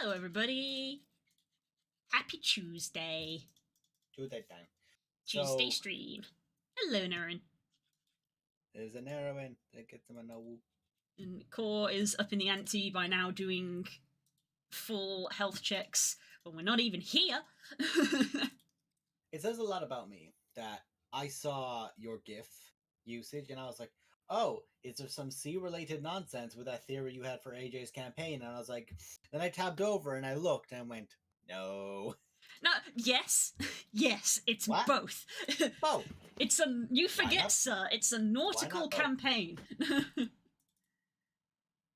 Hello, everybody. Happy Tuesday. Tuesday time. Tuesday stream. Hello, Naren. There's an heroine that gets him a no. And Core is up in the ante by now doing full health checks when we're not even here. It says a lot about me that I saw your GIF usage and I was like, oh, is there some C-related nonsense with that theory you had for AJ's campaign? And I was like, then I tabbed over and I looked and went, no. No, yes, it's What? both. Both. You forget, sir. It's a nautical campaign.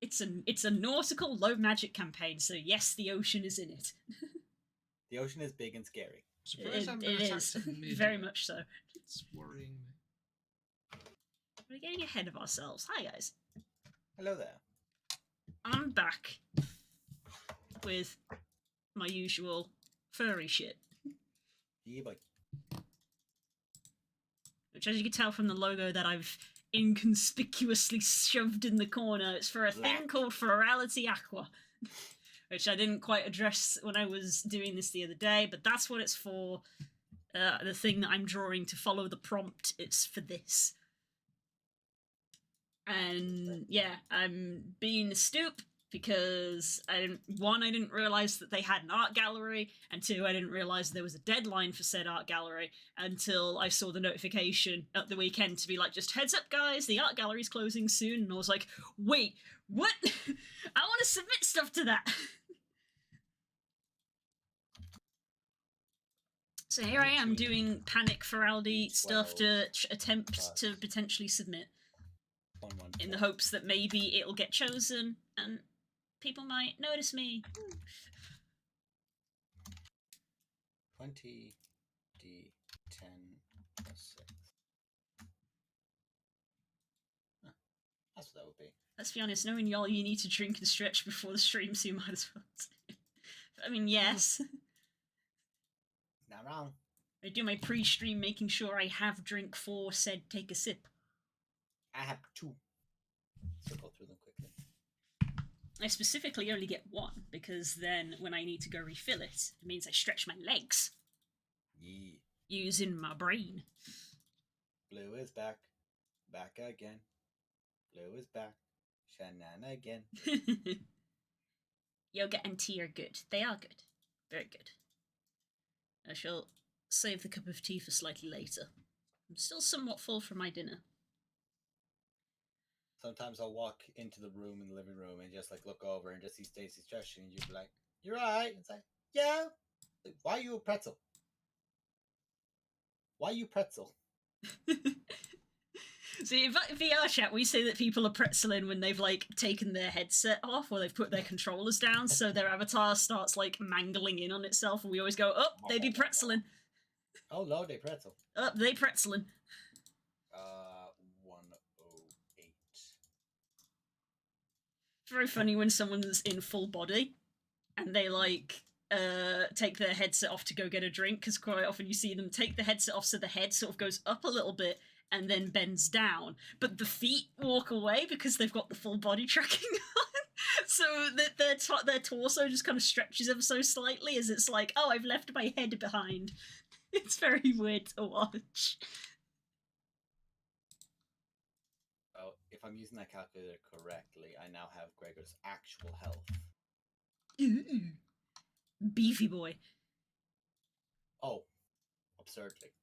It's a nautical low magic campaign. So yes, the ocean is in it. The ocean is big and scary. It is very much so. It's worrying me. We're getting ahead of ourselves. Hi, guys. Hello there. I'm back with my usual furry shit. Yeah, boy. Which, as you can tell from the logo that I've inconspicuously shoved in the corner, it's for a thing called Furality Aqua. Which I didn't quite address when I was doing this the other day, but that's what it's for. The thing that I'm drawing to follow the prompt, it's for this. And yeah, I'm being a stoop because I didn't realize that they had an art gallery, and two, I didn't realize there was a deadline for said art gallery until I saw the notification at the weekend to be like, just heads up guys, the art gallery's closing soon. And I was like, wait, what? I want to submit stuff to that. So here I am doing panic Furality stuff to attempt to potentially submit. In the hopes that maybe it'll get chosen and people might notice me. 20 D10 plus 6. Huh. That's what that would be. Let's be honest, knowing y'all, you need to drink and stretch before the stream, so you might as well. I mean, yes. Not wrong. I do my pre-stream making sure I have drink for said take a sip. I have 2. So go through them quickly. I specifically only get 1, because then when I need to go refill it, it means I stretch my legs. Yeah. Using my brain. Blue is back. Back again. Blue is back. Shanana again. Yoga and tea are good. They are good. Very good. I shall save the cup of tea for slightly later. I'm still somewhat full from my dinner. Sometimes I'll walk into the room in the living room and just like look over and just see Stacy stretching, and you'd be like, "You're alright." It's like, "Yeah." Like, why are you a pretzel? Why are you pretzel? See, in VR chat, we say that people are pretzeling when they've like taken their headset off or they've put their controllers down, so their avatar starts like mangling in on itself, and we always go, "Oh, they be pretzeling." Oh, Lord, they pretzel. Oh, they pretzeling. 108. Very funny when someone's in full body and they like take their headset off to go get a drink, because quite often you see them take the headset off so the head sort of goes up a little bit and then bends down, but the feet walk away because they've got the full body tracking on. So that their torso just kind of stretches ever so slightly as it's like, oh, I've left my head behind. It's very weird to watch. Oh, if I'm using that calculator correctly, I now have Gregor's actual health. Ooh. Beefy boy. Oh, absurdly.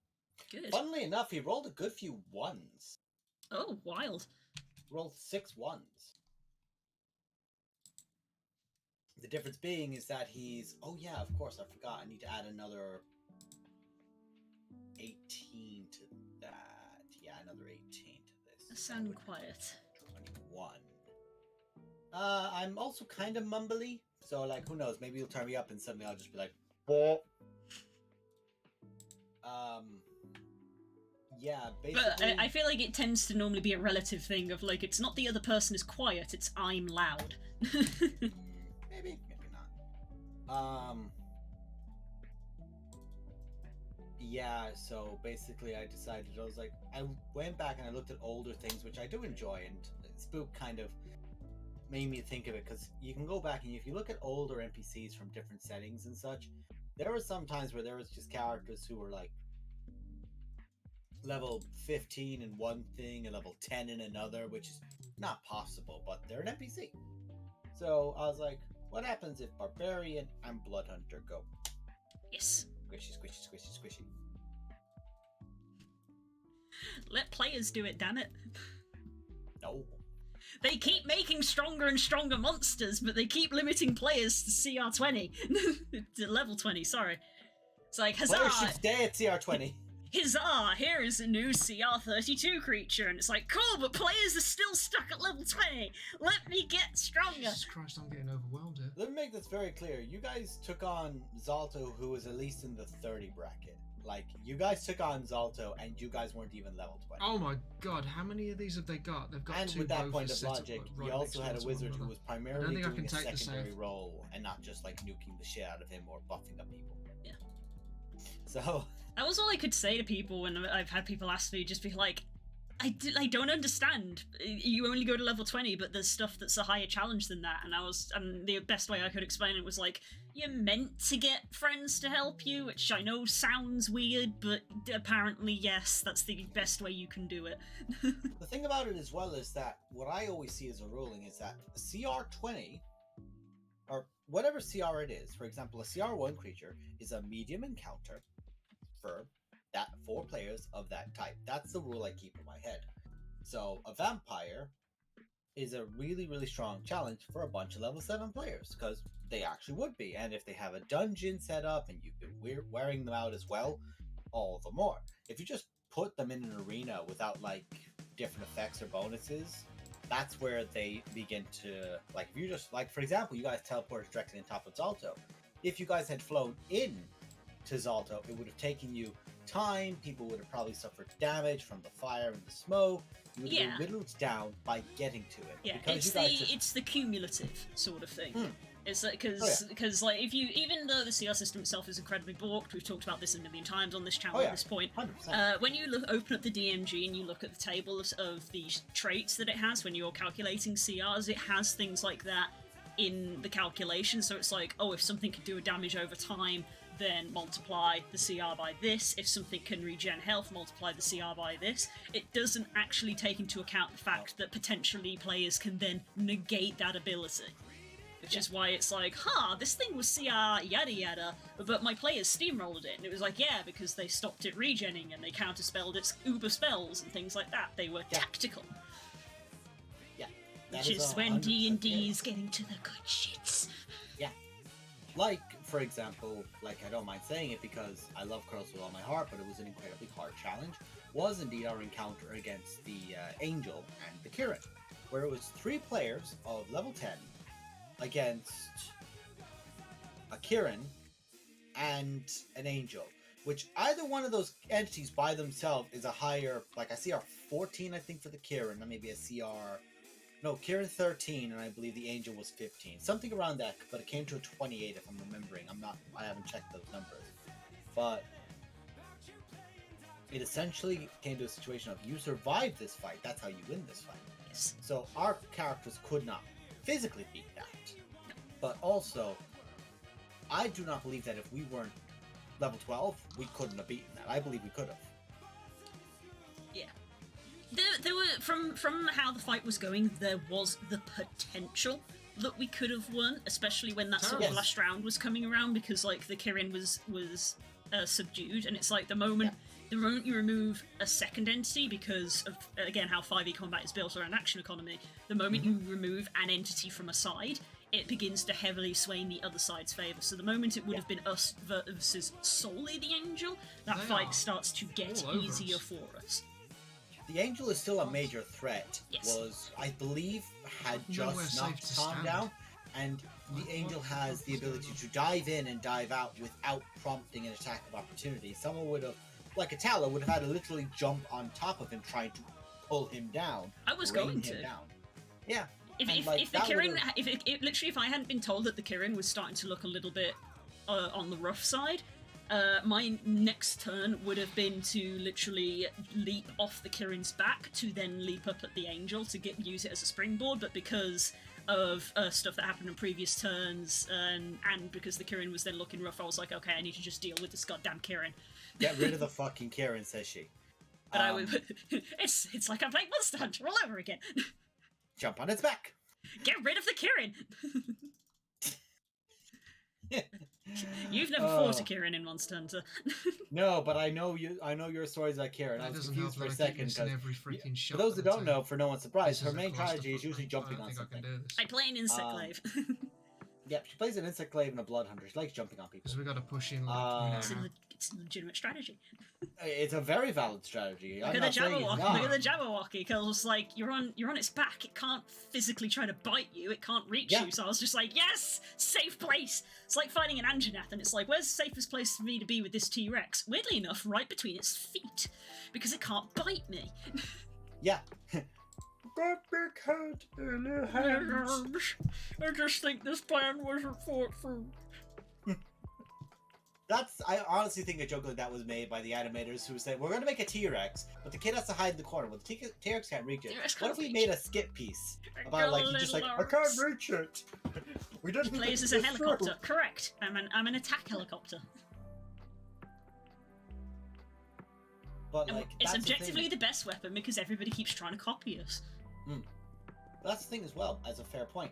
Good. Funnily enough, he rolled a good few 1s. Oh, wild. Rolled 6 1s. The difference being is that he's... Oh yeah, of course, I forgot. I need to add another 18 to that. Yeah, another 18 to this. That's sounding quiet. 21. I'm also kind of mumbly, so like, who knows? Maybe you'll turn me up and suddenly I'll just be like, "Boh." Yeah, basically. But I feel like it tends to normally be a relative thing of like, it's not the other person is quiet, it's I'm loud. Maybe not. Yeah, so basically I decided, I was like, I went back and I looked at older things, which I do enjoy, and Spook kind of made me think of it, because you can go back and if you look at older NPCs from different settings and such, there were some times where there was just characters who were like level 15 in one thing and level 10 in another, which is not possible, but they're an NPC. So I was like, what happens if Barbarian and Blood Hunter go? Yes. Squishy, squishy, squishy, squishy. Let players do it, damn it. No. They keep making stronger and stronger monsters, but they keep limiting players to CR20. To level 20, sorry. It's like, huzzah! Players should stay at CR20. Huzzah! Here is a new CR32 creature, and it's like, cool, but players are still stuck at level 20! Let me get stronger! Jesus Christ, I'm getting overwhelmed here. Let me make this very clear. You guys took on Zalto, who was at least in the 30 bracket. Like, you guys took on Zalto, and you guys weren't even level 20. Oh my god, how many of these have they got? They've got And two with that Bofas point of set up, logic, right you next also to had a one wizard who another. was primarily think I doing can a take the secondary save. role and not just like nuking the shit out of him or buffing up people. Yeah. So That was all I could say to people when I've had people ask me, just be like, I don't understand. You only go to level 20, but there's stuff that's a higher challenge than that. And the best way I could explain it was like, you're meant to get friends to help you, which I know sounds weird, but apparently, yes, that's the best way you can do it. the thing about it as well is that what I always see as a ruling is that CR20, or whatever CR it is, for example, a CR1 creature is a medium encounter for 4 players of that type. That's the rule I keep in my head. So a vampire is a really, really strong challenge for a bunch of level 7 players, because they actually would be. And if they have a dungeon set up and you've been wearing them out as well, all the more. If you just put them in an arena without like different effects or bonuses, that's where they begin to, like, if you just, like, for example, you guys teleported directly on top of Zalto. If you guys had flown in to Zalto, it would have taken you time, people would have probably suffered damage from the fire and the smoke. You would have been whittled down by getting to it. Yeah, because it's the cumulative sort of thing. It's like, because Oh, like, if you, even though the CR system itself is incredibly balked, we've talked about this a million times on this channel at this point. 100%. When you open up the DMG and you look at the table of the traits that it has when you're calculating CRs, it has things like that in the calculation. So it's like, oh, if something can do a damage over time, then multiply the CR by this. If something can regen health, multiply the CR by this. It doesn't actually take into account the fact that potentially players can then negate that ability. Which is why it's like, this thing was CR yada yada, but my players steamrolled it. And it was like, yeah, because they stopped it regenning and they counterspelled its uber spells and things like that. They were tactical. Yeah. Which is when D&D is getting to the good shits. Yeah. Like, for example, like, I don't mind saying it because I love Curls with all my heart, but it was an incredibly hard challenge, was indeed our encounter against the Angel and the Kirin, where it was 3 players of level 10 against a Kirin and an Angel, which either one of those entities by themselves is a higher, like a CR 14, I think, for the Kirin, and maybe a CR... No, Kirin 13, and I believe the Angel was 15. Something around that, but it came to a 28 if I'm remembering. I haven't checked those numbers. But it essentially came to a situation of you survive this fight, that's how you win this fight. Yes. So our characters could not physically beat that. But also, I do not believe that if we weren't level 12, we couldn't have beaten that. I believe we could have. Yeah. There were, from how the fight was going, there was the potential that we could have won, especially when that sort of last round was coming around, because like the Kirin was subdued, and it's like the moment you remove a second entity, because of again how 5e combat is built around action economy, the moment you remove an entity from a side, it begins to heavily sway in the other side's favour. So the moment it would have been us versus solely the Angel, that fight starts to get easier for us. The Angel is still a major threat. Yes. Was, I believe, had just not calmed down, and the Angel has the ability to dive in and dive out without prompting an attack of opportunity. Someone would have, like a Tala, would have had to literally jump on top of him trying to pull him down. I was going to. Down. Yeah. If the Kirin, if I hadn't been told that the Kirin was starting to look a little bit on the rough side, my next turn would have been to literally leap off the Kirin's back to then leap up at the Angel to use it as a springboard. But because of stuff that happened in previous turns, and because the Kirin was then looking rough, I was like, okay, I need to just deal with this goddamn Kirin. Get rid of the fucking Kirin, says she. But I would. It's like I'm playing Monster Hunter all over again. Jump on its back. Get rid of the Kirin. You've never fought a Kirin in Monster Hunter. No, but I know you. I know your stories about Kirin. I was confused for a second because for those who don't know, for no one's surprise, her main strategy is usually jumping on something. I play an Insect Glaive. Yep, she plays an Insect Glaive and a Blood Hunter. She likes jumping on people. Because we got to push in. Like, It's a legitimate strategy. It's a very valid strategy. Look at the Jabberwocky. Look at the Jabberwocky. Because like you're on its back. It can't physically try to bite you. It can't reach you. So I was just like, yes, safe place. It's like fighting an Anjanath, and it's like, where's the safest place for me to be with this T-Rex? Weirdly enough, right between its feet, because it can't bite me. Yeah. Got big head in your hands. I just think this plan wasn't thought through. I honestly think a joke like that was made by the animators who said, we're going to make a T-Rex, but the kid has to hide in the corner. Well, the T-Rex can't reach it. What if we made a skit piece about, like, he's just like, I can't reach it. We didn't. He plays as a helicopter. Correct. I'm an attack helicopter. But, And like, it's that's objectively the best weapon because everybody keeps trying to copy us. That's the thing as well, as a fair point.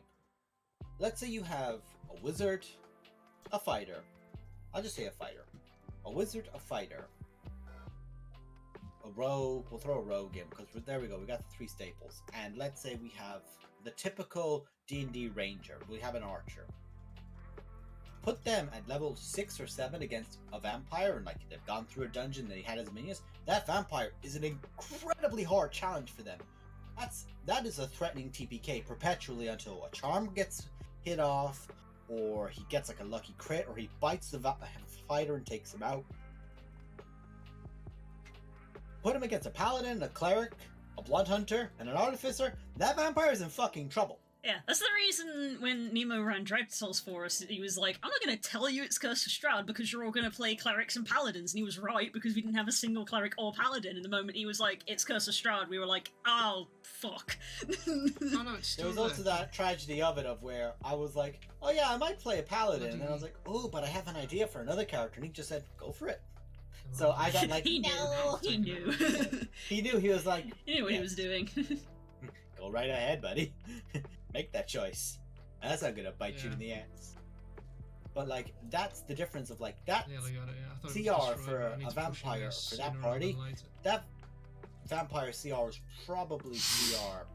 Let's say you have a wizard, a fighter. I'll just say a fighter. A wizard, a fighter. A rogue, we'll throw a rogue in, because there we go, we got the 3 staples. And let's say we have the typical D&D ranger. We have an archer. Put them at level 6 or 7 against a vampire, and like they've gone through a dungeon that he had as minions. That vampire is an incredibly hard challenge for them. That is a threatening TPK perpetually until a charm gets hit off, or he gets like a lucky crit, or he bites the fighter and takes him out. Put him against a paladin, a cleric, a blood hunter, and an artificer. That vampire is in fucking trouble. Yeah, that's the reason when Nemo ran Dread Souls for us, he was like, I'm not going to tell you it's Curse of Strahd because you're all going to play clerics and paladins. And he was right, because we didn't have a single cleric or paladin. And the moment he was like, it's Curse of Strahd, we were like, oh, fuck. Oh, no, it's still There was also that tragedy of it, of where I was like, oh yeah, I might play a paladin. And then I was like, oh, but I have an idea for another character. And he just said, go for it. So I got like, he knew. no. He knew. He knew. He was like, He knew what he was doing. Go right ahead, buddy. Make that choice. That's not gonna bite you in the ass. But like, that's the difference of like that CR for a vampire for that party. That vampire CR is probably CR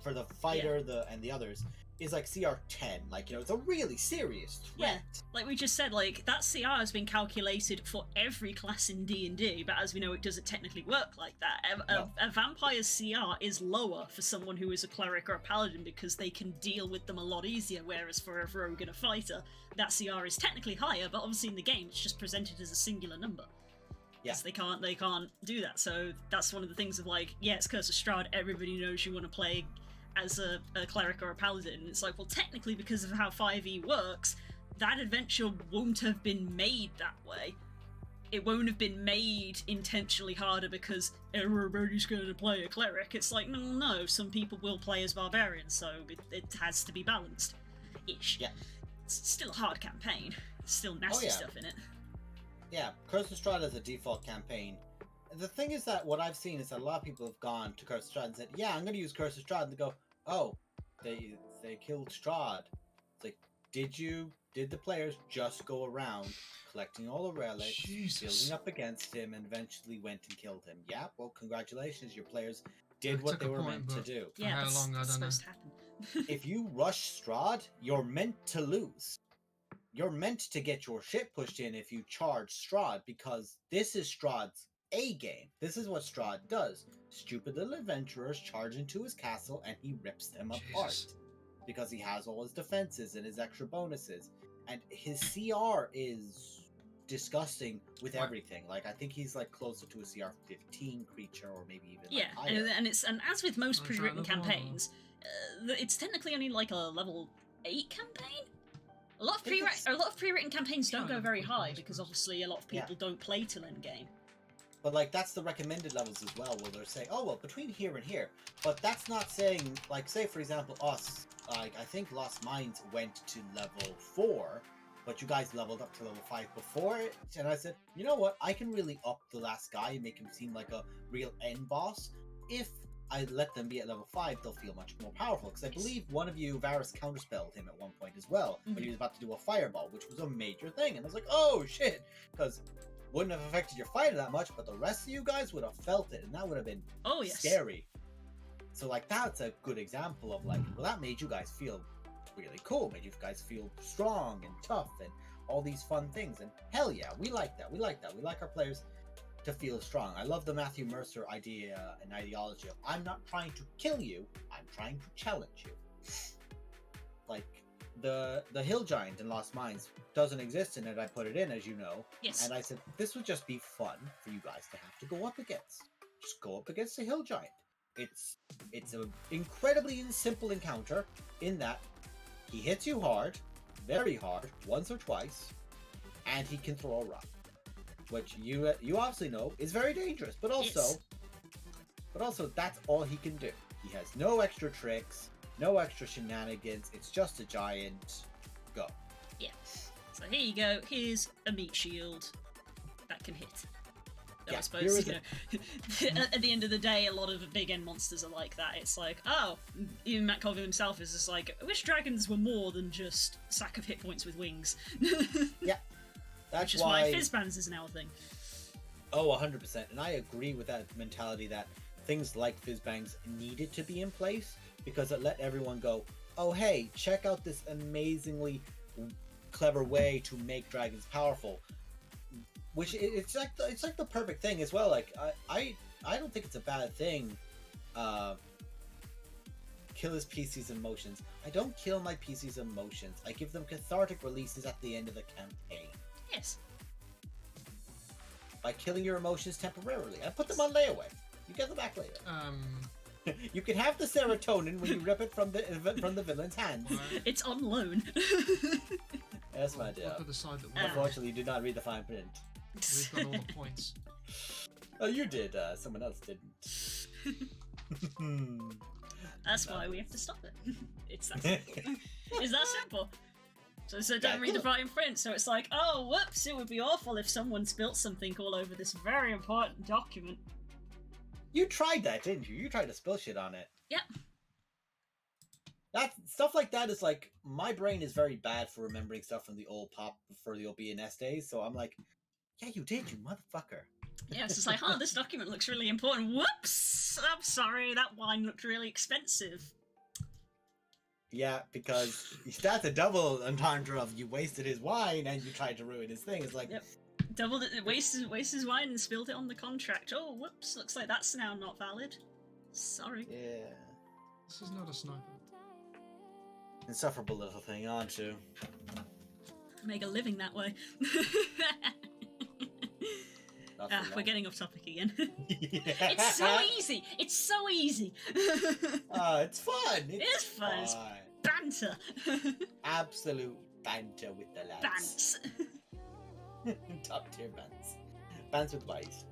for the fighter, and the others is like CR 10. Like, you know, it's a really serious threat. Yeah, like we just said, like that CR has been calculated for every class in D&D, but as we know, it doesn't technically work like that. A vampire's CR is lower for someone who is a cleric or a paladin because they can deal with them a lot easier, whereas for a rogue and a fighter, that CR is technically higher, but obviously in the game it's just presented as a singular number. Yeah. They can't do that. So that's one of the things of like, yeah, it's Curse of Strahd, everybody knows you want to play as a cleric or a paladin. It's like, well, technically, because of how 5e works, that adventure won't have been made that way. It won't have been made intentionally harder because everybody's going to play a cleric. It's like, no, some people will play as barbarians, so it has to be balanced. Ish. Yeah. It's still a hard campaign. There's still nasty stuff in it. Yeah, Curse of Strahd is a default campaign. The thing is that what I've seen is that a lot of people have gone to Curse of Strahd and said, yeah, I'm going to use Curse of Strahd, and they go, oh, they killed Strahd. It's like, did the players just go around collecting all the relics, building up against him, and eventually went and killed him? Yeah, well, congratulations, your players did what they were meant to do. Yeah, that's supposed to happen. If you rush Strahd, you're meant to lose. You're meant to get your shit pushed in if you charge Strahd, because this is Strahd's A game. This is what Strahd does. Stupid little adventurers charge into his castle and he rips them apart. Because he has all his defenses and his extra bonuses. And his CR is disgusting with everything. Like, I think he's like closer to a CR 15 creature, or maybe even like higher. and as with most pre-written campaigns, it's technically only like a level 8 campaign. A lot of pre-written campaigns don't go very high because obviously a lot of people don't play till endgame. But like that's the recommended levels as well, where they're saying, oh well, between here and here. But that's not saying, like, say for example us, like I think Lost Mines went to level 4, but you guys leveled up to level 5 before it. And I said, you know what? I can really up the last guy and make him seem like a real end boss. If I let them be at level 5, they'll feel much more powerful. Because I believe one of you, Varus, counterspelled him at one point as well, when he was about to do a fireball, which was a major thing. And I was like, oh shit! Because wouldn't have affected your fighter that much, but the rest of you guys would have felt it, and that would have been scary. So like that's a good example of like, well, that made you guys feel really cool, made you guys feel strong and tough and all these fun things. And hell yeah, we like that. We like that. We like our players to feel strong. I love the Matthew Mercer idea and ideology of I'm not trying to kill you, I'm trying to challenge you. Like the Hill Giant in Lost Mines doesn't exist in it. I put it in, as you know. Yes. And I said this would just be fun for you guys to have to go up against. Just go up against the Hill Giant. It's an incredibly simple encounter in that he hits you hard, very hard, once or twice, and he can throw a rock, which you obviously know is very dangerous. But also that's all he can do. He has no extra tricks, no extra shenanigans. It's just a giant. Go. Yeah. So here you go. Here's a meat shield that can hit. I suppose, you know, at the end of the day, a lot of the big end monsters are like that. It's like, oh, even Matt Colvin himself is just like, I wish dragons were more than just a sack of hit points with wings. Yeah. That's which is why Fizzbands is now a thing. Oh, 100%. And I agree with that mentality that things like Fizzbangs needed to be in place, because it let everyone go, oh, hey, check out this amazingly clever way to make dragons powerful. Which it's like the perfect thing as well. Like I don't think it's a bad thing. Kill his PC's emotions. I don't kill my PC's emotions. I give them cathartic releases at the end of the campaign. Yes. By killing your emotions temporarily, I put them on layaway. You get them back later. You can have the serotonin when you rip it from the villain's hands. It's on loan. That's my deal. Look at the side that we Unfortunately, you did not read the fine print. We've got all the points. Oh, you did. Someone else didn't. That's why we have to stop it. It's that simple. It's that simple. So don't read the fine print. So it's like, oh, whoops! It would be awful if someone spilt something all over this very important document. You tried that, didn't you? You tried to spill shit on it. Yep. That stuff like that is like, my brain is very bad for remembering stuff from the old BNS days. So I'm like, yeah, you did, you motherfucker. Yeah, it's just like, oh, this document looks really important. Whoops! I'm sorry, that wine looked really expensive. Yeah, because that's a double entendre of you wasted his wine and you tried to ruin his thing. It's like, yep. Doubled it, wasted his wine and spilled it on the contract. Oh, whoops! Looks like that's now not valid. Sorry. Yeah. This is not a sniper. Insufferable little thing, aren't you? Make a living that way. We're getting off topic again. Yeah. It's so easy. It's so easy. It's fun. It's fun. It's banter. Absolute banter with the lads. Bants. Top tier bands. Bands with bites.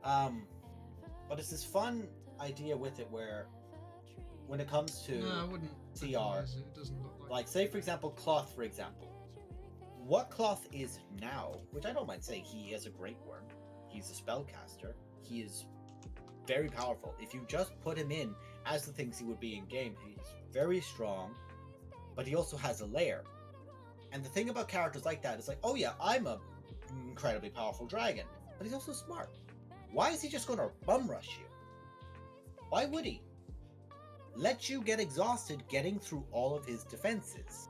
But it's this fun idea with it where when it comes to No, I wouldn't. CR, It doesn't look like. like say for example Cloth, for example. What Cloth is now, which I don't mind saying, he is a great worm. He's a spellcaster. He is very powerful. If you just put him in as the things he would be in game, he's very strong, but he also has a lair. And the thing about characters like that is like, oh yeah, I'm a incredibly powerful dragon, but he's also smart. Why is he just going to bum rush you? Why would he? Let you get exhausted getting through all of his defenses.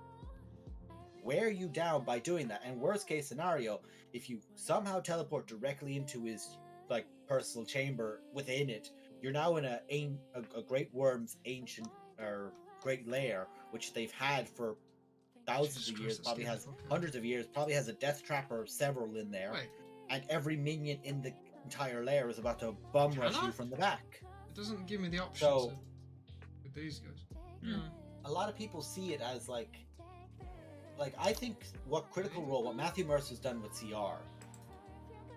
Wear you down by doing that. And worst case scenario, if you somehow teleport directly into his like personal chamber within it, you're now in a great worm's ancient or great lair, which they've had for thousands of years, probably has hundreds of years, probably has a death trap or several in there. Wait, And every minion in the entire lair is about to bum rush you from the back. it doesn't give me the option So- to, with these guys. Hmm. A lot of people see it as like I think what Critical Role, what Matthew Mercer's done with CR,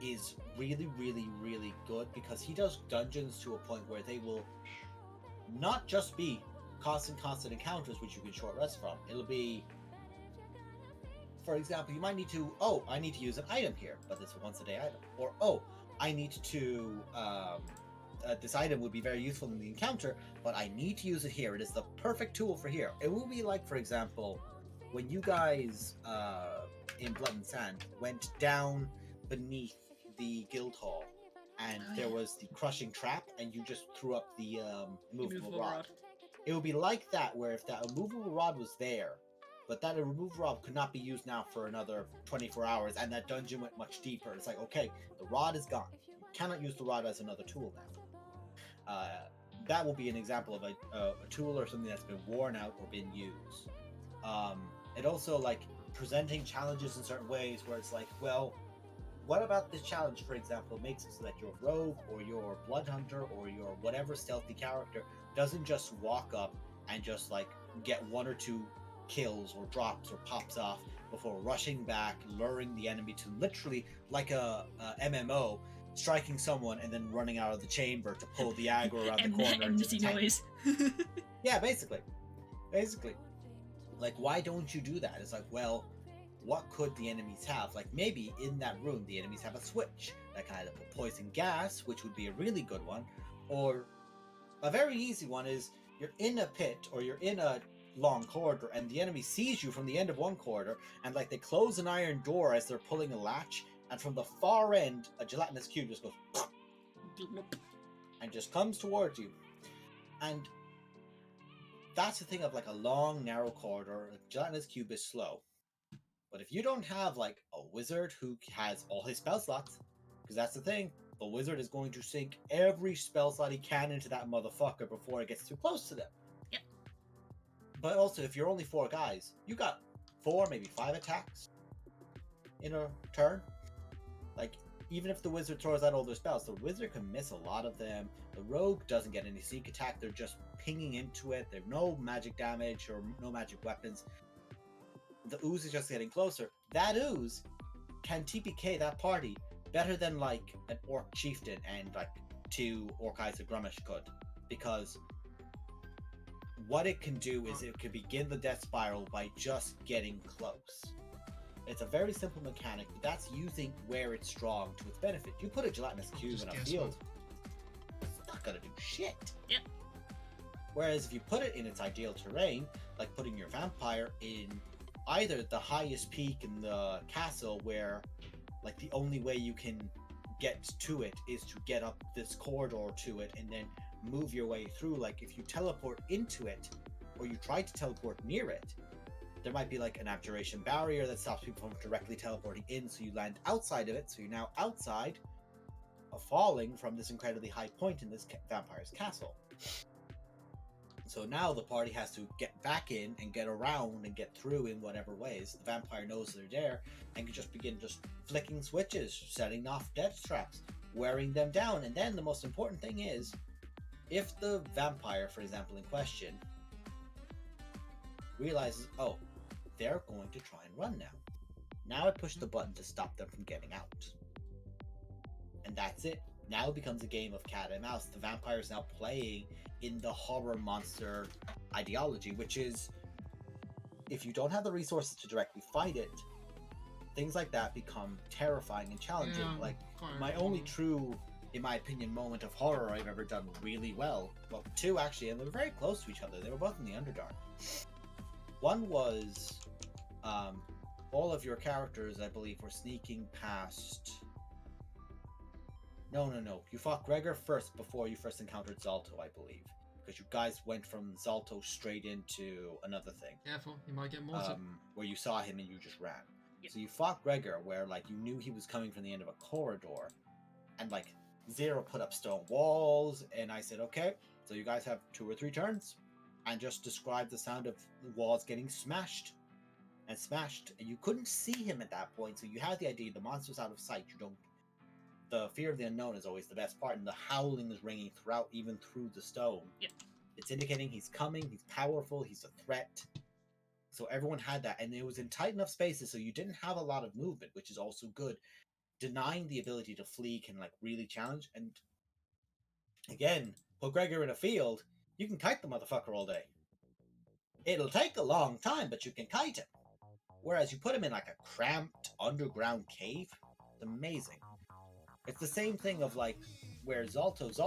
is really, really, really good because he does dungeons to a point where they will not just be constant encounters which you can short rest from. It'll be, for example, you might need to, oh, I need to use an item here, but it's a once a day item. Or, oh, I need to, this item would be very useful in the encounter, but I need to use it here. It is the perfect tool for here. It will be like, for example, when you guys in Blood and Sand went down beneath the guild hall and there was the crushing trap and you just threw up the immovable rod. It would be like that, where if that immovable rod was there, but that removable rod could not be used now for another 24 hours, and that dungeon went much deeper. It's like, okay, the rod is gone. You cannot use the rod as another tool now. That will be an example of a tool or something that's been worn out or been used. It also, like, presenting challenges in certain ways where it's like, well, what about this challenge, for example, makes it so that your rogue or your blood hunter or your whatever stealthy character doesn't just walk up and just, like, get one or two kills or drops or pops off before rushing back, luring the enemy to literally, like a MMO, striking someone and then running out of the chamber to pull the aggro around the corner. Enmity noise. Yeah, basically. Like, why don't you do that? It's like, well, what could the enemies have? Like, maybe in that room the enemies have a switch that can either put poison gas, which would be a really good one, or a very easy one is you're in a pit or you're in a long corridor and the enemy sees you from the end of one corridor and, like, they close an iron door as they're pulling a latch, and from the far end a gelatinous cube just goes and just comes towards you. And that's the thing of, like, a long narrow corridor. A gelatinous cube is slow, but if you don't have, like, a wizard who has all his spell slots, because that's the thing, the wizard is going to sink every spell slot he can into that motherfucker before it gets too close to them. Yep. But also, if you're only 4 guys, you got 4, maybe 5 attacks in a turn. Like, even if the wizard throws out all their spells, the wizard can miss a lot of them. The rogue doesn't get any sneak attack, they're just pinging into it. They have no magic damage or no magic weapons. The ooze is just getting closer. That ooze can TPK that party better than, like, an orc chieftain and, like, 2 orc eyes of Grummish could, because what it can do is it can begin the death spiral by just getting close. It's a very simple mechanic, but that's using where it's strong to its benefit. You put a gelatinous cube in a field, it's not gonna do shit. Yep. Whereas if you put it in its ideal terrain, like putting your vampire in either the highest peak in the castle, where, like, the only way you can get to it is to get up this corridor to it and then move your way through. Like, if you teleport into it or you try to teleport near it, there might be, like, an abjuration barrier that stops people from directly teleporting in, so you land outside of it, so you're now outside of falling from this incredibly high point in this vampire's castle. So now the party has to get back in and get around and get through in whatever ways. The vampire knows they're there and can just begin just flicking switches, setting off death traps, wearing them down. And then the most important thing is, if the vampire, for example, in question, realizes, oh, they're going to try and run now. Now I push the button to stop them from getting out. And that's it. Now it becomes a game of cat and mouse. The vampire is now playing in the horror monster ideology, which is, if you don't have the resources to directly fight it, things like that become terrifying and challenging. Yeah, like, quite my only true, in my opinion, moment of horror I've ever done really well, well, 2 actually, and they were very close to each other. They were both in the Underdark. One was, all of your characters, I believe, were sneaking past... No. You fought Gregor first before you first encountered Zalto, I believe. Because you guys went from Zalto straight into another thing. Careful, you might get mortared. Where you saw him and you just ran. Yep. So you fought Gregor, where, like, you knew he was coming from the end of a corridor. And, like, Zero put up stone walls, and I said, okay, so you guys have 2 or 3 turns. And just describe the sound of the walls getting smashed. And smashed. And you couldn't see him at that point, so you had the idea the monster's out of sight. You don't... The fear of the unknown is always the best part, and the howling is ringing throughout, even through the stone. Yeah. It's indicating he's coming, he's powerful, he's a threat. So everyone had that, and it was in tight enough spaces, so you didn't have a lot of movement, which is also good. denying the ability to flee can like really challenge. And again, put Gregor in a field, you can kite the motherfucker all day. It'll take a long time, but you can kite him. Whereas you put him in like a cramped underground cave, it's amazing. It's the same thing of like where Zalto's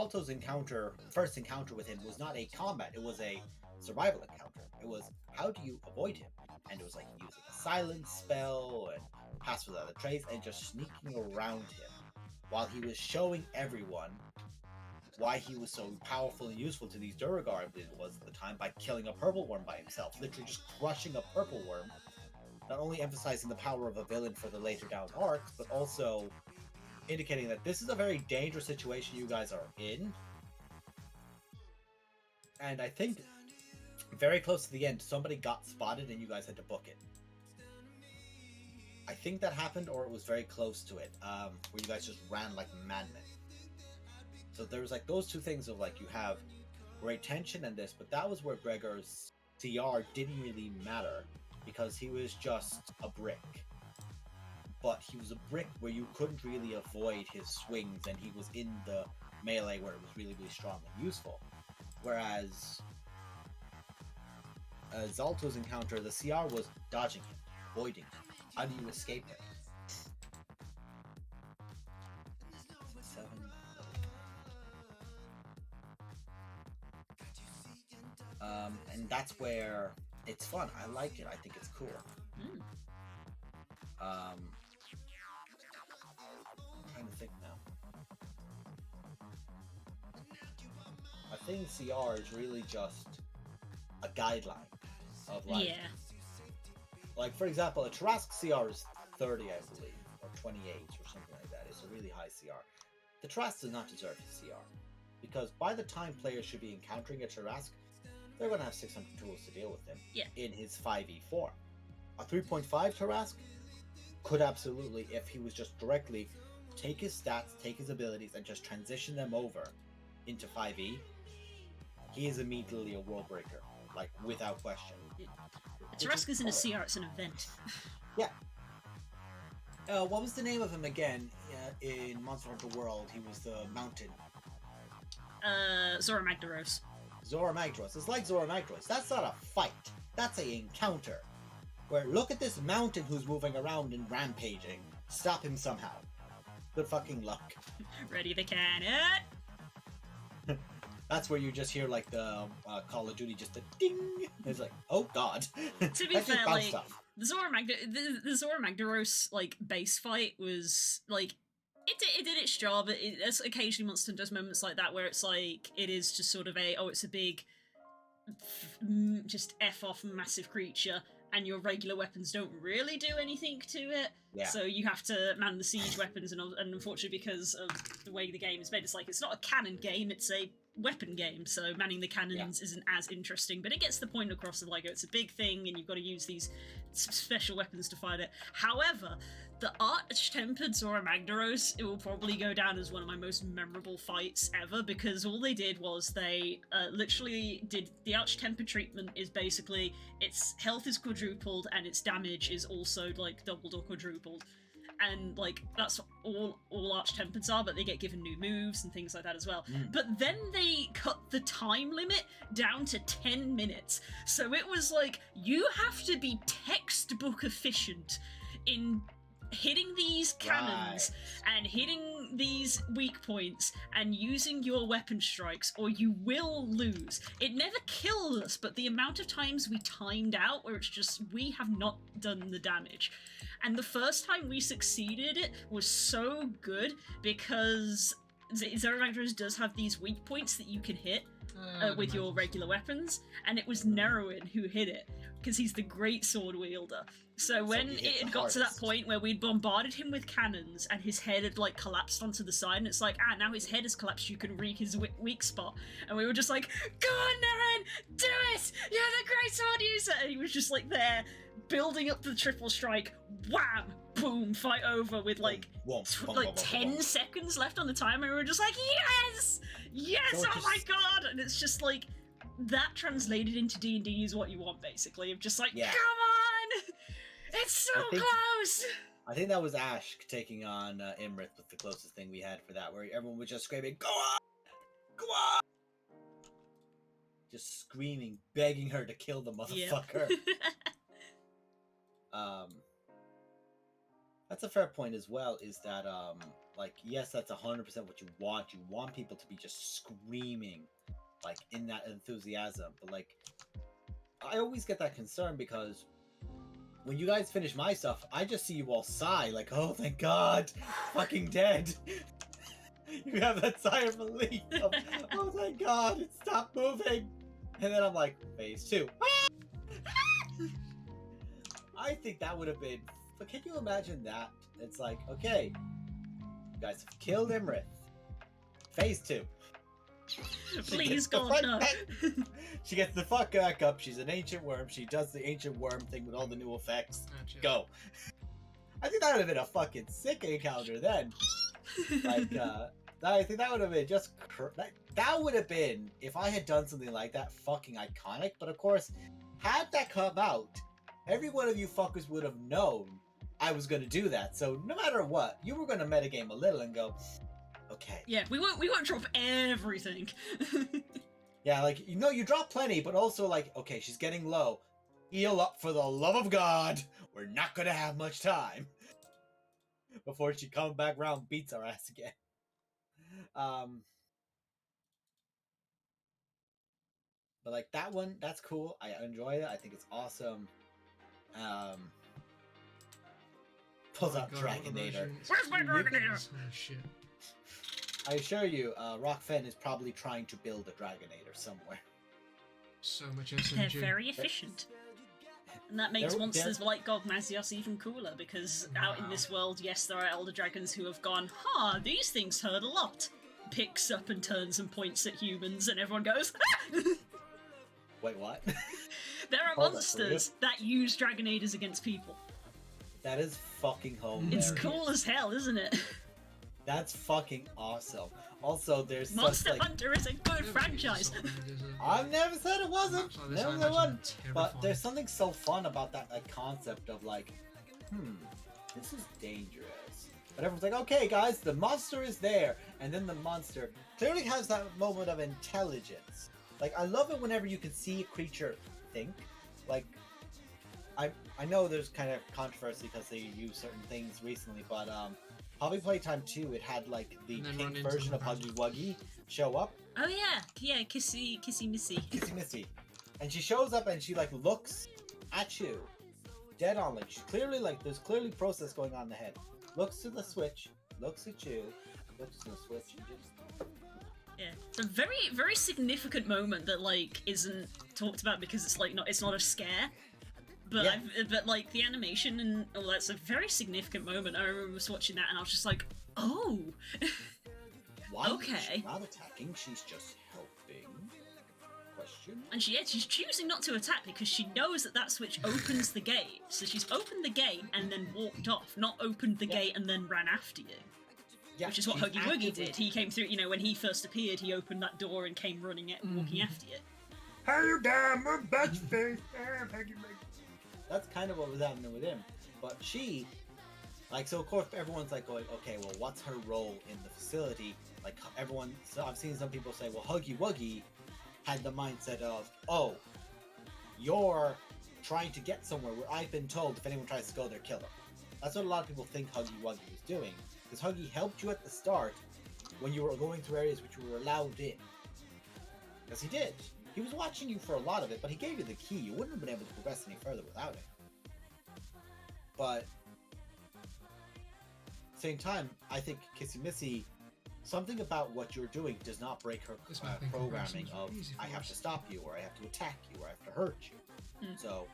first encounter with him was not a combat, it was a survival encounter. It was how do you avoid him? And it was like using a silence spell and pass without a trace and just sneaking around him while he was showing everyone why he was so powerful and useful to these Duragar, I believe it was at the time, by killing a purple worm by himself, literally just crushing a purple worm, not only emphasizing the power of a villain for the later down arcs, but also indicating that this is a very dangerous situation you guys are in. And I think very close to the end, somebody got spotted and you guys had to book it. I think that happened, or it was very close to it, where you guys just ran like madmen. So there was like those two things of like you have great tension and this, but that was where Gregor's CR didn't really matter because he was just a brick. But he was a brick where you couldn't really avoid his swings, and he was in the melee where it was really, really strong and useful. Whereas Zalto's encounter, the CR was dodging him, avoiding him. How do you escape him? And that's where it's fun. I like it. I think it's cool. I'm trying to think now. I think CR is really just a guideline of like, like for example, a Tarrasque CR is 30, I believe, or 28 or something like that. It's a really high CR. The Tarrasque does not deserve his CR because by the time players should be encountering a Tarrasque, they're going to have 600 tools to deal with him in his 5e form. A 3.5 Tarrasque could absolutely, if he was just directly take his stats, take his abilities, and just transition them over into 5e, he is immediately a world breaker, like without question. A Tarrasque isn't a CR, it's an event. Yeah. What was the name of him again in Monster Hunter World? He was the mountain. Zora Magdaros. Zora Magdaros. It's like Zora Magdaros. That's not a fight. That's an encounter. Where look at this mountain who's moving around and rampaging. Stop him somehow. Good fucking luck. Ready the cannon. That's where you just hear like the Call of Duty just a ding. It's like, oh god. To be fair, like the Zora Magdaros like base fight was like it did its job. There's occasionally Monster Hunter does moments like that where it's like it is just sort of it's a big just F off massive creature, and your regular weapons don't really do anything to it. Yeah. So you have to man the siege weapons, and unfortunately because of the way the game is made, it's like it's not a cannon game, it's a weapon game, so manning the cannons isn't as interesting, but it gets the point across of like it's a big thing and you've got to use these special weapons to fight it. However, the Arch-Tempered Zora Magdaros, it will probably go down as one of my most memorable fights ever, because all they did was they literally did the Arch-Tempered treatment is basically its health is quadrupled and its damage is also like doubled or quadrupled. And like that's all Arch-Tempereds are, but they get given new moves and things like that as well. But then they cut the time limit down to 10 minutes. So it was like you have to be textbook efficient in hitting these cannons and hitting these weak points and using your weapon strikes, or you will lose. It never killed us, but the amount of times we timed out where it's just we have not done the damage. And the first time we succeeded it was so good because Zora Magdaros does have these weak points that you can hit with your regular weapons, and it was Neroin who hit it because he's the great sword wielder. So when it had got to that point where we'd bombarded him with cannons and his head had like collapsed onto the side, and it's like, now his head has collapsed, you can reach his weak spot. And we were just like, go on, Neroin, do it! You're the great sword user! And he was just like there, building up the triple strike, wham, boom, fight over with like 10 seconds left on the timer, and we were just like, yes! Yes, so oh my god! And it's just like, that translated into D&D is what you want, basically, of just like, come on! It's so close! I think that was Ash taking on Imrith was the closest thing we had for that, where everyone was just screaming, "Go on! Go on!" Just screaming, begging her to kill the motherfucker. That's a fair point as well, is that, like, yes, that's 100% what you want. You want people to be just screaming, like, in that enthusiasm. But, like, I always get that concern because when you guys finish my stuff, I just see you all sigh, like, oh, thank God, fucking dead. You have that sigh of relief of, oh, thank God, it stopped moving. And then I'm like, phase 2. I think that would have been, but can you imagine that? It's like, okay, you guys have killed Imrith. Phase 2. Please, God, no. She gets the fuck back up. She's an ancient worm. She does the ancient worm thing with all the new effects. Gotcha. Go. I think that would have been a fucking sick encounter then. Like, I think that would have been just... That would have been, if I had done something like that, fucking iconic. But of course, had that come out, every one of you fuckers would have known I was going to do that. So no matter what, you were going to metagame a little and go, okay. Yeah, we won't drop everything. Yeah, like, you know, you drop plenty, but also like, okay, she's getting low. Heal up for the love of God. We're not going to have much time before she comes back around, beats our ass again. But like that one, that's cool. I enjoy it. I think it's awesome. Pulls out Dragonator. Where's my Dragonator? Holy shit. I assure you, Rockfen is probably trying to build a Dragonator somewhere. So much They're SMG. very efficient. And that makes monsters like God Mazios even cooler, because out in this world, yes, there are Elder Dragons who have gone, these things hurt a lot. Picks up and turns and points at humans, and everyone goes, ah! Wait, what? There are monsters that use Dragonators against people. That is fucking hilarious. It's cool as hell, isn't it? That's fucking awesome. Also, there's Monster such, like, Hunter is a good franchise. I've never said it wasn't. Never said it wasn't. But Terrifying. there's something so fun about that concept of like, this is dangerous. But everyone's like, okay, guys, the monster is there, and then the monster clearly has that moment of intelligence. Like, I love it whenever you can see a creature think. Like, I know there's kind of controversy because they used certain things recently, but Hobby Playtime 2, it had like the pink version of Huggy Wuggy show up. Oh yeah, Kissy Missy. Kissy Missy. And she shows up and she like looks at you. Dead on, like, she's clearly like, there's clearly process going on in the head. Looks to the switch, looks at you, looks to the switch, and just... Yeah, it's a very, very significant moment that like isn't talked about because it's like it's not a scare, but Yeah. but like the animation and all that's a very significant moment. I remember watching that and I was just like, oh, Why okay. is she not attacking? She's just helping? Question? And she's choosing not to attack because she knows that switch opens the gate. So she's opened the gate and then walked off, not opened the gate and then ran after you. Yeah, Which is what she's Huggy Wuggy actively- did. He came through, when he first appeared, he opened that door and came running it and walking after you. How you down, my butt face? That's kind of what was happening with him. But she, like, so of course everyone's like going, okay, well, what's her role in the facility? Like, everyone, so I've seen some people say, well, Huggy Wuggy had the mindset of, oh, you're trying to get somewhere where I've been told if anyone tries to go there, kill them. That's what a lot of people think Huggy Wuggy was doing. Because Huggy helped you at the start when you were going through areas which you were allowed in. Because he did. He was watching you for a lot of it, but he gave you the key. You wouldn't have been able to progress any further without it. But at the same time, I think Kissy Missy, something about what you're doing does not break her This might think programming progressing of is easy I for have us. to stop you, or I have to attack you, or I have to hurt you. So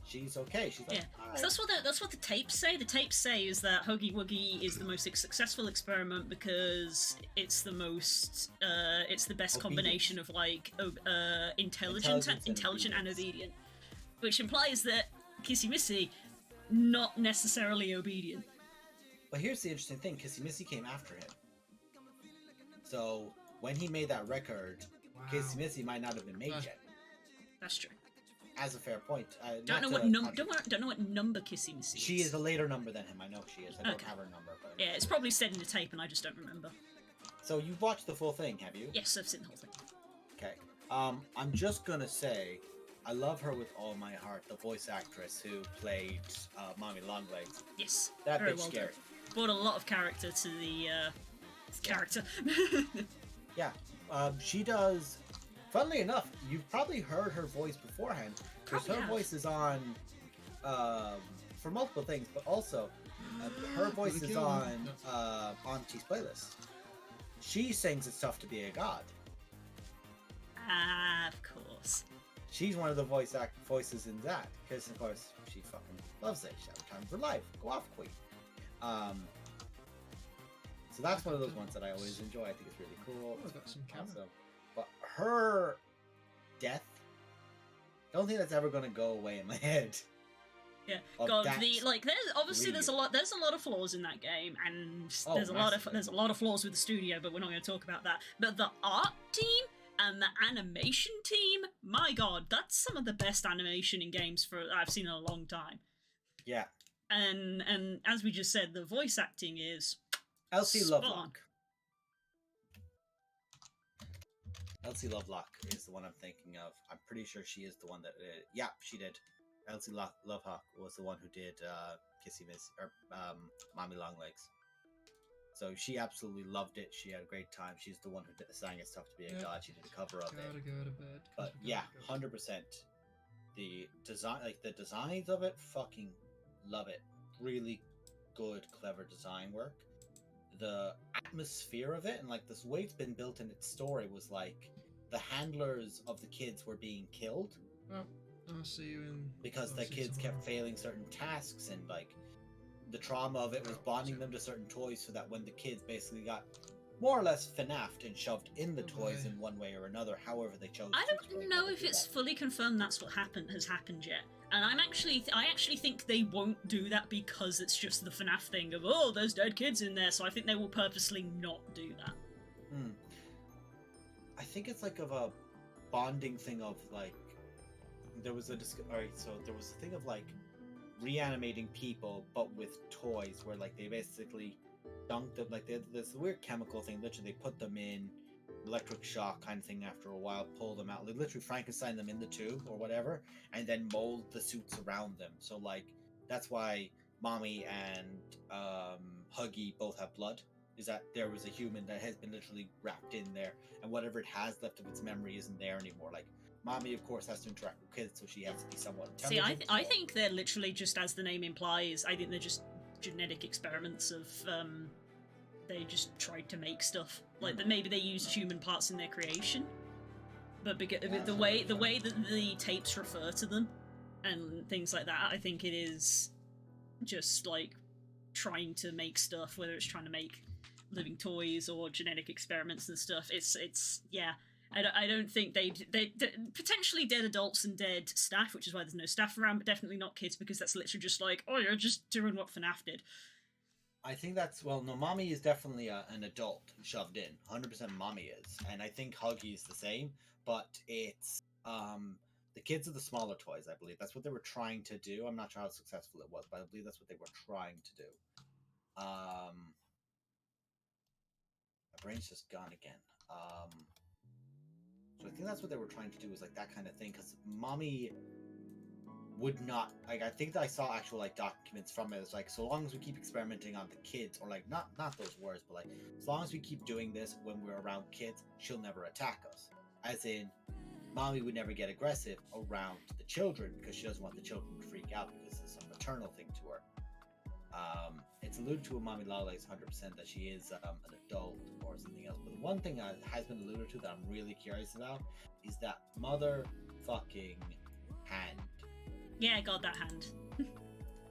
she's okay. She's like, Yeah, all so right. that's what the tapes say. The tapes say is that Huggy Wuggy is the most successful experiment because it's the most, it's the best Obedient. combination of like Intelligence intelligent and and obedient, which implies that Kissy Missy not necessarily obedient. But here's the interesting thing: Kissy Missy came after him. So when he made that record, Wow. Kissy Missy might not have been made That's- yet. That's true. as a fair point. Don't know what number Kissy Missy is. She is a later number than him. I know she is. I don't have her number. But yeah, it's probably said in the tape, and I just don't remember. So you've watched the full thing, have you? Yes, I've seen the whole thing. Okay. I'm just gonna say, I love her with all my heart. The voice actress who played Mommy Longlegs. Yes, That very bitch well scary. done. Brought a lot of character to the character. Yeah. She does. Funnily enough, you've probably heard her voice beforehand because her voice is on for multiple things, but also her voice is on Auntie's playlist. She sings "It's Tough to Be a God." Ah, of course. She's one of the voices in that because, of course, she fucking loves it. She has time for life. Go off, Queen. So that's one of those ones that I always enjoy. I think it's really cool. Oh, got some camera. Awesome. But her death, I don't think that's ever going to go away in my head. Yeah, Of God, that there's obviously really- there's a lot of flaws in that game, and Oh, there's a massively. lot of flaws with the studio, but we're not going to talk about that. But the art team and the animation team, my God, that's some of the best animation in games I've seen in a long time. Yeah. And as we just said, the voice acting is Elsie spot on. Lovelock. Elsie Lovelock is the one I'm thinking of. I'm pretty sure she is the one that yeah, she did. Elsie Lovelock was the one who did Kissy Miss or Mommy Longlegs. So she absolutely loved it. She had a great time. She's the one who sang "It's Tough to Be a Yep. God." She did a cover of Gotta it. go to bed. But yeah, 100%. The design, like the designs of it, fucking love it. Really good, clever design work. The atmosphere of it and like this way it's been built in its story was like the handlers of the kids were being killed I'll see you in. because I'll the see kids tomorrow. kept failing certain tasks, and like the trauma of it was Oh, bonding so- them to certain toys so that when the kids basically got more or less FNAF'd and shoved in the Oh, toys boy. in one way or another, however they chose I to don't explain know how they if do it's that. fully confirmed that's what has happened yet. And I actually think they won't do that because it's just the FNAF thing of, oh, there's dead kids in there, so I think they will purposely not do that. I think it's like of a bonding thing of like there was a alright, so there was a thing of like reanimating people but with toys where like they basically dunked them like they had this weird chemical thing, literally they put them in electric shock kind of thing after a while, pull them out, like literally Frankenstein them in the tube or whatever, and then mold the suits around them. So like that's why Mommy and Huggy both have blood, is that there was a human that has been literally wrapped in there, and whatever it has left of its memory isn't there anymore. Like Mommy, of course, has to interact with kids, so she has to be somewhat See, intelligent. I think they're literally just, as the name implies, I think they're just genetic experiments of, they just tried to make stuff. Like, that maybe they used human parts in their creation. But because, the way that the tapes refer to them and things like that, I think it is just, like, trying to make stuff, whether it's trying to make living toys or genetic experiments and stuff. It's yeah. I don't think they potentially dead adults and dead staff, which is why there's no staff around, but definitely not kids, because that's literally just like, oh, you're just doing what FNAF did. I think that's, well, no, Mommy is definitely an adult shoved in. 100% Mommy is. And I think Huggy is the same, but it's the kids are the smaller toys, I believe. That's what they were trying to do. I'm not sure how successful it was, but I believe that's what they were trying to do. My brain's just gone again. So I think that's what they were trying to do, is like that kind of thing, because Mommy would not, like, I think that I saw actual like documents from it. It's like, so long as we keep experimenting on the kids, or like not those words, but like, as long as we keep doing this when we're around kids, she'll never attack us. As in, Mommy would never get aggressive around the children because she doesn't want the children to freak out because it's a maternal thing to her. It's alluded to in Mommy Longlegs 100% that she is an adult or something else. But the one thing that has been alluded to that I'm really curious about is that motherfucking hand. Yeah, God, that hand.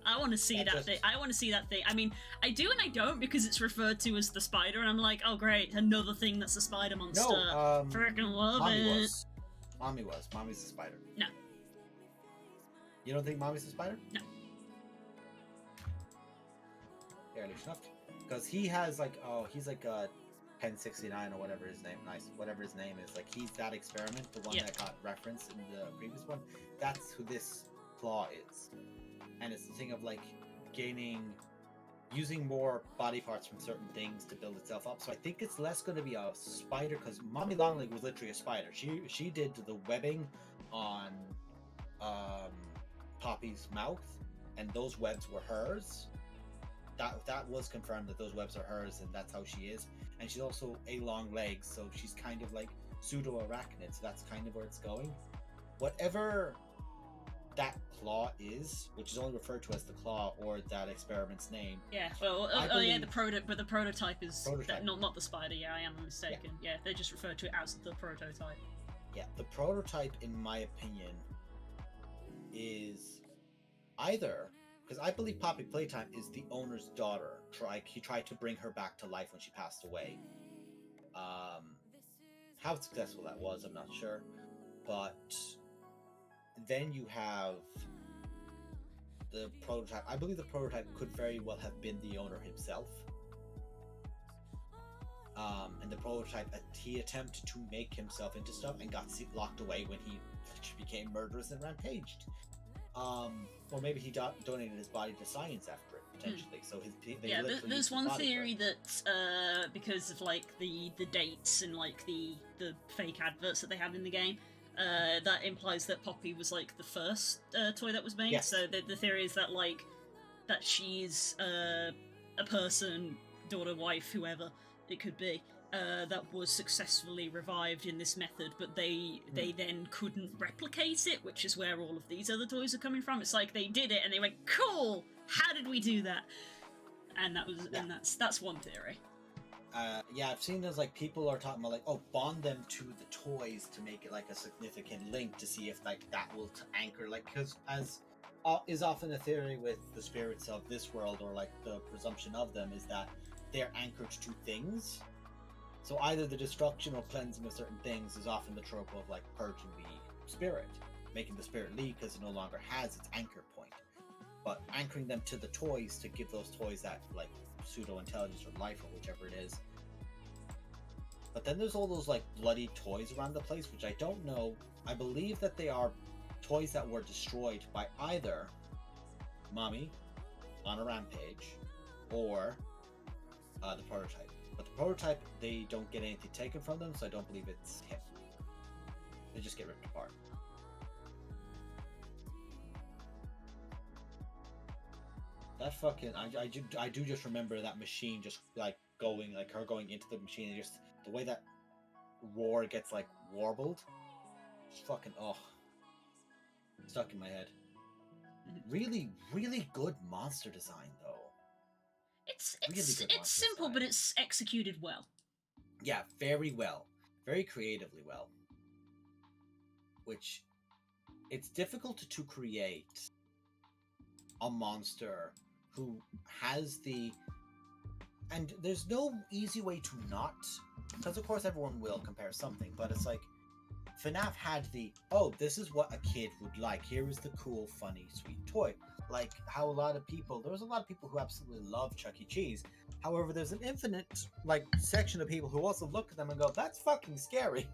I want to see that thing. I want to see that thing. I mean, I do and I don't, because it's referred to as the spider, and I'm like, oh great, another thing that's a spider monster. No, Freaking love Mommy it. was. Mommy's the spider. No. You don't think Mommy's the spider? No. Yeah, loosen up. Because he has like, he's like a Pen 69 or whatever his name, whatever his name is. Like, he's that experiment, the one Yep. that got referenced in the previous one. That's who this claw is. And it's the thing of like using more body parts from certain things to build itself up. So I think it's less going to be a spider, because Mommy Longleg was literally a spider. She did the webbing on Poppy's mouth, and those webs were hers. That was confirmed that those webs are hers, and that's how she is. And she's also a long legs, so she's kind of like pseudo arachnid. So that's kind of where it's going. Whatever that claw is, which is only referred to as the claw or that experiment's name. Yeah, well, yeah, the prototype is not the spider. Yeah, I am mistaken. Yeah, they just refer to it as the prototype. Yeah, the prototype, in my opinion, is either, because I believe Poppy Playtime is the owner's daughter. He tried to bring her back to life when she passed away. How successful that was, I'm not sure, but then you have the prototype. I believe the prototype could very well have been the owner himself. And the prototype, he attempted to make himself into stuff and got locked away when he became murderous and rampaged. Or maybe he donated his body to science after it, potentially. So there's one theory that because of like the dates and like the fake adverts that they had in the game, that implies that Poppy was like the first toy that was made. Yes. So the theory is that that she's a person, daughter, wife, whoever it could be, that was successfully revived in this method, but they then couldn't replicate it, which is where all of these other toys are coming from. It's like they did it and they went, cool, how did we do that? And that's one theory. I've seen those, like, people are talking about like, oh, bond them to the toys to make it like a significant link, to see if like that will anchor, like, because as is often a theory with the spirits of this world, or like the presumption of them, is that they're anchored to things. So either the destruction or cleansing of certain things is often the trope of like purging the spirit, making the spirit leave because it no longer has its anchor point. But anchoring them to the toys to give those toys that like pseudo intelligence or life or whichever it is. But then there's all those like bloody toys around the place, which I don't know. I believe that they are toys that were destroyed by either Mommy on a rampage or the prototype. But the prototype, they don't get anything taken from them, so I don't believe it's him. They just get ripped apart. That fucking, I do just remember that machine just like going, like her going into the machine, and just the way that roar gets like warbled. Just fucking, stuck in my head. Really, really good monster design though. It's simple, but it's executed well. Yeah, very well. Very creatively well. Which, it's difficult to create a monster who has the... And there's no easy way to not... Because of course everyone will compare something, but it's like... FNAF had the, oh, this is what a kid would like. Here is the cool, funny, sweet toy. Like how there was a lot of people who absolutely love Chuck E. Cheese. However, there's an infinite like section of people who also look at them and go, "That's fucking scary."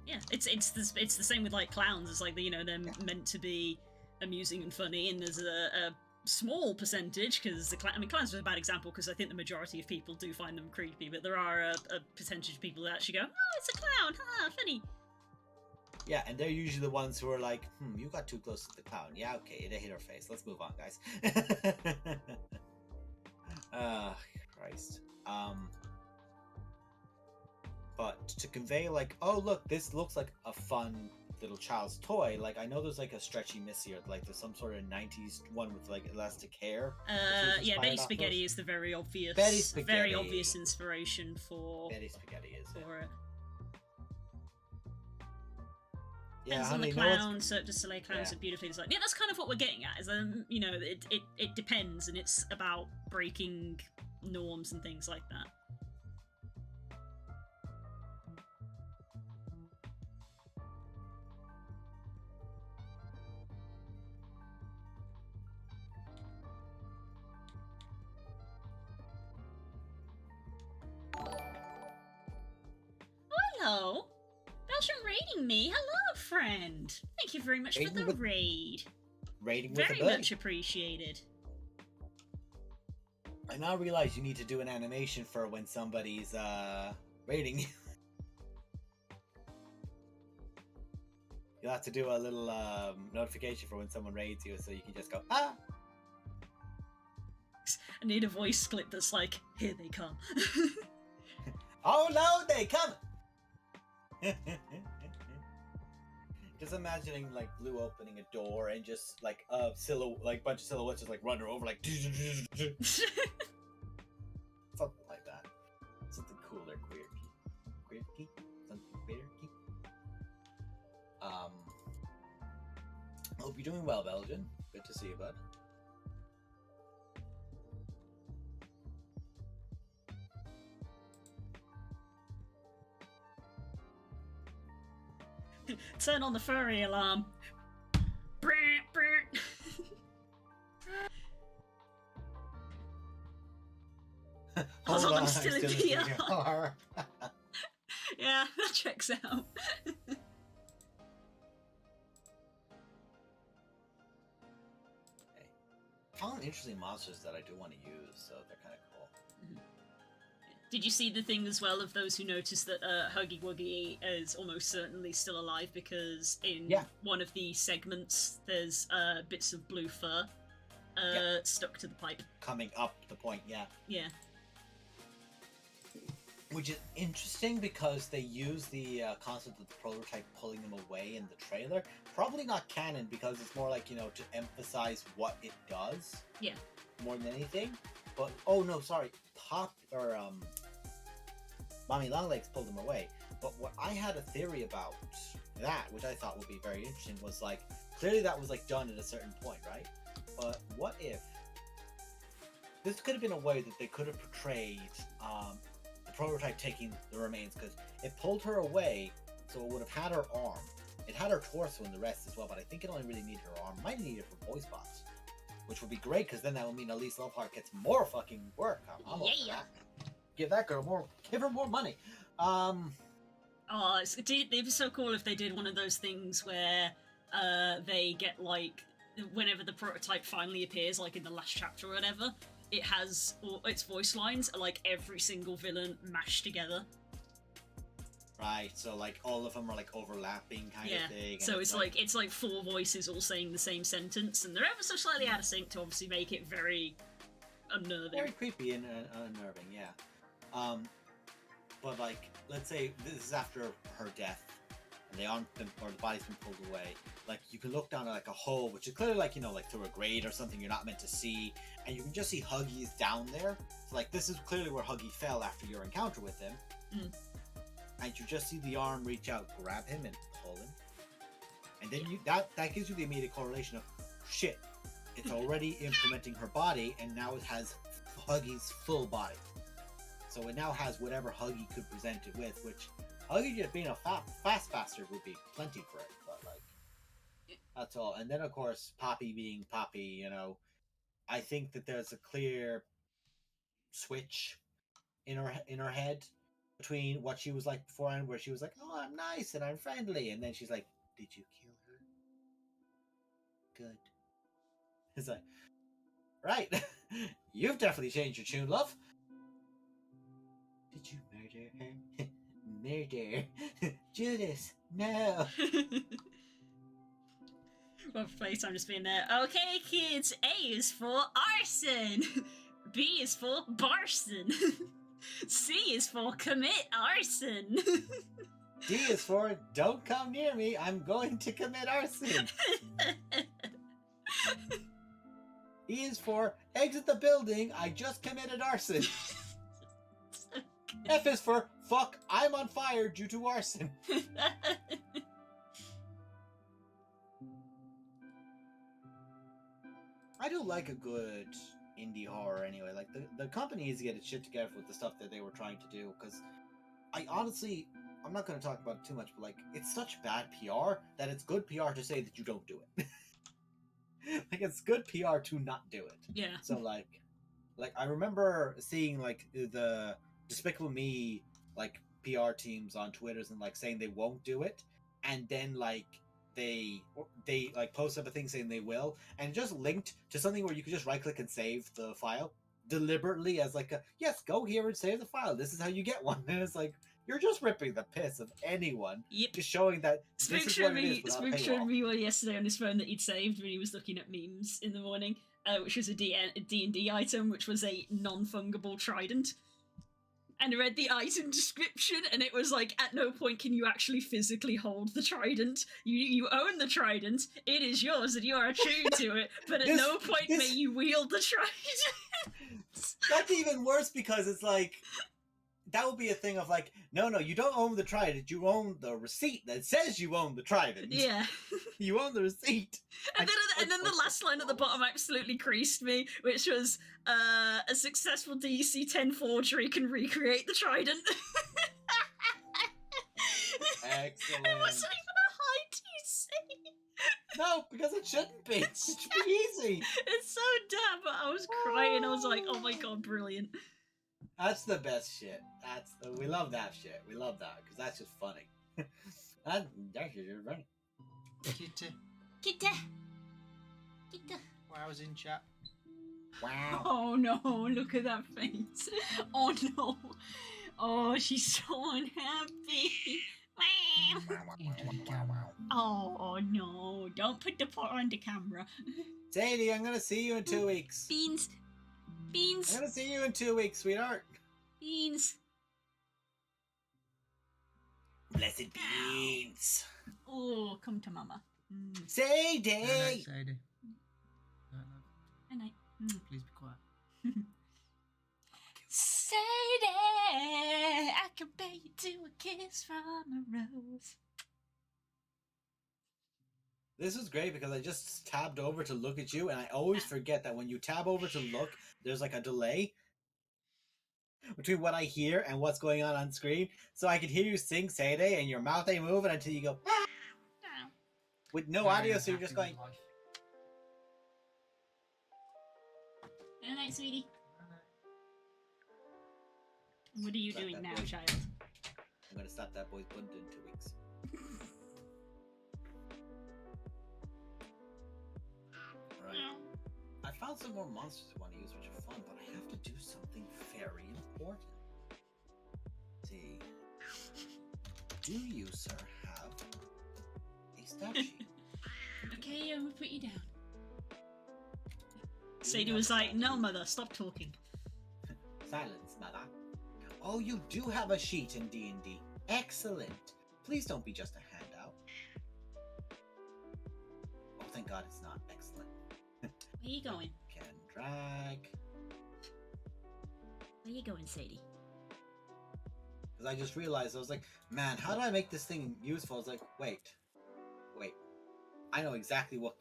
Yeah, it's the same with like clowns. It's like they're meant to be amusing and funny, and there's a small percentage, because clowns are a bad example because I think the majority of people do find them creepy, but there are a percentage of people that actually go, "Oh, it's a clown, funny." Yeah, and they're usually the ones who are like, you got too close to the clown. Yeah, okay, they hit her face. Let's move on, guys. Christ. But to convey, like, oh, look, this looks like a fun little child's toy. Like, I know there's, like, a Stretchy Missy, or, like, there's some sort of 90s one with, like, elastic hair. Yeah, Betty Spaghetti is the very obvious inspiration for... Betty Spaghetti is for it. Yeah, depends on the clown. Cirque du Soleil clowns are beautifully designed. Yeah, that's kind of what we're getting at. Is it depends, and it's about breaking norms and things like that. Hello! Belgium raiding me. Hello, friend. Thank you very much for the raid. Raiding with Very a buddy. much appreciated. I now realize you need to do an animation for when somebody's raiding you. You'll have to do a little notification for when someone raids you, so you can just go, ah! I need a voice clip that's like, here they come. Oh no, they come! Just imagining like Blue opening a door and just like a bunch of silhouettes just like run her over like something like that. Something cooler, quirky, something quirky. Hope you're doing well, Belgian. Good to see you, bud. Turn on the furry alarm. Hold on, I'm still in VR. Yeah, that checks out. I found interesting monsters that I do want to use, so they're kind of cool. Did you see the thing as well of those who noticed that Huggy Wuggy is almost certainly still alive because in one of the segments there's bits of blue fur stuck to the pipe. Coming up the point, yeah. Yeah. Which is interesting because they use the concept of the prototype pulling them away in the trailer. Probably not canon because it's more like, to emphasize what it does. Yeah. More than anything. But, oh no, sorry. Mommy Longlegs pulled them away. But what I had a theory about that, which I thought would be very interesting, was like, clearly that was like done at a certain point, right? But what if this could have been a way that they could have portrayed the prototype taking the remains, because it pulled her away, so it would have had her arm. It had her torso and the rest as well, but I think it only really needed her arm. Might need it for voice box, which would be great because then that would mean Elise Loveheart gets more fucking work. I'm over that. Give that girl more. Give her more money. Oh, it'd be so cool if they did one of those things where they get like whenever the prototype finally appears, like in the last chapter or whatever, it has all its voice lines are like every single villain mashed together. Right, so like all of them are like overlapping kind of thing. So it's like four voices all saying the same sentence, and they're ever so slightly out of sync to obviously make it very unnerving. Very creepy and unnerving, yeah. But like, let's say this is after her death, and the body's been pulled away. Like, you can look down at like a hole, which is clearly like, like through a grate or something you're not meant to see, and you can just see Huggy's down there. So like, this is clearly where Huggy fell after your encounter with him. And you just see the arm reach out, grab him, and pull him. And then that gives you the immediate correlation of, shit, it's already implementing her body, and now it has Huggy's full body. So it now has whatever Huggy could present it with, which Huggy just being a fast bastard would be plenty for it, but like, that's all. And then of course, Poppy being Poppy, I think that there's a clear switch in her head between what she was like beforehand, where she was like, oh, I'm nice and I'm friendly, and then she's like, did you kill her? Good. It's like, right, you've definitely changed your tune, love. Did you murder her? Murder. Judas, no. Well, playtime just being there. Okay, kids, A is for arson. B is for barson. C is for commit arson. D is for don't come near me, I'm going to commit arson. E is for exit the building, I just committed arson. F is for fuck, I'm on fire due to arson. I do like a good indie horror anyway. Like, the company needs to get its shit together with the stuff that they were trying to do, because I honestly, I'm not going to talk about it too much, but like, it's such bad PR that it's good PR to say that you don't do it. Like, it's good PR to not do it. Yeah. So like I remember seeing like the Despicable Me like PR teams on Twitters and like saying they won't do it, and then like they like post up a thing saying they will, and just linked to something where you could just right click and save the file deliberately as like a yes, go here and save the file. This is how you get one, and it's like you're just ripping the piss of anyone. Yep. Just showing that Spook this is showed what it me, is without a Spook showed paywall. me one yesterday on his phone that he'd saved when he was looking at memes in the morning, which was a D&D item, which was a non-fungible trident. And I read the item description, and it was like, at no point can you actually physically hold the trident. You own the trident, it is yours, and you are attuned to it, but at no point may you wield the trident. That's even worse because it's like, that would be a thing of like, no, you don't own the trident, you own the receipt that says you own the trident. Yeah. You own the receipt. And then the last line at the bottom absolutely creased me, which was, a successful DC 10 forgery can recreate the trident. Excellent. It wasn't even a high DC. No, because it shouldn't be. It should be easy. It's so damn, but I was crying. I was like, oh my god, brilliant. That's the best shit. We love that shit. We love that because that's just funny. That's just funny. Kitty. Kita. Wow, I was in chat. Wow. Oh no, look at that face. Oh no. Oh, she's so unhappy. Oh no, don't put the pot on the camera. Sadie, I'm gonna see you in 2 weeks. Beans. I'm gonna see you in 2 weeks, sweetheart. Beans. Blessed beans. Oh, come to mama. Sadie. No, Sadie. No. Good night. Please be quiet. Sadie, I compare you to a kiss from a rose. This was great because I just tabbed over to look at you, and I always forget that when you tab over to look, there's like a delay between what I hear and what's going on screen. So I could hear you sing Sadie, and your mouth ain't moving until you go with no audio, so you're just going. Good night, sweetie. What are you Slap doing that now, boy. child? I'm gonna slap that boy's butt in 2 weeks. Alright. I found some more monsters I want to use, which are fun, but I have to do something very important. See, do you, sir, have a stat sheet? Okay, I'm gonna put you down. Sadie was like, no, mother, stop talking. Silence, mother. Oh, you do have a sheet in D&D. Excellent. Please don't be just a handout. Oh, thank God it's not excellent. Where you going? Can drag. Where you going, Sadie? Because I just realized, I was like, man, how do I make this thing useful? I was like, wait. I know exactly what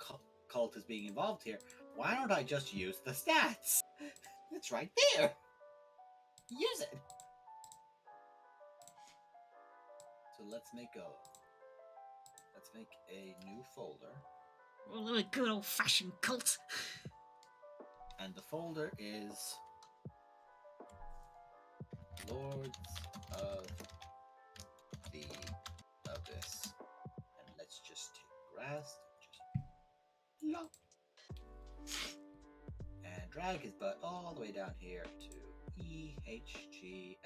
cult is being involved here. Why don't I just use the stats? It's right there. Use it. So let's make a new folder. Well, a good old-fashioned cult. And the folder is Lords of the Abyss. And let's just take grass and just and drag his butt all the way down here to EHGL.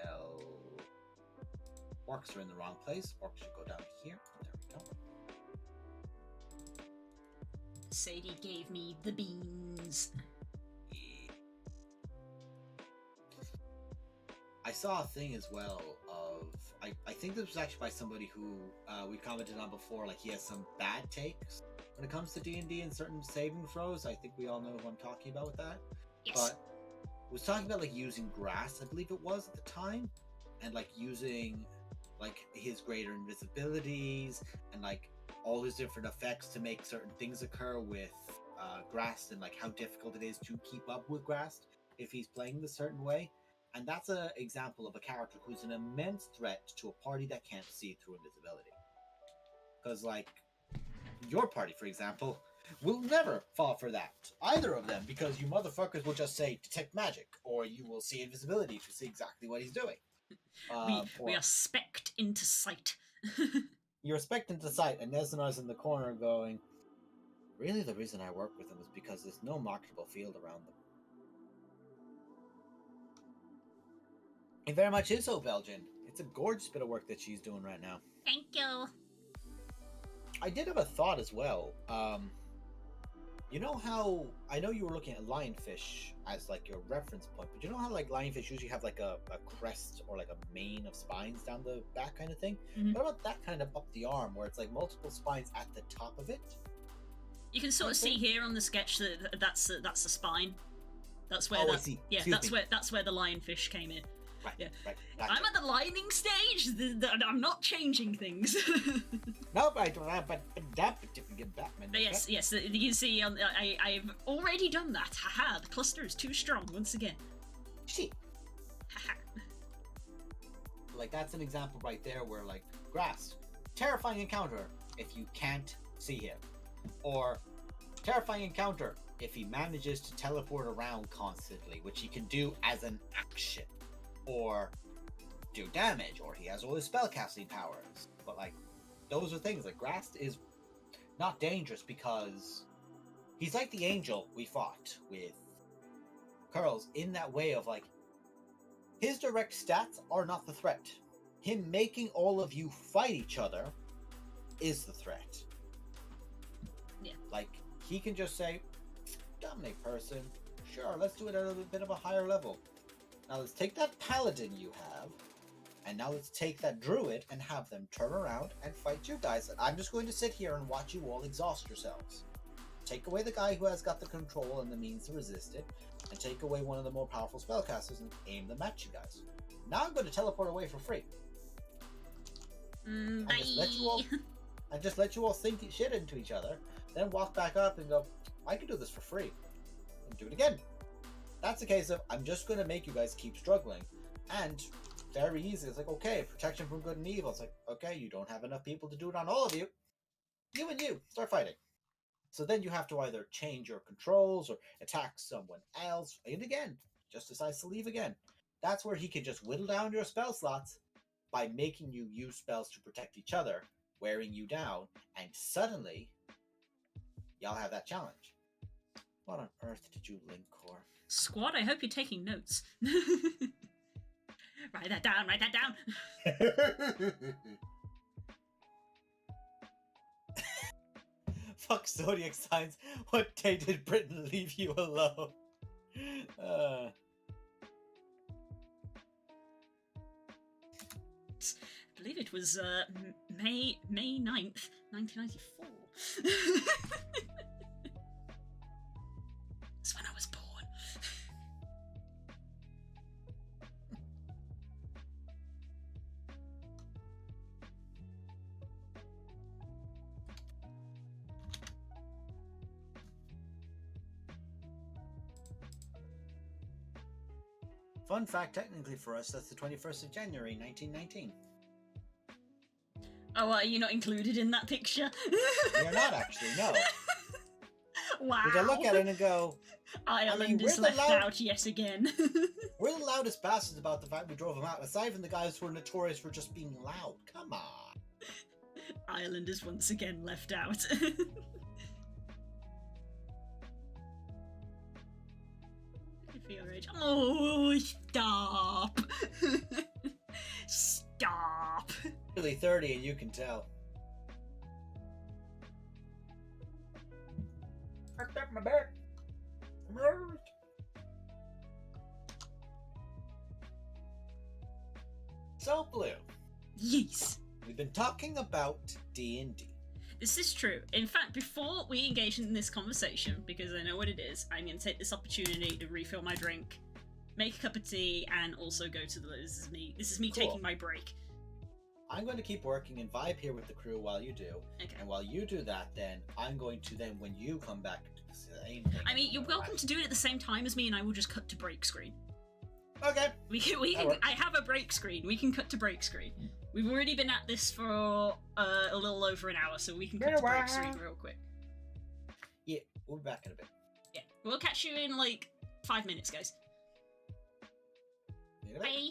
Orcs are in the wrong place. Orcs should go down here. There we go. Sadie gave me the beans. I saw a thing as well of I think this was actually by somebody who we commented on before, like he has some bad takes when it comes to D&D and certain saving throws. I think we all know who I'm talking about with that. Yes. But was talking about like using grass, I believe it was at the time, and like using like his greater invisibilities and like all his different effects to make certain things occur with grass, and like how difficult it is to keep up with grass if he's playing the certain way. And that's an example of a character who's an immense threat to a party that can't see through invisibility. Because, like, your party, for example, will never fall for that. Either of them, because you motherfuckers will just say, detect magic, or you will see invisibility to see exactly what he's doing. We are specced into sight. You're expecting to sight, and Nesnar's in the corner going, really the reason I work with them is because there's no marketable field around them. It very much is so, Belgian. It's a gorgeous bit of work that she's doing right now. Thank you. I did have a thought as well. You know how I know you were looking at lionfish as like your reference point, but you know how like lionfish usually have like a crest or like a mane of spines down the back kind of thing? Mhm. What about that kind of up the arm where it's like multiple spines at the top of it? You can sort of see here on the sketch that that's the spine. That's where I see. yeah, Excuse me. that's where the lionfish came in. Right, Yeah. right. Gotcha. I'm at the lining stage. I'm not changing things. Nope, I don't have, but Batman. But yes, you can see I've already done that. Haha, the cluster is too strong once again. Shit. Haha. Like that's an example right there where like grass, terrifying encounter if you can't see him, or terrifying encounter if he manages to teleport around constantly, which he can do as an action, or do damage, or he has all his spellcasting powers. But like those are things like grass is not dangerous because he's like the angel we fought with Curls in that way of like his direct stats are not the threat. Him making all of you fight each other is the threat. Yeah. Like he can just say, dominate person, sure, let's do it at a little bit of a higher level. Now let's take that paladin you have, and now let's take that druid and have them turn around and fight you guys. And I'm just going to sit here and watch you all exhaust yourselves. Take away the guy who has got the control and the means to resist it, and take away one of the more powerful spellcasters and aim them at you guys. Now I'm going to teleport away for free. Bye. And just let you all sink shit into each other, then walk back up and go, I can do this for free. And do it again. That's a case of, I'm just going to make you guys keep struggling. And very easy. It's like, okay, protection from good and evil. It's like, okay, you don't have enough people to do it on all of you. You and you, start fighting. So then you have to either change your controls or attack someone else. And again, just decides to leave again. That's where he can just whittle down your spell slots by making you use spells to protect each other, wearing you down, and suddenly y'all have that challenge. What on earth did you link core? Squad, I hope you're taking notes. Write that down, write that down. Fuck zodiac signs. What day did Britain leave you alone? I believe it was May 9th, 1994. That's when I was born. Fun fact, technically for us, that's the 21st of January, 1919. Oh, are you not included in that picture? You're not actually, no. Wow. Which I look at it and go, Ireland we're is the left loud- out yet again. we're the loudest bastards about the fact we drove them out, aside from the guys who are notorious for just being loud. Come on. Ireland is once again left out. For your age. Oh, stop! Stop! Really 30 and you can tell. Fucked up my back. I'm hurt. So, Blue, Yes. we've been talking about D&D. This is true. In fact, before we engage in this conversation, because I know what it is, I'm going to take this opportunity to refill my drink, make a cup of tea, and also go to the... This is me Cool. taking my break. I'm going to keep working and vibe here with the crew while you do. Okay. And while you do that, then I'm going to then, when you come back, do the same thing. I mean, you're welcome to do it at the same time as me, and I will just cut to break screen. Okay. We That can. works. I have a break screen. We can cut to break screen. We've already been at this for a little over an hour, so we can cut to break screen real quick. Yeah, we'll be back in a bit. Yeah, we'll catch you in like 5 minutes, guys. In a bit. Bye.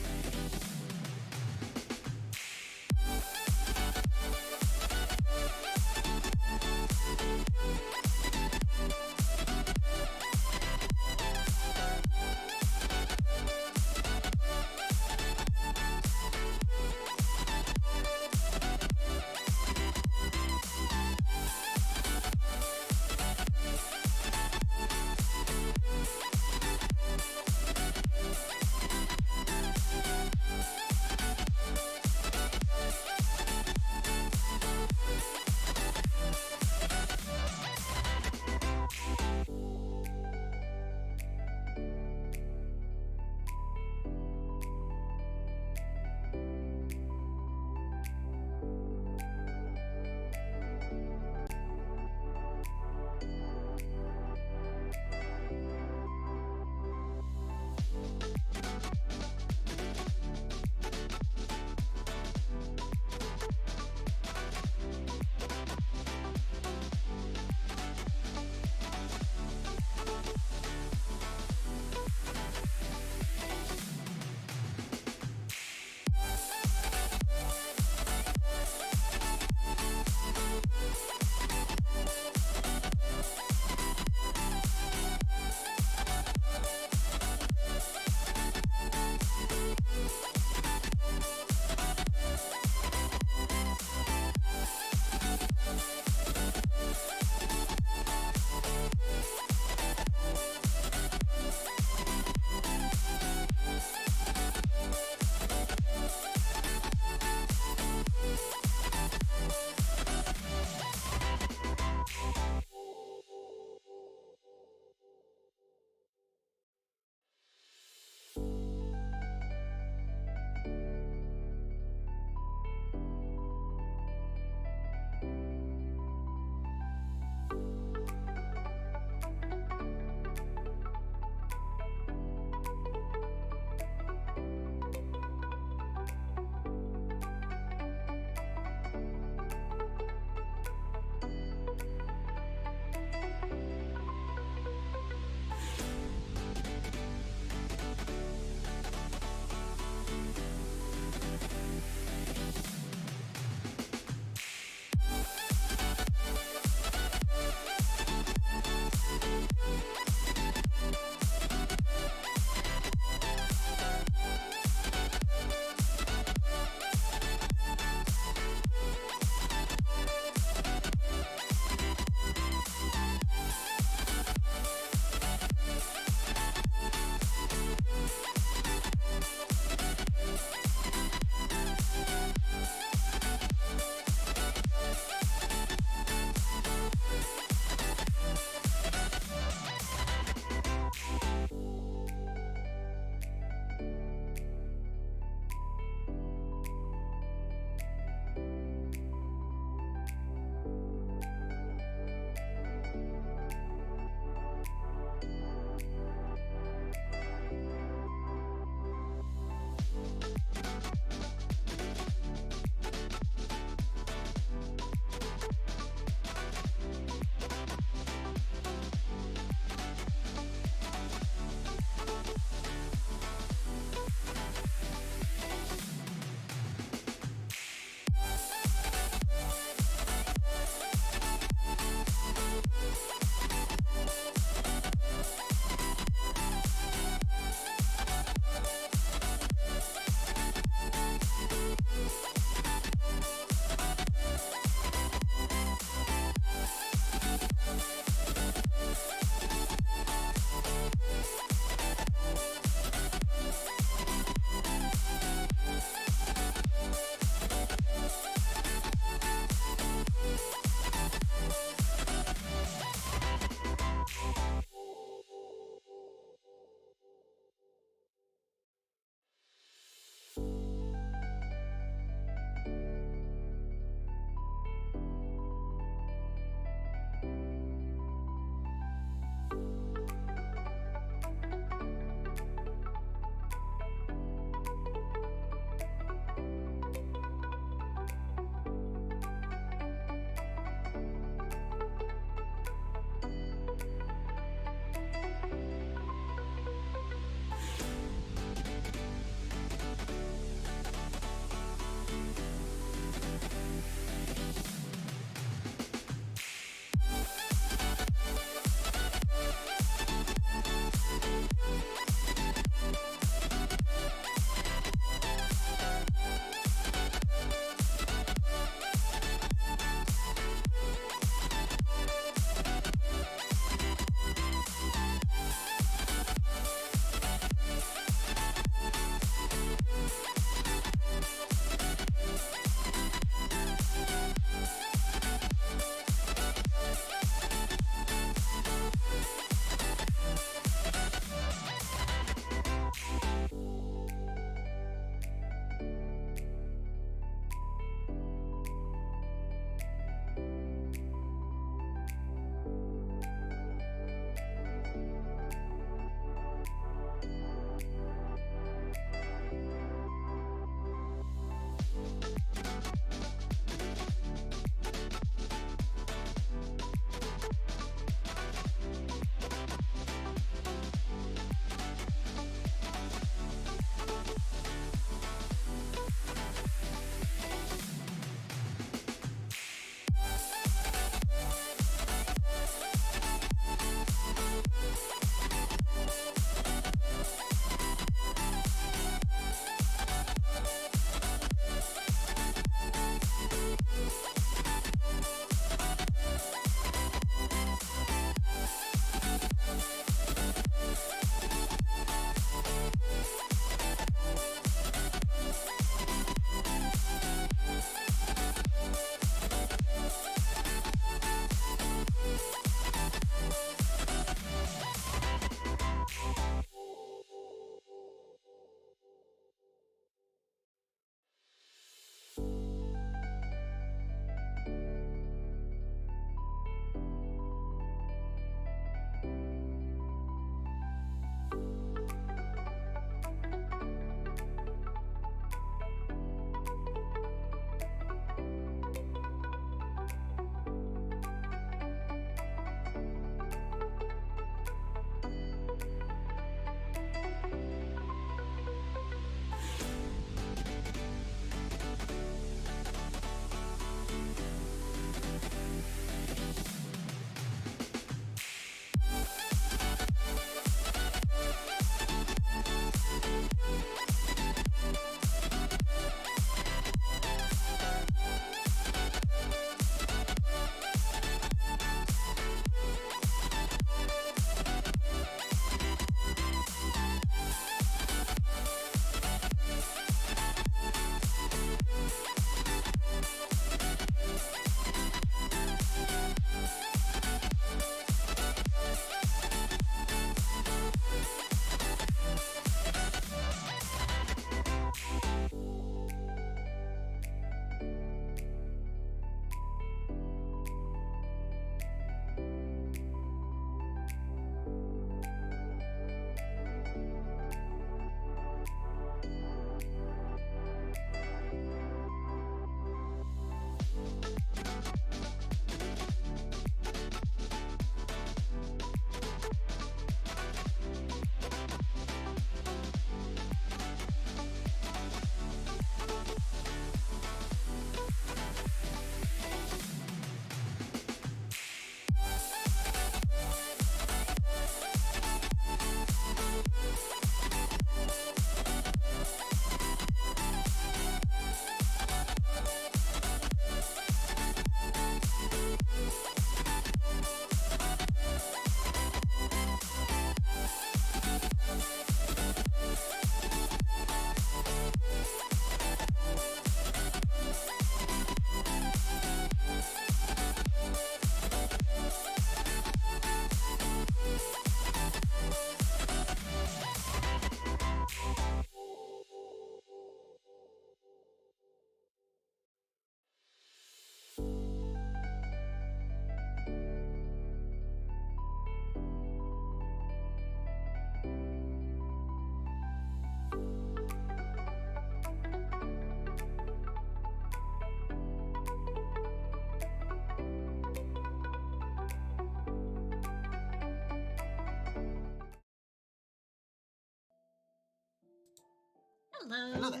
Hello. Hello there.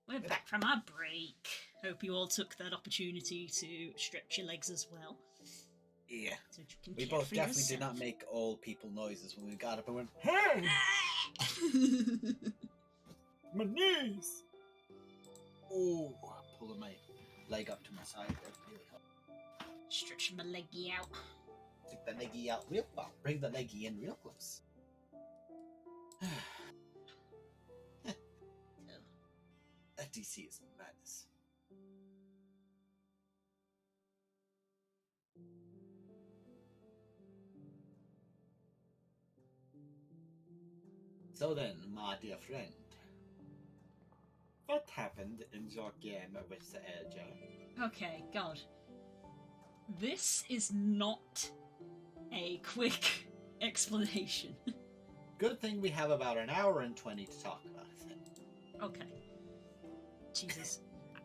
We're back from our break. Hope you all took that opportunity to stretch your legs as well. Yeah. So you can We care both for definitely did yourself. not make old people noises when we got up and went, hey! My knees! Oh, pulling my leg up to my side. That's really hard. Stretching my leggy out. Stick the leggy out real far. Bring the leggy in real close. That DC is madness. So then, my dear friend, what happened in your game with the LJ? Okay, God. This is not a quick explanation. Good thing we have about an hour and 20 to talk about it. Okay. Jesus.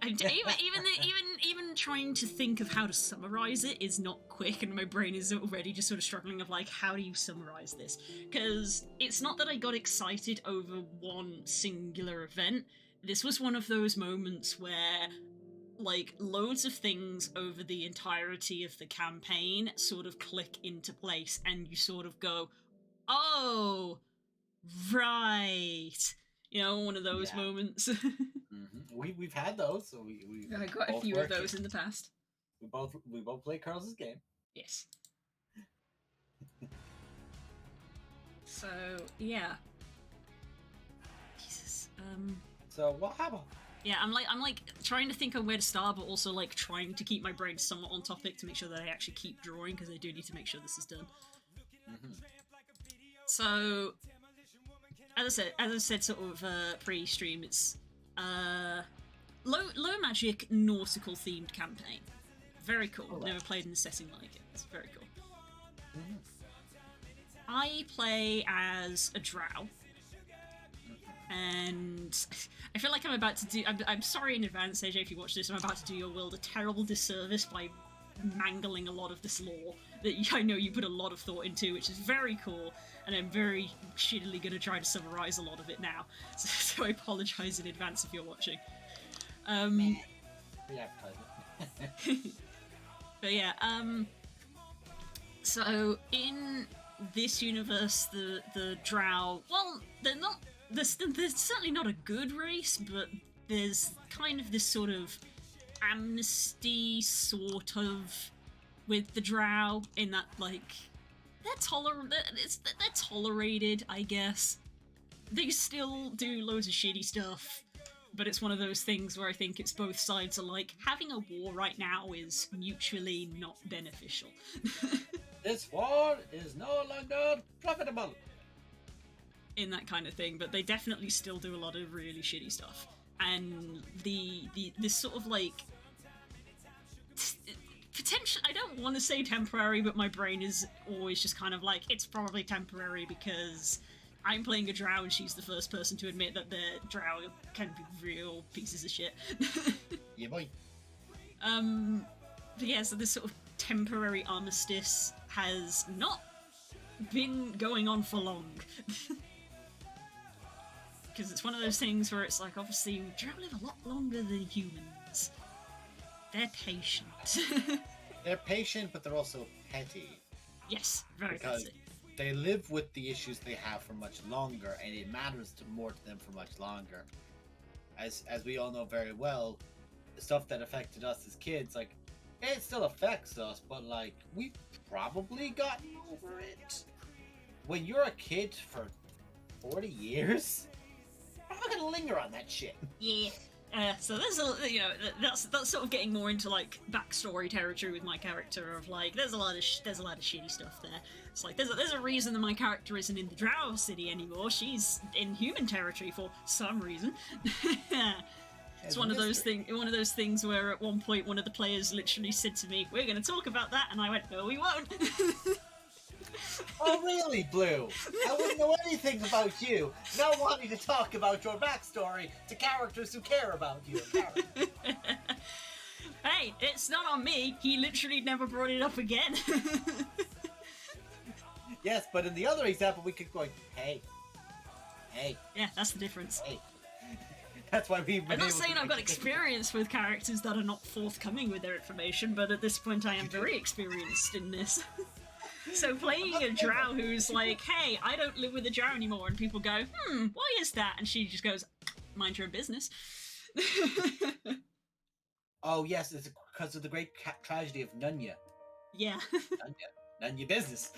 Even trying to think of how to summarize it is not quick, and my brain is already just sort of struggling of like, how do you summarize this? Because it's not that I got excited over one singular event. This was one of those moments where, like, loads of things over the entirety of the campaign sort of click into place, and you sort of go, oh, right. You know, one of those moments. We've had those, so we I got a few of those in the past. We both play Carl's game. Yes. So yeah. Jesus. So what happened? Yeah, I'm like trying to think of where to start, but also like trying to keep my brain somewhat on topic to make sure that I actually keep drawing, because I do need to make sure this is done. So, as I said, sort of pre-stream, it's low magic nautical themed campaign. Very cool. Right. Never played in a setting like it. It's very cool. I play as a drow, and I feel like I'm about to do. I'm sorry in advance, AJ, if you watch this. I'm about to do your world a terrible disservice by mangling a lot of this lore that I know you put a lot of thought into, which is very cool, and I'm very shittily going to try to summarize a lot of it now. So I apologize in advance if you're watching. But yeah, so in this universe, the drow, well, they're certainly not a good race, but there's kind of this sort of amnesty sort of with the drow, in that, like, they're tolerated, I guess. They still do loads of shitty stuff, but it's one of those things where I think it's both sides are like, having a war right now is mutually not beneficial. This war is no longer profitable. In that kind of thing, but they definitely still do a lot of really shitty stuff. And this sort of like potential, I don't want to say temporary, but my brain is always just kind of like, it's probably temporary because I'm playing a drow and she's the first person to admit that the drow can be real pieces of shit. Yeah, boy. But yeah, so this sort of temporary armistice has not been going on for long. Because it's one of those things where it's like, obviously, drow live a lot longer than humans. They're patient. They're patient, but they're also petty. Yes, very Because petty. they live with the issues they have for much longer, and it matters more to them for much longer. As we all know very well, the stuff that affected us as kids, like, it still affects us, but, like, we've probably gotten over it. When you're a kid for 40 years, I'm not gonna linger on that shit. Yeah. So there's a, you know, that's sort of getting more into like backstory territory with my character of like, there's a lot of shitty stuff there. It's like there's a reason that my character isn't in the Drow City anymore. She's in human territory for some reason. It's one of those things where at one point one of the players literally said to me, "We're going to talk about that," and I went, "No, we won't." Oh really, Blue? I wouldn't know anything about you, not wanting to talk about your backstory to characters who care about you. Hey, it's not on me. He literally never brought it up again. Yes, but in the other example, we could go, hey. Yeah, that's the difference. Hey. That's why we've been I'm not able saying to I've got make it experience with characters that are not forthcoming with their information, but at this point I am very experienced in this. So playing a drow who's like, hey, I don't live with a drow anymore, and people go, why is that? And she just goes, mind your own business. Oh yes, it's because of the great tragedy of Nunya. Yeah. Nunya business.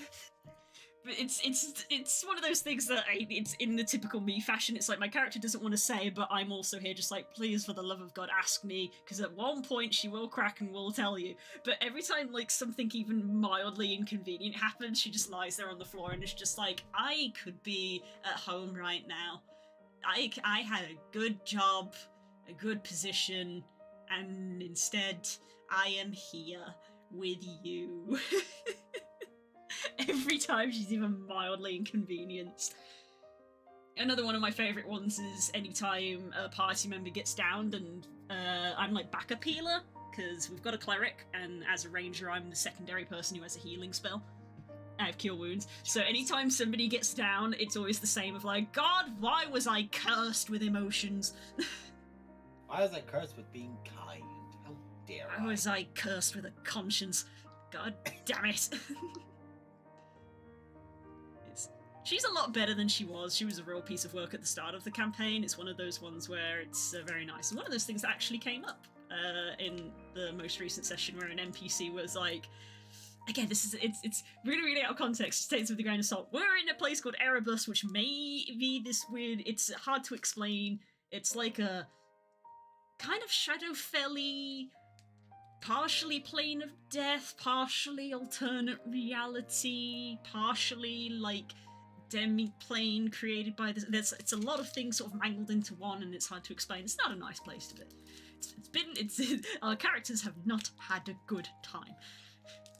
But it's one of those things that it's in the typical me fashion. It's like my character doesn't want to say, but I'm also here just like, please, for the love of God, ask me, because at one point she will crack and will tell you. But every time like something even mildly inconvenient happens, she just lies there on the floor and is just like, I could be at home right now. I had a good job, a good position, and instead I am here with you. Every time she's even mildly inconvenienced. Another one of my favourite ones is anytime a party member gets downed and I'm like backup healer, because we've got a cleric, and as a ranger I'm the secondary person who has a healing spell. I have cure wounds. So anytime somebody gets down, it's always the same of like, God, why was I cursed with emotions? Why was I cursed with being kind? How dare I? Why was I cursed with a conscience? God damn it. She's a lot better than she was. She was a real piece of work at the start of the campaign. It's one of those ones where it's very nice. And one of those things that actually came up in the most recent session where an NPC was like, again, it's really, really out of context. It takes it with a grain of salt. We're in a place called Erebus, which may be this weird, it's hard to explain. It's like a kind of Shadowfell-y, partially plane of death, partially alternate reality, partially like demi-plane created by this. It's a lot of things sort of mangled into one, and it's hard to explain. It's not a nice place to be. Our characters have not had a good time.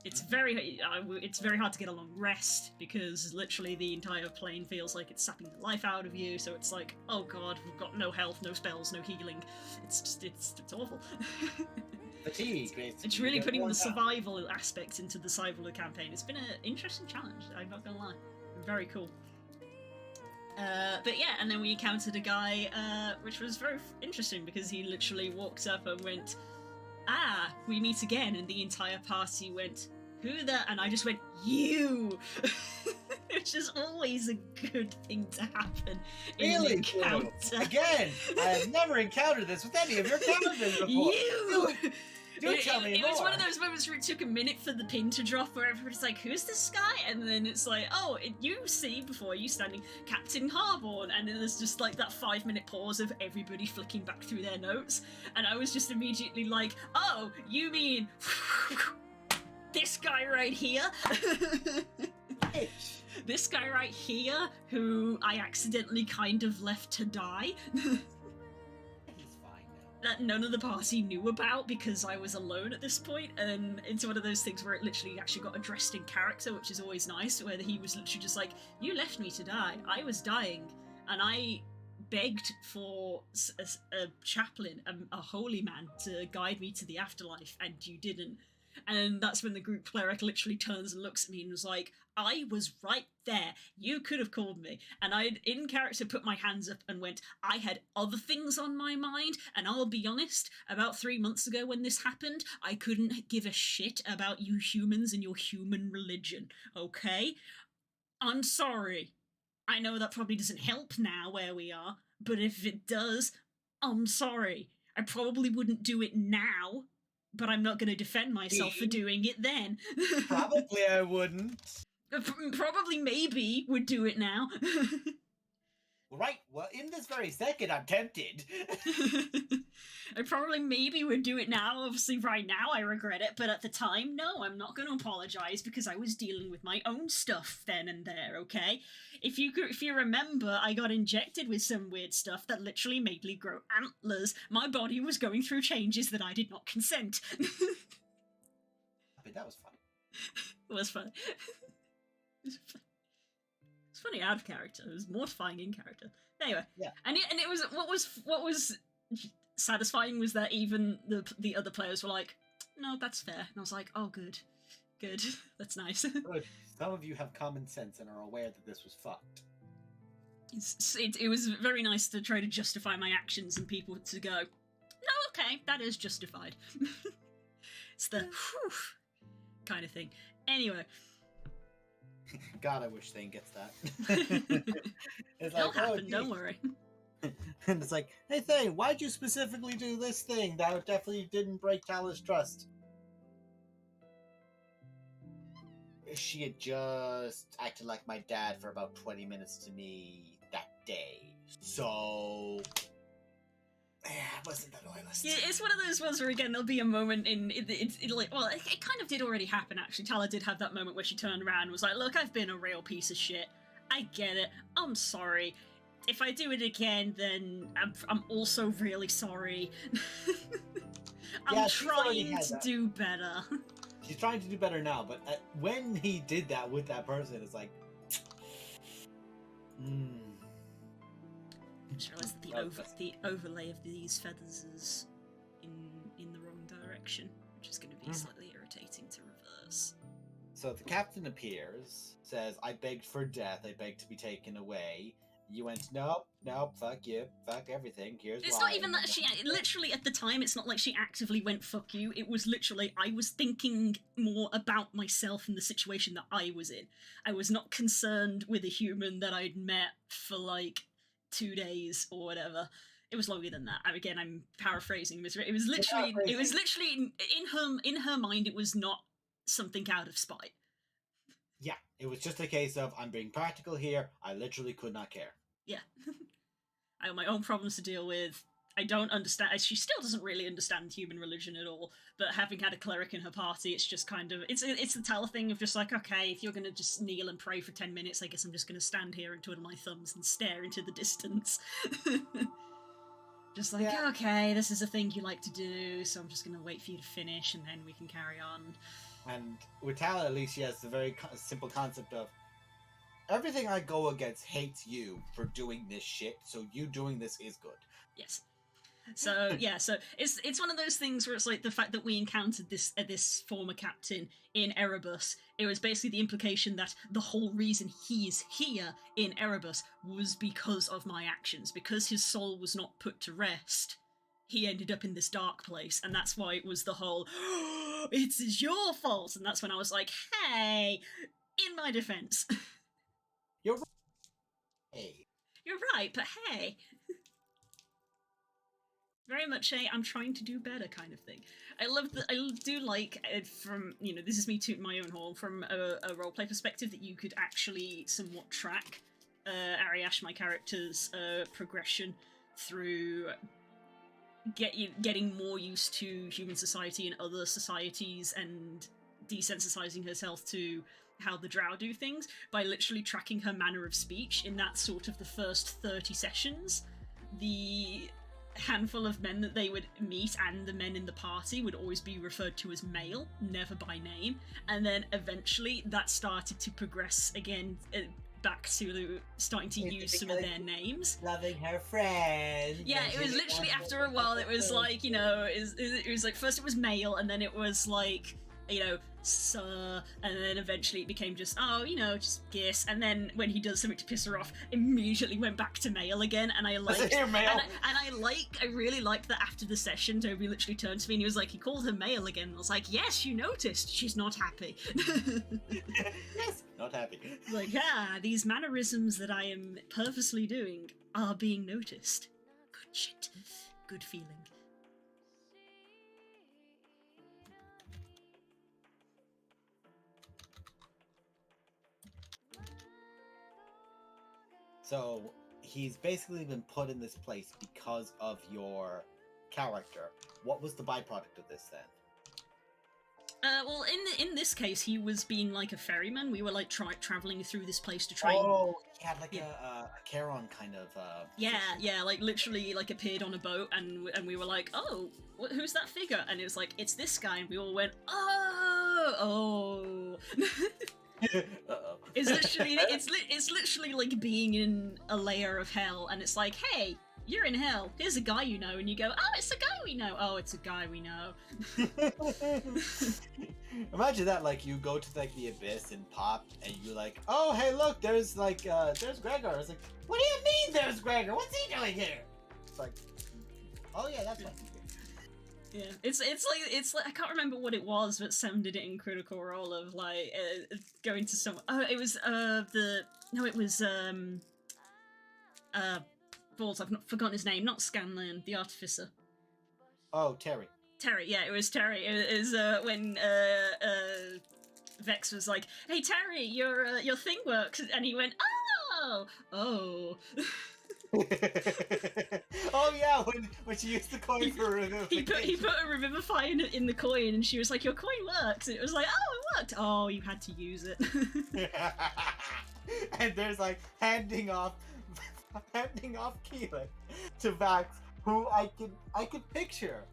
It's very hard to get a long rest, because literally the entire plane feels like it's sapping the life out of you. So it's like, oh god, we've got no health, no spells, no healing. It's awful. Fatigue. It's really putting the survival aspects into the survival of the campaign. It's been an interesting challenge, I'm not gonna lie. Very cool. But yeah, and then we encountered a guy, which was very interesting, because he literally walked up and went, ah, we meet again, and the entire party went, who the? And I just went, you! Which is always a good thing to happen in an encounter. Again, I have never encountered this with any of your characters before. You! Do tell me more. It was one of those moments where it took a minute for the pin to drop, where everybody's like, who's this guy? And then it's like, oh, you see before you standing Captain Harborn, and then there's just like that 5-minute pause of everybody flicking back through their notes, and I was just immediately like, oh, you mean this guy right here? This guy right here, who I accidentally kind of left to die. That none of the party knew about, because I was alone at this point, and it's one of those things where it literally actually got addressed in character, which is always nice, where he was literally just like, you left me to die, I was dying, and I begged for a chaplain, a holy man, to guide me to the afterlife, and you didn't. And that's when the group cleric literally turns and looks at me and was like, I was right there. You could have called me. And I'd, in character, put my hands up and went, I had other things on my mind. And I'll be honest, about 3 months ago when this happened, I couldn't give a shit about you humans and your human religion, okay? I'm sorry. I know that probably doesn't help now where we are, but if it does, I'm sorry. I probably wouldn't do it now, but I'm not going to defend myself for doing it then. Probably I wouldn't. Probably maybe would do it now. Right, well, in this very second, I'm tempted. I probably maybe would do it now. Obviously, right now, I regret it, but at the time, no, I'm not going to apologise, because I was dealing with my own stuff then and there, okay? If you remember, I got injected with some weird stuff that literally made me grow antlers. My body was going through changes that I did not consent. But that was fun. It was fun. It's funny out of character. It was mortifying in character. Anyway, yeah. And it was what was satisfying was that even the other players were like, no, that's fair. And I was like, oh, good, that's nice. Good. Some of you have common sense and are aware that this was fucked. It was very nice to try to justify my actions and people to go, no, okay, that is justified. It's the whew kind of thing. Anyway. God, I wish Thane gets that. It's It'll like, happen, oh, don't worry. And it's like, hey Thane, why'd you specifically do this thing that definitely didn't break Tala's trust? She had just acted like my dad for about 20 minutes to me that day. So it wasn't that loyalist. Yeah, it's one of those ones where, again, there'll be a moment in it kind of did already happen, actually. Tala did have that moment where she turned around and was like, look, I've been a real piece of shit. I get it. I'm sorry. If I do it again, then I'm also really sorry. I'm trying to do better. She's trying to do better now, but when he did that with that person, it's like... I just realised that the overlay of these feathers is in the wrong direction, which is going to be slightly irritating to reverse. So the captain appears, says, I begged for death, I begged to be taken away. You went, nope, fuck you, fuck everything, here's why. It's not even that she, literally at the time, it's not like she actively went, fuck you, it was literally, I was thinking more about myself and the situation that I was in. I was not concerned with a human that I'd met for, 2 days or whatever. It was longer than that. Again, I'm paraphrasing. It was literally in her mind, it was not something out of spite. Yeah, it was just a case of, I'm being practical here, I literally could not care. Yeah. I have my own problems to deal with. I don't understand. She still doesn't really understand human religion at all, but having had a cleric in her party, it's just kind of... It's the Tala thing of just like, okay, if you're going to just kneel and pray for 10 minutes, I guess I'm just going to stand here and twiddle my thumbs and stare into the distance. Just like, yeah. Okay, this is a thing you like to do, so I'm just going to wait for you to finish and then we can carry on. And with Tala, at least she has the very simple concept of, everything I go against hates you for doing this shit, so you doing this is good. Yes. So yeah, so it's one of those things where it's like the fact that we encountered this former captain in Erebus, it was basically the implication that the whole reason he is here in Erebus was because of my actions, because his soul was not put to rest. He ended up in this dark place, and that's why it was the whole, oh, it's your fault, and that's when I was like, hey, in my defense. You're right. Hey. You're right, but hey. Very much a I'm trying to do better kind of thing. I do like it from, this is me tooting my own horn, from a roleplay perspective, that you could actually somewhat track Ariash, my character's progression through getting more used to human society and other societies and desensitizing herself to how the drow do things by literally tracking her manner of speech in that sort of the first 30 sessions. The handful of men that they would meet and the men in the party would always be referred to as male, never by name, and then eventually that started to progress again back to starting to use some of their names. Loving her friend. Yeah, it was literally after a while it was like, it was like first it was male and then it was like, sir, and then eventually it became just, just Gis, and then when he does something to piss her off, immediately went back to male again, and I like, I really liked that after the session, Toby literally turned to me and he was like, he called her male again, and I was like, yes, you noticed, she's not happy. Yes, not happy. Like, these mannerisms that I am purposely doing are being noticed. Good shit. Good feeling. So, he's basically been put in this place because of your character. What was the byproduct of this, then? Well, in this case, he was being like a ferryman. We were like traveling through this place to try. Oh, he had like a Charon kind of. Yeah, like literally like appeared on a boat, and we were like, oh, who's that figure? And it was like, it's this guy, and we all went, oh. Uh-oh. It's literally like being in a layer of hell, and it's like, hey, you're in hell. Here's a guy you know, and you go, oh, it's a guy we know. Oh, it's a guy we know. Imagine that, like, you go to like the abyss and pop, and you like, oh hey, look, there's like, there's Gregor. It's like, what do you mean there's Gregor? What's he doing here? It's like, oh yeah, that's what he did. Yeah, it's like I can't remember what it was, but Sam did it in Critical Role of like going to some. Oh, it was balls. I've not forgotten his name. Not Scanlan, the artificer. Oh, Terry. Terry, yeah, it was Terry. It was when Vex was like, "Hey Terry, your thing works," and he went, "Oh, oh." Oh yeah, when she used the coin for revivification. He put a revivify in the coin, and she was like, "Your coin works." And it was like, "Oh, it worked." Oh, you had to use it. And there's like handing off Keelan to Vax, who I could picture.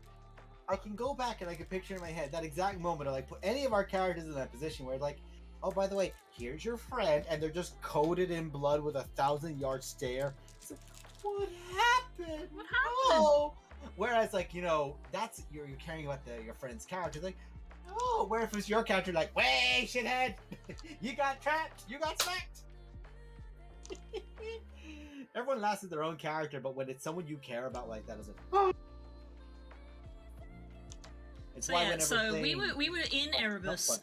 I can go back and I can picture in my head that exact moment of like put any of our characters in that position where like, oh, by the way, here's your friend, and they're just coated in blood with a 1,000-yard stare. It's like, what happened? What happened? Oh. Whereas like, you know, that's you're caring about your friend's character. Like, oh, where if it's your character, like, way shithead, you got trapped, you got smacked. Everyone laughs at their own character, but when it's someone you care about like that, it's like, oh. It's why whenever we were in Erebus,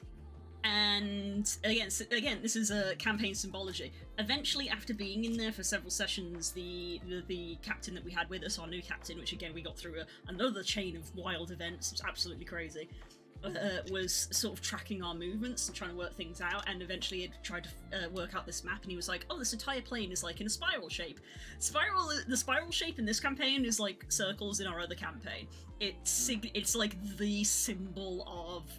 and again, this is a campaign symbology. Eventually, after being in there for several sessions, the captain that we had with us, our new captain, which again we got through another chain of wild events, it's absolutely crazy, was sort of tracking our movements and trying to work things out, and eventually it tried to work out this map, and he was like, oh, this entire plane is like in a spiral shape. The spiral shape in this campaign is like circles in our other campaign. It's like the symbol of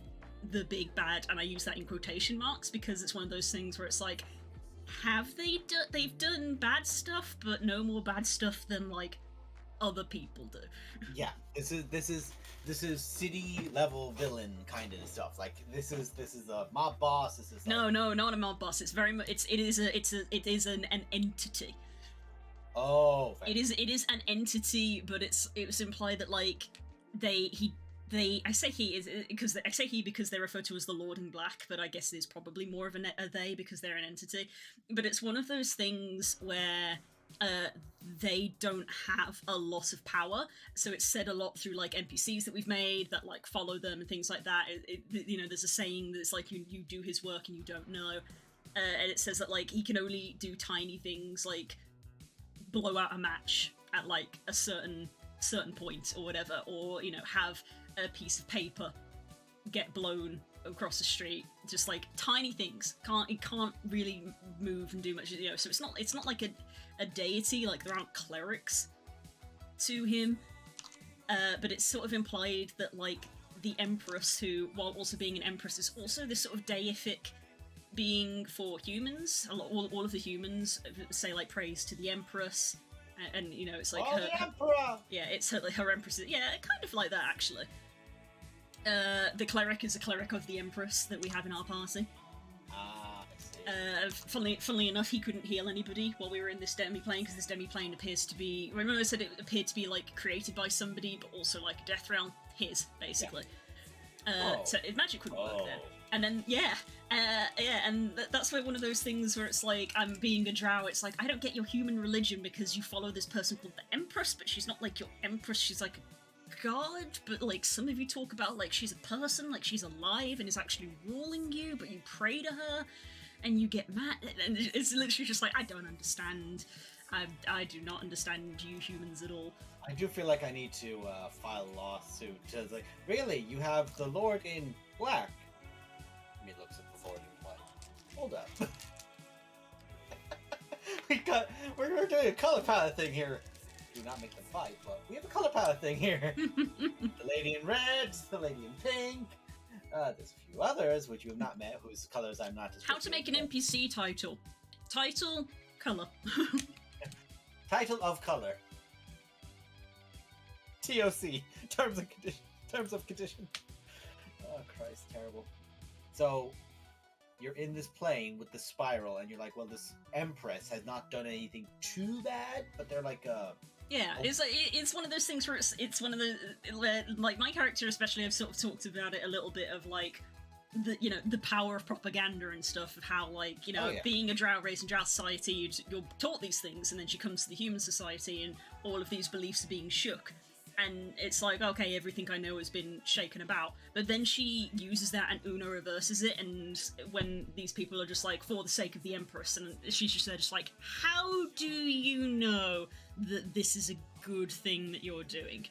the big bad, and I use that in quotation marks because it's one of those things where it's like, they've done bad stuff, but no more bad stuff than like other people do. Yeah, this is city level villain kind of stuff. Like this is a mob boss. This is like... no, not a mob boss. It's very much it is an entity. Oh, it is an entity, but it was implied that like I say he because they're referred to as the Lord in Black, but I guess it is probably more of a they because they're an entity. But it's one of those things where they don't have a lot of power, so it's said a lot through like NPCs that we've made that like follow them and things like that. You know, there's a saying that's like you do his work and you don't know, and it says that like he can only do tiny things like blow out a match at like a certain point or whatever, or you know, have a piece of paper get blown across the street, just like tiny things. It can't really move and do much, you know. So it's not like a deity, like there aren't clerics to him, but it's sort of implied that like the Empress, who while also being an Empress is also this sort of deific being for humans. All of the humans say like praise to the Empress, and you know, it's like the Emperor. Yeah, it's her Empress. Yeah, kind of like that actually. The cleric is a cleric of the Empress that we have in our party. Ah, I see. Funnily enough, he couldn't heal anybody while we were in this demi-plane, because this demi-plane appears to be... Remember I said it appeared to be, like, created by somebody, but also, like, a death realm? His, basically. Yeah. So magic couldn't work there. And then, and that's where one of those things where it's like, I'm being a drow, it's like, I don't get your human religion because you follow this person called the Empress, but she's not, like, your Empress, she's, like, god, but like some of you talk about like she's a person, like she's alive and is actually ruling you, but you pray to her and you get mad, and it's literally just like, I don't understand. I do not understand you humans at all. I do feel like I need to file a lawsuit. It's like, really, you have the Lord in Black? I mean, looks at the Lord in Black. Hold up. we're doing a color palette thing here. Do not make them fight, but we have a color palette thing here. The lady in red, the lady in pink. There's a few others which you have not met, whose colors I'm not. How to make an NPC title? Title, color. Title of color. TOC. Terms of condition. Oh Christ, terrible. So you're in this plane with the spiral, and you're like, well, this Empress has not done anything too bad, but they're like yeah, it's one of those things where it's one of the, like my character especially, I've sort of talked about it a little bit of like, the power of propaganda and stuff, of how, like, Oh, yeah. being a drow race and drow society, you're taught these things, and then she comes to the human society and all of these beliefs are being shook. And it's like, okay, everything I know has been shaken about. But then she uses that and Una reverses it, and when these people are just like, for the sake of the Empress, and she's just there just like, how do you know that this is a good thing that you're doing?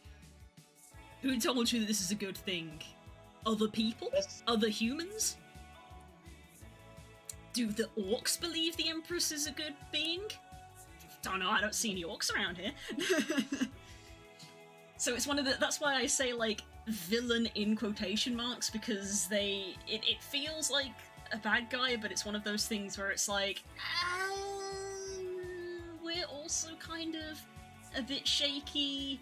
Who told you that this is a good thing? Other people? Yes. Other humans? Do the orcs believe the Empress is a good being? Don't know, I don't see any orcs around here. So it's one of the, that's why I say, like, villain in quotation marks, because it feels like a bad guy, but it's one of those things where it's like, we're also kind of a bit shaky.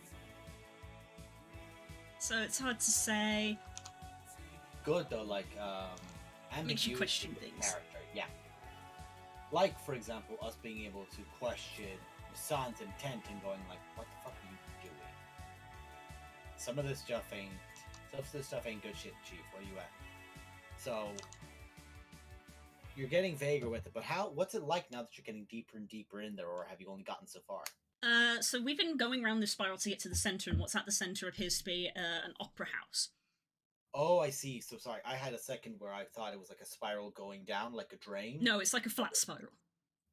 So it's hard to say. Good though, like Makes you ambiguity question with things. character. Yeah. Like, for example, us being able to question Rasan's intent and going like, what the fuck are you doing? Some of this stuff ain't good shit, Chief. Where you at? So you're getting vaguer with it, but what's it like now that you're getting deeper and deeper in there, or have you only gotten so far? So we've been going around this spiral to get to the center, and what's at the center appears to be an opera house. Oh, I see. So sorry, I had a second where I thought it was like a spiral going down, like a drain. No, it's like a flat spiral.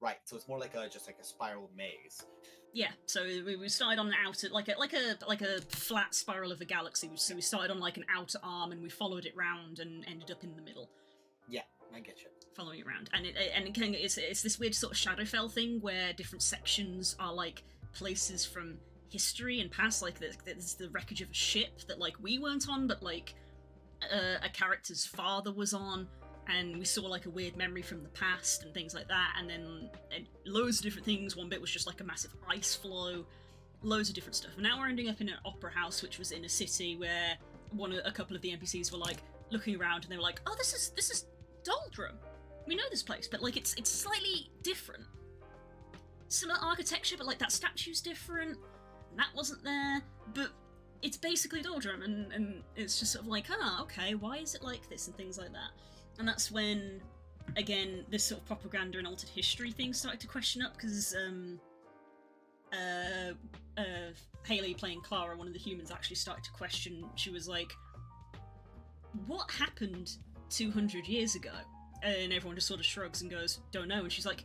Right. So it's more like just like a spiral maze. Yeah, so we started on the outer, like a flat spiral of a galaxy. So we started on like an outer arm, and we followed it round and ended up in the middle. Yeah, I get you. Following it around, and it's this weird sort of Shadowfell thing where different sections are like places from history and past. Like there's the wreckage of a ship that like we weren't on, but like a character's father was on. And we saw like a weird memory from the past and things like that, and then loads of different things. One bit was just like a massive ice flow, loads of different stuff. And now we're ending up in an opera house, which was in a city where a couple of the NPCs were like looking around, and they were like, "Oh, this is Doldrum. We know this place, but like it's slightly different. Similar architecture, but like that statue's different, and that wasn't there. But it's basically Doldrum, and it's just sort of like, okay, why is it like this and things like that." And that's when, again, this sort of propaganda and altered history thing started to question up, because Haley playing Clara, one of the humans, actually started to question. She was like, what happened 200 years ago? And everyone just sort of shrugs and goes, don't know. And she's like,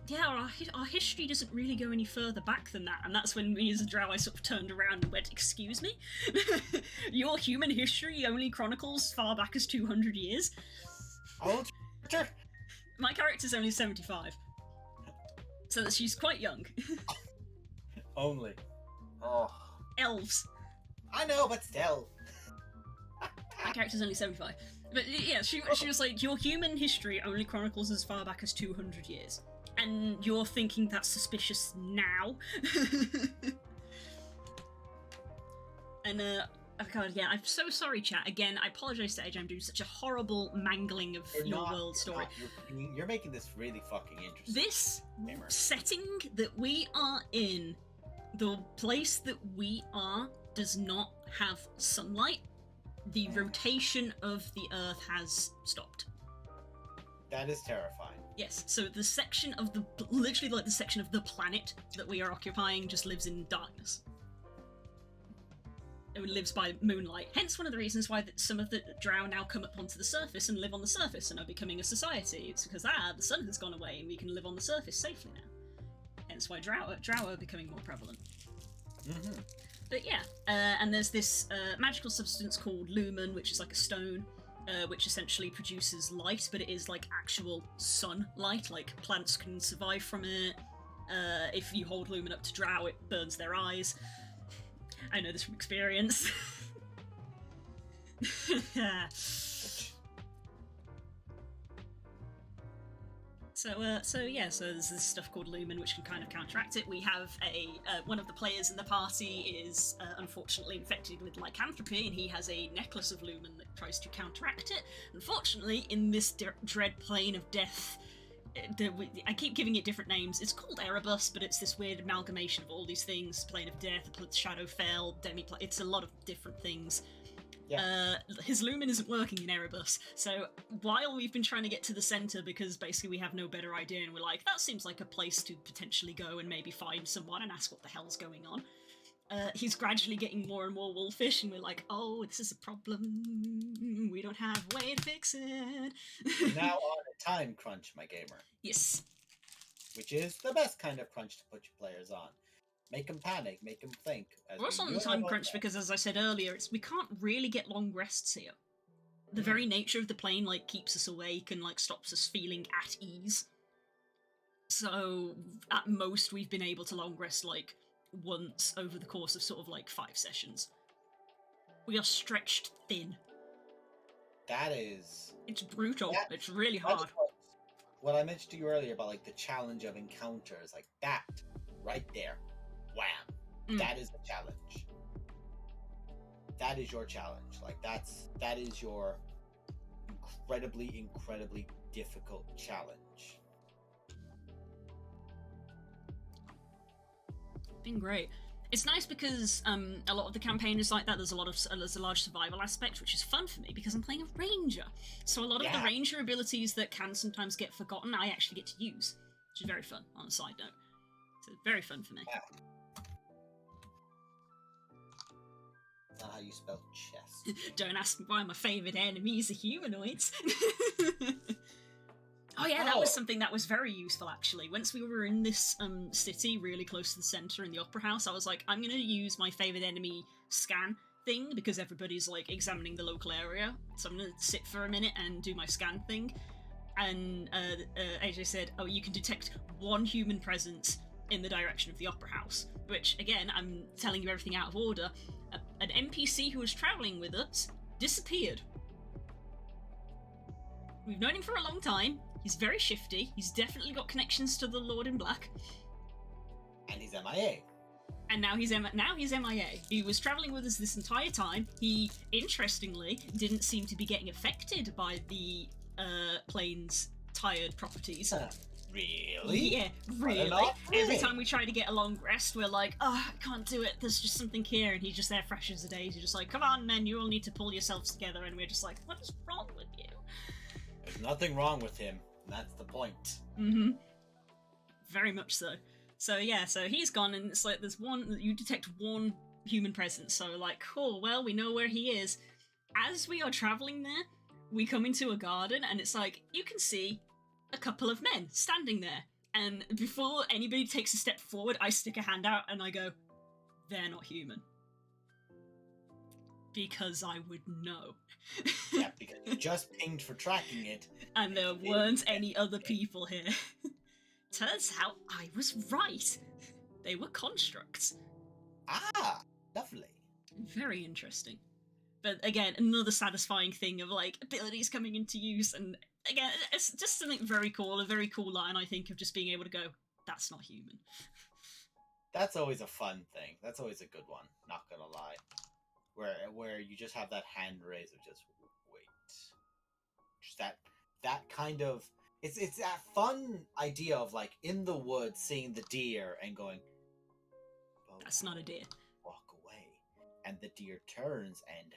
yeah, our history doesn't really go any further back than that. And that's when me as a drow, I sort of turned around and went, excuse me? Your human history only chronicles far back as 200 years? Oh, My character's only 75. So that she's quite young. only. Oh. Elves. I know, but still. My character's only 75. But yeah, she was like, your human history only chronicles as far back as 200 years. And you're thinking that's suspicious now? And, oh god, yeah, I'm so sorry, chat. Again, I apologise to AJ, I'm doing such a horrible mangling of your world story. You're making this really fucking interesting. This Gamer. setting that we are in, the place that we are, does not have sunlight. The rotation of the Earth has stopped. That is terrifying. Yes, so the section of literally like the section of the planet that we are occupying just lives in darkness. It lives by moonlight. Hence one of the reasons why some of the drow now come up onto the surface and live on the surface and are becoming a society. It's because, the sun has gone away and we can live on the surface safely now. Hence why drow are becoming more prevalent. Mm-hmm. But yeah, and there's this magical substance called lumen, which is like a stone, which essentially produces light, but it is like actual sunlight. Like plants can survive from it. If you hold lumen up to drow, it burns their eyes. I know this from experience. So there's this stuff called lumen which can kind of counteract it. We have one of the players in the party is unfortunately infected with lycanthropy, and he has a necklace of lumen that tries to counteract it. Unfortunately, in this dread plane of death, I keep giving it different names. It's called Erebus, but it's this weird amalgamation of all these things: plane of death, Shadowfell, it's a lot of different things. His lumen isn't working in Erebus, so while we've been trying to get to the center because basically we have no better idea and we're like, that seems like a place to potentially go and maybe find someone and ask what the hell's going on, he's gradually getting more and more wolfish and we're like, oh, this is a problem. We don't have a way to fix it. Now on a time crunch, my gamer. Yes. Which is the best kind of crunch to put your players on. Make them panic, make them think. We're also on the time crunch because, as I said earlier, we can't really get long rests here. The very nature of the plane, like, keeps us awake and, like, stops us feeling at ease. So, at most, we've been able to long rest, like, once over the course of sort of, like, 5 sessions. We are stretched thin. That is... It's brutal. It's really hard. What I mentioned to you earlier about, like, the challenge of encounters, like, that, right there. Wham! That is a challenge. That is your challenge. Like, that is your incredibly difficult challenge. Been great. It's nice because a lot of the campaign is like that. There's a large survival aspect, which is fun for me because I'm playing a ranger. So a lot of the ranger abilities that can sometimes get forgotten, I actually get to use, which is very fun. On a side note, so very fun for me. Yeah. Not how you spell chest. Don't ask me why my favourite enemies are humanoids. Oh yeah, that was something that was very useful actually. Once we were in this city really close to the centre in the Opera House, I was like, I'm going to use my favourite enemy scan thing because everybody's like examining the local area. So I'm going to sit for a minute and do my scan thing. And AJ said, oh, you can detect one human presence in the direction of the Opera House. Which, again, I'm telling you everything out of order. An NPC who was travelling with us disappeared. We've known him for a long time. He's very shifty. He's definitely got connections to the Lord in Black. And he's MIA. And now he's MIA. He was travelling with us this entire time. He, interestingly, didn't seem to be getting affected by the plane's tired properties. Really? Yeah, really. Every time we try to get a long rest, we're like, oh, I can't do it. There's just something here. And he's just there fresh as a daisy. He's just like, come on, men, you all need to pull yourselves together. And we're just like, what is wrong with you? There's nothing wrong with him. That's the point. Mm-hmm. Very much so. So yeah, so he's gone, and it's like you detect one human presence. So like, cool, well, we know where he is. As we are traveling there, we come into a garden, and it's like, you can see a couple of men standing there. And before anybody takes a step forward, I stick a hand out and I go, they're not human. Because I would know. Yeah, because you just pinged for tracking it. And there weren't any other people here. Turns out I was right. They were constructs. Ah, lovely. Very interesting. But again, another satisfying thing of like abilities coming into use, and again, it's just something very cool, a very cool line, I think, of just being able to go, that's not human. That's always a fun thing. That's always a good one, not gonna lie. Where you just have that hand raise of just wait. Just that kind of it's that fun idea of like in the woods seeing the deer and going, oh, that's not a deer. Walk away. And the deer turns and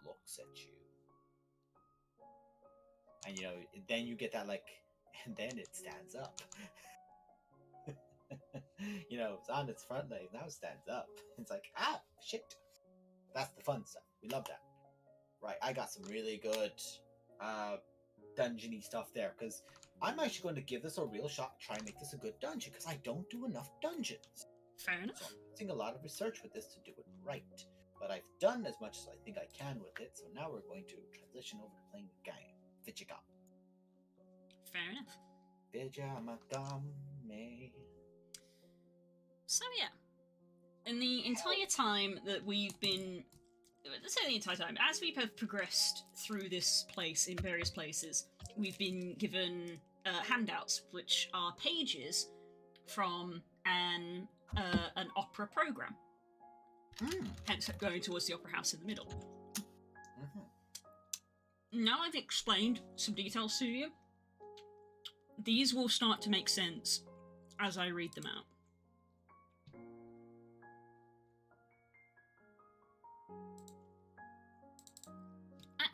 looks at you. And you know, then you get that like, and then it stands up. You know, it's on its front legs, now it stands up. It's like, ah, shit. That's the fun stuff. We love that. Right, I got some really good dungeony stuff there, because I'm actually going to give this a real shot, try and make this a good dungeon, because I don't do enough dungeons. Fair enough. So I'm using a lot of research with this to do it right. But I've done as much as I think I can with it, so now we're going to transition over to playing the game. Vichiga. Fair enough. Vijamagame. So yeah. In the entire time that we've been... Let's say the entire time. As we have progressed through this place in various places, we've been given handouts, which are pages from an opera program. Hence going towards the opera house in the middle. Now I've explained some details to you, these will start to make sense as I read them out.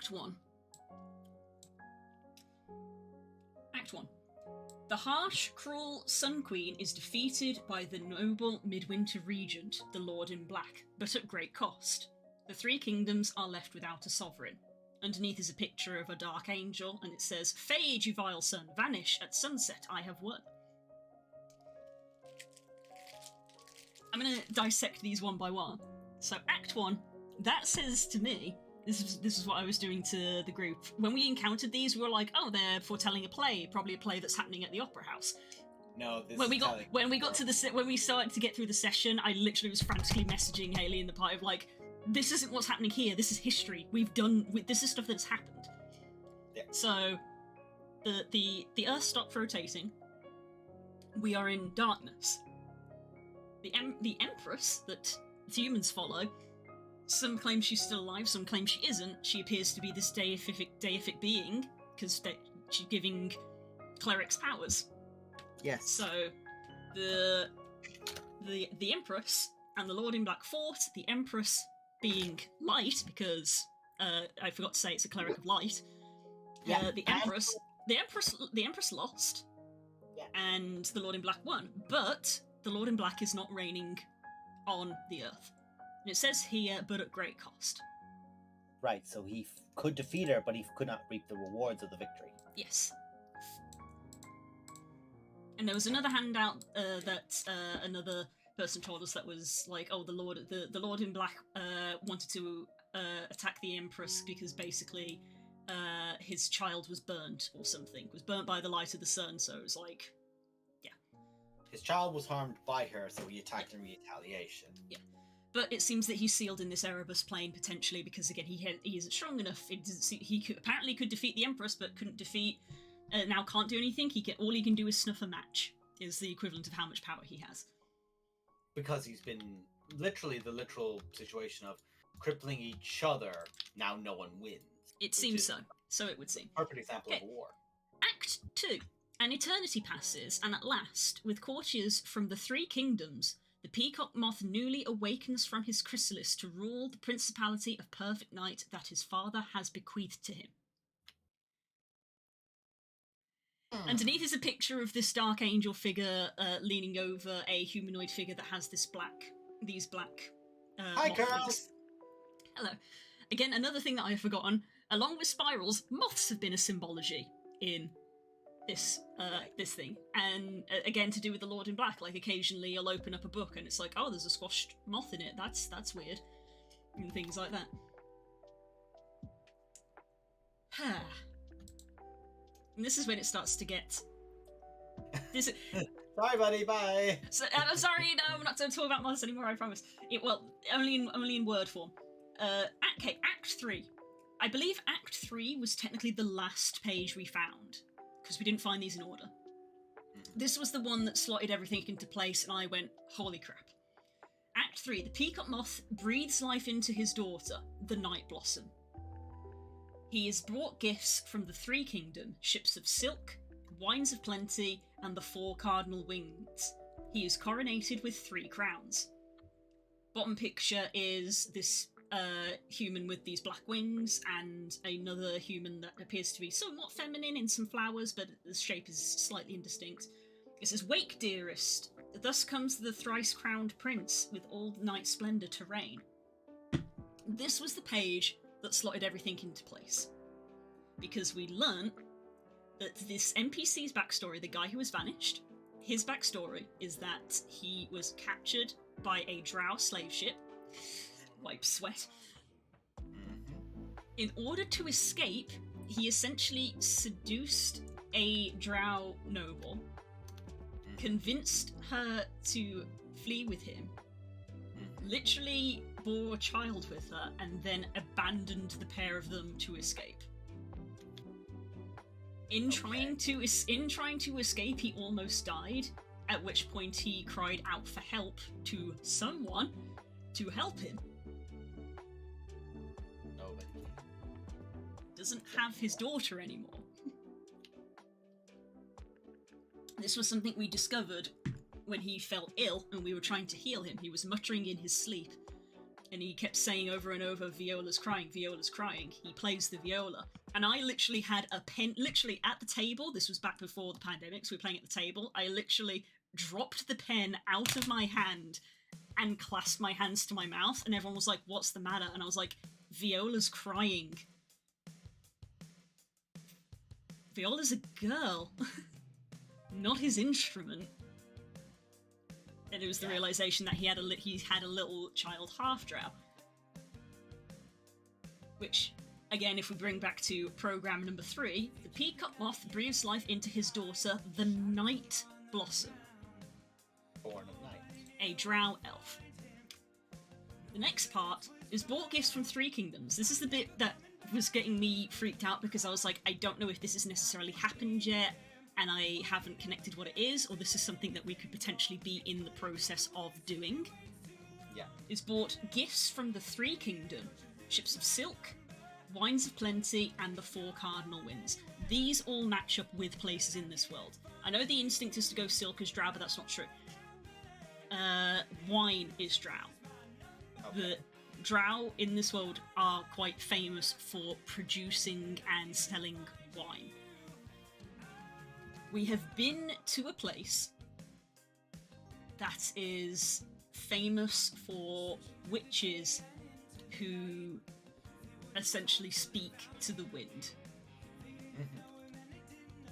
Act 1. Act 1. The harsh, cruel Sun Queen is defeated by the noble Midwinter Regent, the Lord in Black, but at great cost. The three kingdoms are left without a sovereign. Underneath is a picture of a dark angel, and it says, "Fade, you vile sun, vanish, at sunset I have won." I'm going to dissect these one by one. So Act 1, that says to me, this is what I was doing to the group. When we encountered these, we were like, oh, they're foretelling a play, probably a play that's happening at the Opera House. No, this when is when we started to get through the session, I literally was frantically messaging Haley in the party of like, this isn't what's happening here, this is history. This is stuff that's happened. Yeah. So the Earth stopped rotating. We are in darkness. The Empress that the humans follow, some claim she's still alive, some claim she isn't. She appears to be this deific being, because she's giving clerics powers. Yes. So the Empress and the Lord in Black fought, the Empress being light, because I forgot to say it's a cleric of light. Yeah. The Empress lost. Yeah. And the Lord in Black won. But the Lord in Black is not reigning on the Earth. And it says here, but at great cost. Right, so he could defeat her, but he could not reap the rewards of the victory. Yes. And there was another handout that another person told us that was like, oh, the Lord in Black wanted to attack the Empress because basically his child was burnt or something. Was burnt by the light of the sun, so it was like, yeah. His child was harmed by her, so he attacked in retaliation. Yeah. But it seems that he's sealed in this Erebus plane potentially because again he isn't strong enough. Apparently could defeat the Empress, but couldn't defeat. Now can't do anything. All he can do is snuff a match. Is the equivalent of how much power he has. Because he's been literally the literal situation of crippling each other. Now no one wins. It seems so. So it would seem. Perfect example of a war. Act 2. An eternity passes, and at last, with courtiers from the three kingdoms, the peacock moth newly awakens from his chrysalis to rule the principality of perfect night that his father has bequeathed to him. Underneath is a picture of this dark angel figure leaning over a humanoid figure that has these black. Hi, moth girls. wings. Hello. Again, another thing that I have forgotten. Along with spirals, moths have been a symbology in this thing, and again to do with the Lord in Black. Like occasionally, you'll open up a book and it's like, oh, there's a squashed moth in it. That's weird, and things like that. And this is when it starts to get. Sorry, buddy. Bye. So, I'm sorry. No, I'm not going to talk about moths anymore. I promise. Only in word form. Act 3. I believe Act 3 was technically the last page we found because we didn't find these in order. This was the one that slotted everything into place, and I went, holy crap. Act 3. The peacock moth breathes life into his daughter, the Night Blossom. He has brought gifts from the three kingdoms, ships of silk, wines of plenty, and the 4 cardinal wings. He is coronated with 3 crowns. Bottom picture is this human with these black wings, and another human that appears to be somewhat feminine in some flowers, but the shape is slightly indistinct. It says, "Wake, dearest. Thus comes the thrice-crowned prince, with all night splendour to reign." This was the page that slotted everything into place. Because we learnt that this NPC's backstory, the guy who was vanished, his backstory is that he was captured by a drow slave ship, wipe sweat. In order to escape, he essentially seduced a drow noble, convinced her to flee with him, literally bore a child with her, and then abandoned the pair of them to escape. In trying to escape, he almost died, at which point he cried out for help to someone to help him. Nobody. Doesn't have his daughter anymore. This was something we discovered when he fell ill and we were trying to heal him. He was muttering in his sleep. and he kept saying over and over, Viola's crying, Viola's crying. He plays the viola. And I literally had a pen, literally at the table, this was back before the pandemic, so we were playing at the table, I literally dropped the pen out of my hand and clasped my hands to my mouth, and everyone was like, what's the matter? And I was like, Viola's crying. Viola's a girl, not his instrument. And it was the realization that he had a little child half-drow. Which, again, if we bring back to program number 3, the peacock moth breathes life into his daughter, the Night Blossom. Born of night. A drow elf. The next part is bought gifts from 3 kingdoms. This is the bit that was getting me freaked out because I was like, I don't know if this has necessarily happened yet, and I haven't connected what it is, or this is something that we could potentially be in the process of doing. Yeah. Is bought gifts from the 3 kingdom, ships of silk, wines of plenty, and the 4 cardinal winds. These all match up with places in this world. I know the instinct is to go silk as drow, but that's not true. Wine is drow. Okay. The drow in this world are quite famous for producing and selling wine. We have been to a place that is famous for witches who essentially speak to the wind.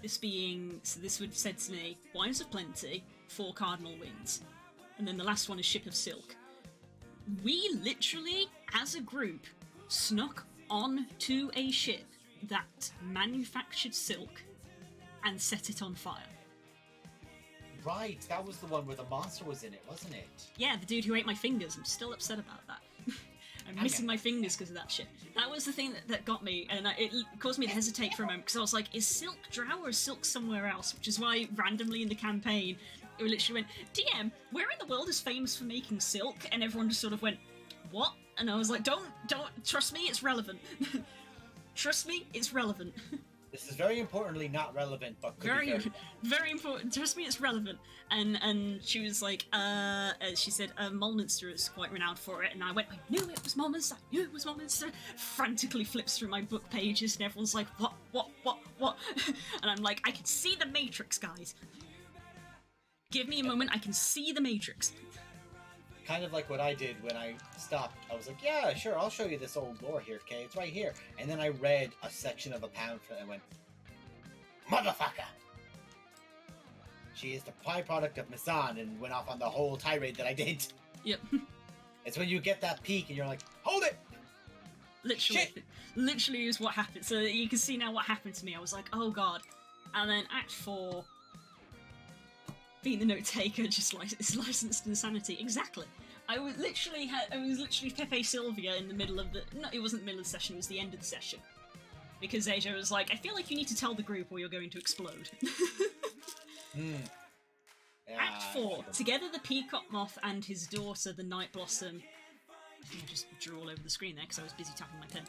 This would said to me, wines of plenty, 4 cardinal winds. And then the last one is ship of silk. We literally, as a group, snuck onto a ship that manufactured silk and set it on fire. Right, that was the one where the monster was in it, wasn't it? Yeah, the dude who ate my fingers. I'm still upset about that. I'm missing my fingers because of that shit. That was the thing that got me, and it caused me to hesitate for a moment, because I was like, is silk drow or is silk somewhere else? Which is why, randomly in the campaign, it literally went, DM, where in the world is famous for making silk? And everyone just sort of went, what? And I was like, don't, trust me, it's relevant. Trust me, it's relevant. This is very importantly not relevant, but could be very very important. Trust me, it's relevant. And she was like, she said, Mulminster is quite renowned for it. And I went, I knew it was Mulminster. I knew it was Mulminster. Frantically flips through my book pages, and everyone's like, what? And I'm like, I can see the Matrix, guys. Give me a moment, I can see the Matrix. kind of like what I did when I stopped. I was like, yeah, sure, I'll show you this old lore here, okay? It's right here. And then I read a section of a pamphlet and went, motherfucker! She is the byproduct of Misan, and went off on the whole tirade that I did. Yep. It's when you get that peak and you're like, hold it! Literally is what happened. So you can see now what happened to me. I was like, oh god. And then Act 4, being the note taker, just is licensed insanity. Exactly. I was literally Pepe Sylvia in the middle of the. No, it wasn't the middle of the session. It was the end of the session. Because Asia was like, I feel like you need to tell the group or you're going to explode. Yeah, Act 4. Together the Peacock Moth and his daughter, the Night Blossom. I think I just drew all over the screen there because I was busy tapping my pen.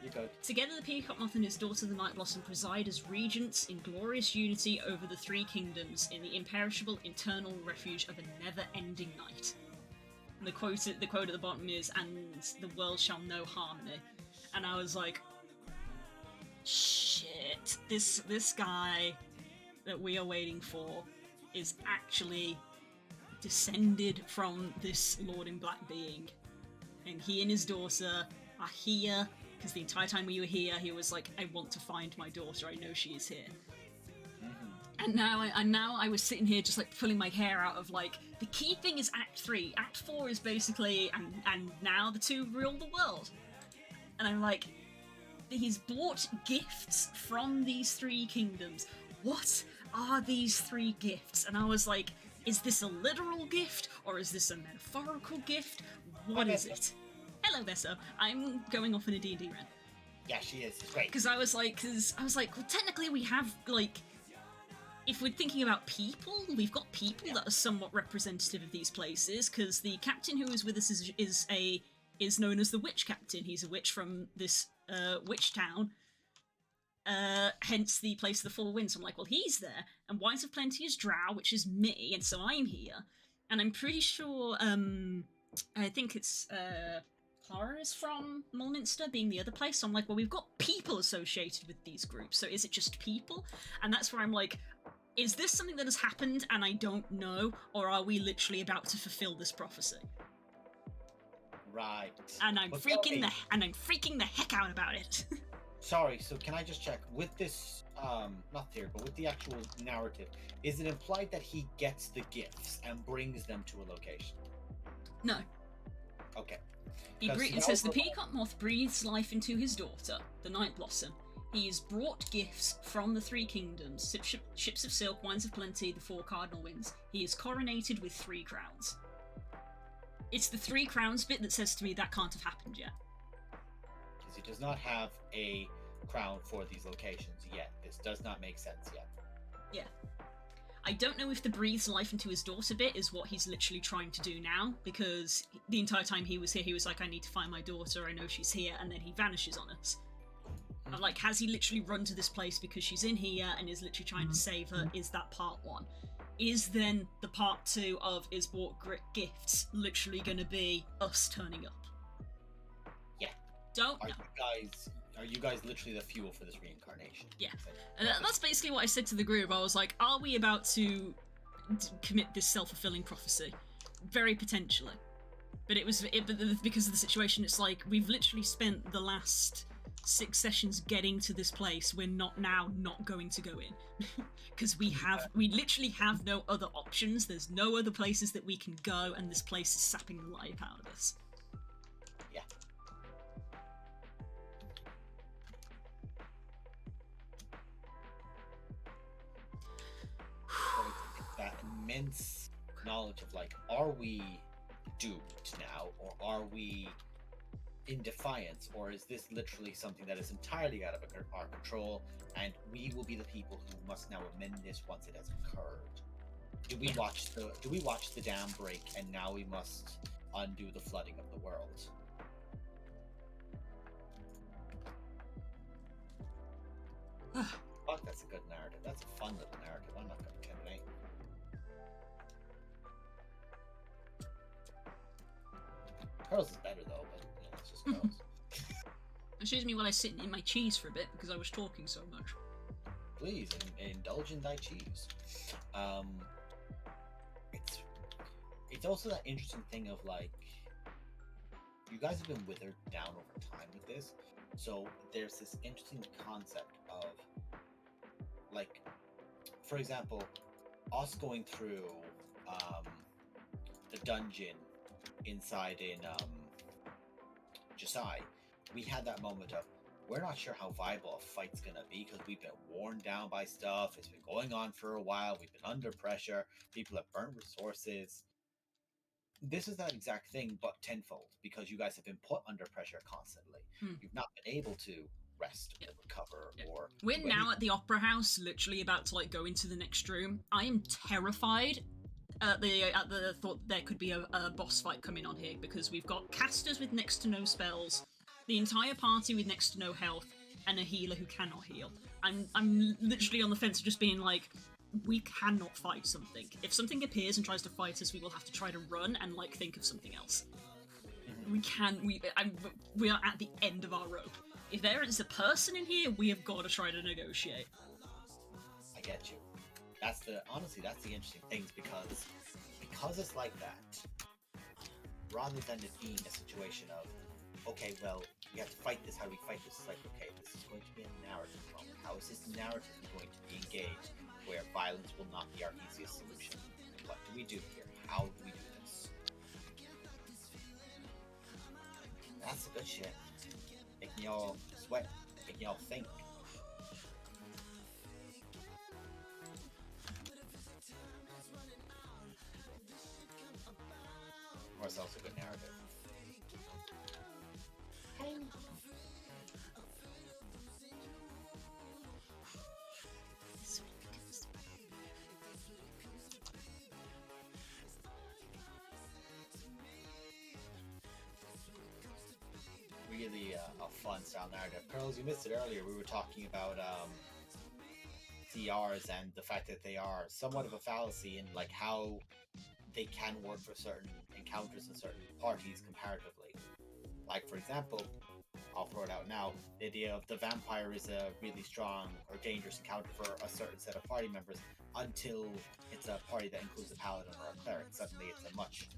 You go. Together the Peacock Moth and his daughter, the Night Blossom, preside as regents in glorious unity over the three kingdoms in the imperishable internal refuge of a never-ending night. And the quote at the bottom is, and the world shall know harmony. And I was like, shit, this guy that we are waiting for is actually descended from this Lord in Black being. And he and his daughter are here, because the entire time we were here, he was like, I want to find my daughter, I know she is here. And now I was sitting here just like pulling my hair out of like, the key thing is Act 3. Act 4 is basically, and now the two rule the world. And I'm like, he's bought gifts from these three kingdoms. What are these three gifts? And I was like, is this a literal gift or is this a metaphorical gift? What is it? Hello, Besso. I'm going off in a D&D rant. Yeah, she is. It's great. Because I was like, well, technically we have, like, if we're thinking about people, we've got people that are somewhat representative of these places, because the captain who is with us is known as the Witch Captain. He's a witch from this witch town, hence the place of the Four Winds. So I'm like, well, he's there, and Wines of Plenty is Drow, which is me, and so I'm here, and I'm pretty sure, I think it's, Clara is from Mulminster, being the other place. So I'm like, well, we've got people associated with these groups, so is it just people? And that's where I'm like, is this something that has happened and I don't know, or are we literally about to fulfill this prophecy? Right. And I'm But freaking sorry. the heck out about it. Sorry, so can I just check with this not theory, but with the actual narrative, is it implied that he gets the gifts and brings them to a location? No. Okay. It says the peacock moth breathes life into his daughter, the Night Blossom. He has brought gifts from the three kingdoms, ships of silk, wines of plenty, the four cardinal winds. He is coronated with 3 crowns. It's the 3 crowns bit that says to me that can't have happened yet. Because he does not have a crown for these locations yet. This does not make sense yet. Yeah. I don't know if the breathes life into his daughter bit is what he's literally trying to do now, because the entire time he was here, he was like, I need to find my daughter, I know she's here, and then he vanishes on us. I'm like, has he literally run to this place because she's in here and is literally trying to save her? Is that part 1? Is then the part 2 of is bought gifts literally going to be us turning up? Yeah. Don't know. Are you guys literally the fuel for this reincarnation? Yeah. And that's basically what I said to the group. I was like, are we about to commit this self-fulfilling prophecy? Very potentially. But because of the situation, it's like, we've literally spent the last 6 sessions getting to this place. We're not going to go in. Because we literally have no other options. There's no other places that we can go, and this place is sapping the life out of us. Yeah. That immense knowledge of like, are we doomed now, or are we in defiance, or is this literally something that is entirely out of our control, and we will be the people who must now amend this once it has occurred? Do we watch the dam break, and now we must undo the flooding of the world? Fuck, that's a good narrative. That's a fun little narrative. I'm not going to intimidate. Curls is better though, but you know, it's just curls. Excuse me while I sit in my cheese for a bit because I was talking so much. Please indulge in thy cheese. It's also that interesting thing of like, you guys have been withered down over time with this, so there's this interesting concept of like, for example, us going through the dungeon inside in Josai, we had that moment of, we're not sure how viable a fight's gonna be because we've been worn down by stuff. It's been going on for a while. We've been under pressure. People have burnt resources. This is that exact thing, but tenfold, because you guys have been put under pressure constantly. You've not been able to rest or recover or... We're now at the Opera House, literally about to like go into the next room. I am terrified at the thought there could be a boss fight coming on here, because we've got casters with next to no spells, the entire party with next to no health, and a healer who cannot heal. I'm literally on the fence of just being like, we cannot fight something. If something appears and tries to fight us, we will have to try to run and like think of something else. We are at the end of our rope. If there is a person in here, we have got to try to negotiate. I get you. Honestly, that's the interesting things, because it's like that, rather than it being a situation of, okay, well, we have to fight this, how do we fight this? It's like, okay, this is going to be a narrative moment. How is this narrative going to be engaged where violence will not be our easiest solution? What do we do here? How do we do this? That's the good shit. Making y'all sweat, making y'all think. Of course, also a good narrative. Really a fun style narrative. Curls, you missed it earlier. We were talking about CRs and the fact that they are somewhat of a fallacy in like how they can work for certain encounters and certain parties comparatively. Like, for example, I'll throw it out now, the idea of the vampire is a really strong or dangerous encounter for a certain set of party members until it's a party that includes a paladin or a cleric. Suddenly it's a much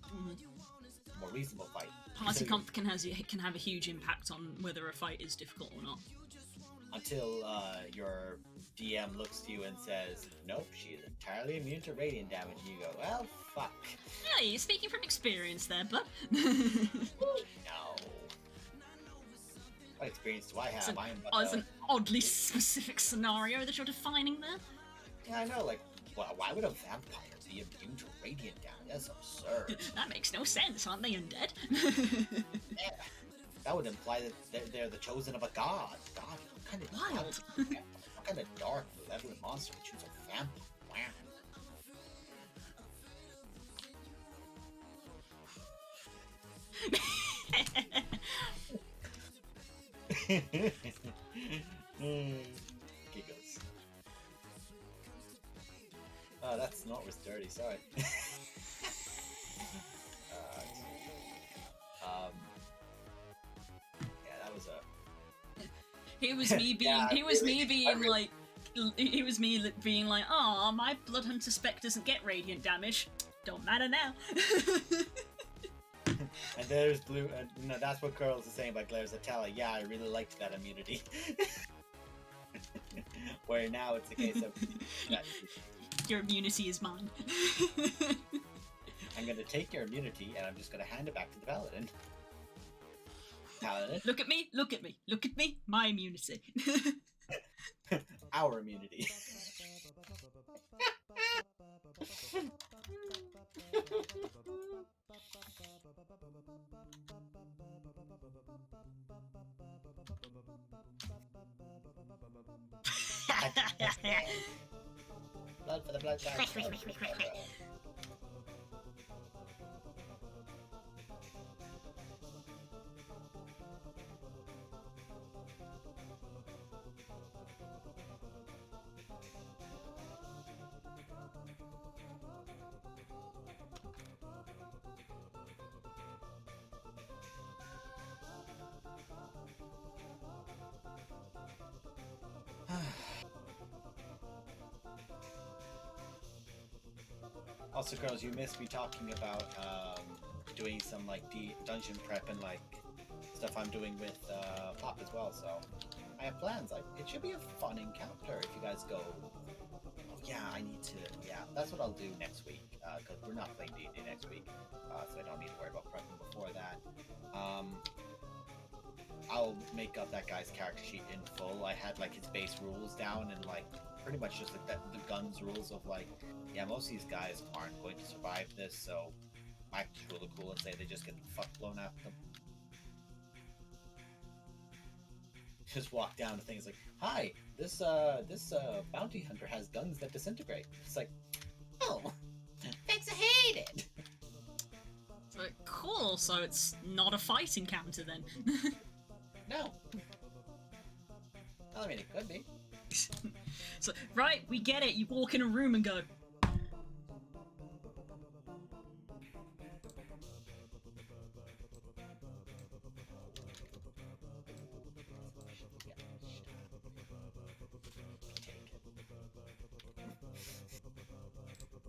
more reasonable fight. Party comp can have a huge impact on whether a fight is difficult or not. Until your DM looks to you and says, nope, she is entirely immune to radiant damage, and you go, well, fuck. Yeah, you're speaking from experience there, but No. What experience do I have? It's an oddly specific scenario that you're defining there. Yeah, I know, like, why would a vampire be immune to radiant damage? That's absurd. That makes no sense, aren't they undead? Yeah. That would imply that they're the chosen of a god. God, what kind of Wild. what kind of dark, malevolent monster would choose a vampire? Giggles. Oh, that snort was dirty, sorry. Yeah, that was a... It was me being, Yeah, it was me really- being like, it was me being like, oh, my Bloodhunter spec doesn't get radiant damage. Don't matter now. And there's Blue, and no, that's what Curls is saying about Glaire's Atella. Yeah, I really liked that immunity. Where now it's a case of, yeah, Your immunity is mine. I'm gonna take your immunity and I'm just gonna hand it back to the Paladin. Paladin, Look at me, look at me, look at me, my immunity. our immunity. Blood for the blood bag. Blood for the blood bag. Also, girls, you missed me talking about doing some like dungeon prep and like stuff I'm doing with Pop as well. So I have plans. Like it should be a fun encounter if you guys go. Oh yeah, I need to. Yeah, that's what I'll do next week because we're not playing D&D next week, so I don't need to worry about prepping before that. I'll make up that guy's character sheet in full. I had like his base rules down and like pretty much just like the guns rules of like, yeah, most of these guys aren't going to survive this, so I have to really cool and say they just get the fuck blown at them. Just walk down to things like, hi, this bounty hunter has guns that disintegrate. It's like, oh, thanks, I hate it. So, cool, so it's not a fight encounter then. No. Well, I mean, it could be. So, right, we get it, you walk in a room and go,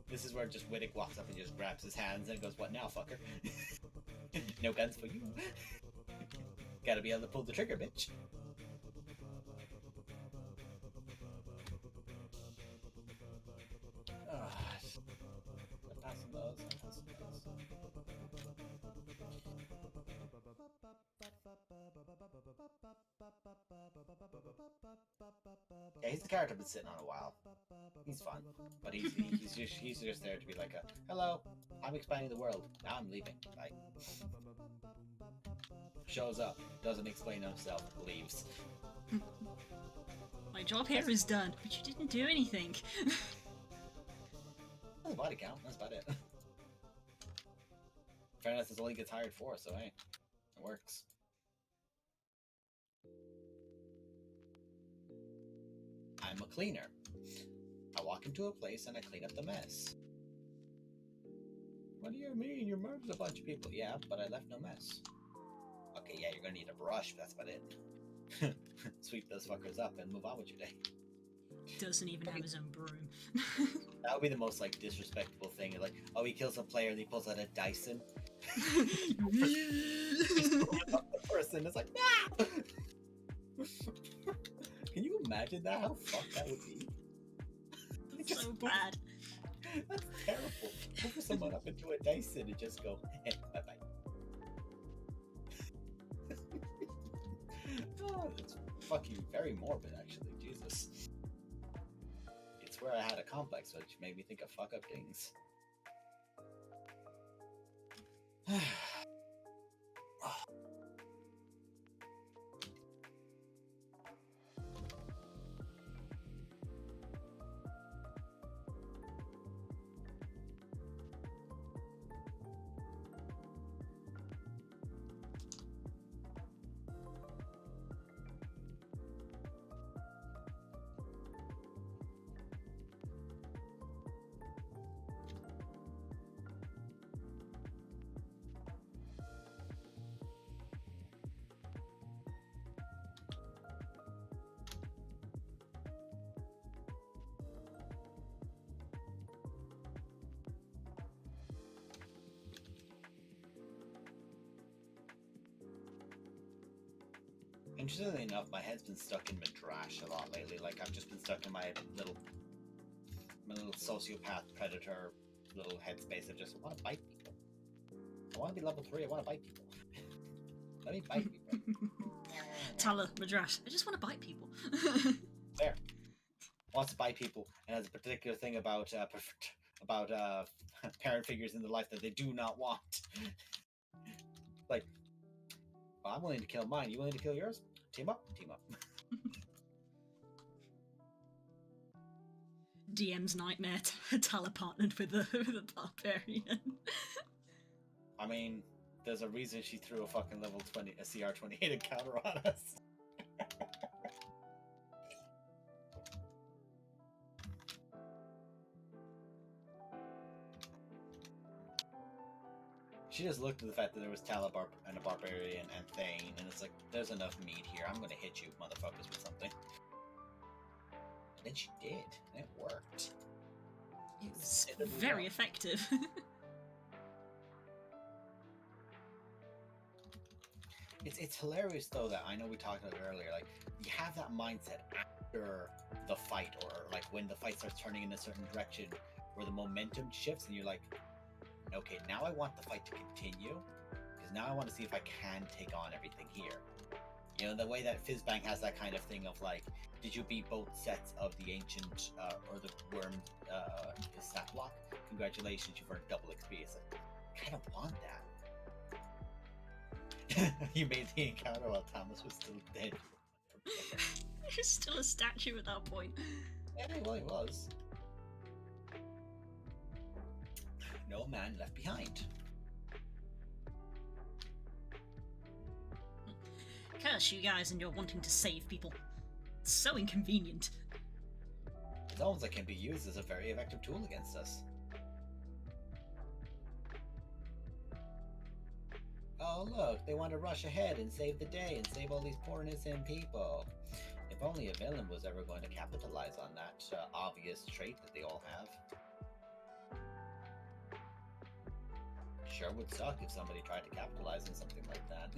This is where just Wittig walks up and just grabs his hands and goes, what now, fucker? No guns for you. Gotta be able to pull the trigger, bitch. I'm passing those, I'm passing those. Yeah, he's a character I've been sitting on a while. He's fun, but he's just there to be like a, hello, I'm expanding the world, now I'm leaving. Bye. Shows up, doesn't explain himself, leaves. my job here is done, but you didn't do anything. That's a body count, that's about it. Fairness is all he gets hired for, so hey, it works. I'm a cleaner. I walk into a place and I clean up the mess. What do you mean? You murdered a bunch of people. Yeah, but I left no mess. Okay, yeah, you're gonna need a brush, but that's about it. Sweep those fuckers up and move on with your day. Doesn't even have his own broom. That would be the most like disrespectful thing. Like, oh, he kills a player and he pulls out a Dyson. He's moving up the person. It's like, nah! Can you imagine that? How fucked that would be? So bad. That's terrible. Move someone up into a Dyson and just go, hey, bye bye. Oh, it's fucking very morbid, actually. Jesus. It's where I had a complex, which made me think of fuck up things. Interestingly enough, my head's been stuck in Midrash a lot lately. Like, I've just been stuck in my little sociopath predator little headspace of just, I want to bite people. I want to be level 3, I want to bite people. Let me bite people. Tala, Madras, I just want to bite people. There. Wants to bite people, and has a particular thing about parent figures in the life that they do not want. Like, well, I'm willing to kill mine. You willing to kill yours? Team up? Team up. DM's nightmare. Tala partnered with the barbarian. I mean, there's a reason she threw a fucking level 20, a CR 28 encounter on us. She just looked at the fact that there was Talabar and a barbarian and Thane, and it's like, there's enough meat here. I'm gonna hit you, motherfuckers, with something. And then she did, and it worked. It was very effective. It's hilarious though that I know we talked about it earlier. Like, you have that mindset after the fight, or like when the fight starts turning in a certain direction, where the momentum shifts, and you're like, okay, now I want the fight to continue, because now I want to see if I can take on everything here. You know, the way that Fizzbang has that kind of thing of like, did you beat both sets of the ancient or the worm stat block? Congratulations, you've earned double XP. It's like, I kind of want that. You made the encounter while Thomas was still dead. He's still a statue at that point. Yeah, well, he was. No man left behind. Curse you guys and you're wanting to save people. It's so inconvenient. Zones that can be used as a very effective tool against us. Oh look, they want to rush ahead and save the day and save all these poor innocent people. If only a villain was ever going to capitalize on that obvious trait that they all have. Sure would suck if somebody tried to capitalize on something like that.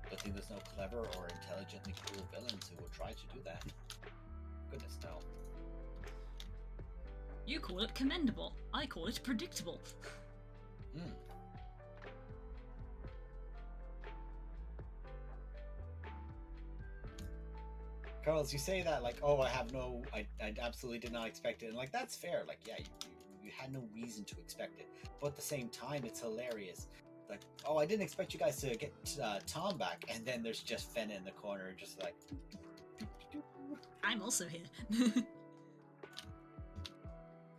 But think there's no clever or intelligently cruel villains who would try to do that. Goodness no. You call it commendable. I call it predictable. Hmm. Carlos, you say that like, oh, I absolutely did not expect it. And like, that's fair. Like, yeah, you had no reason to expect it. But at the same time, it's hilarious. Like, oh, I didn't expect you guys to get Tom back. And then there's just Fenna in the corner, just like... I'm also here.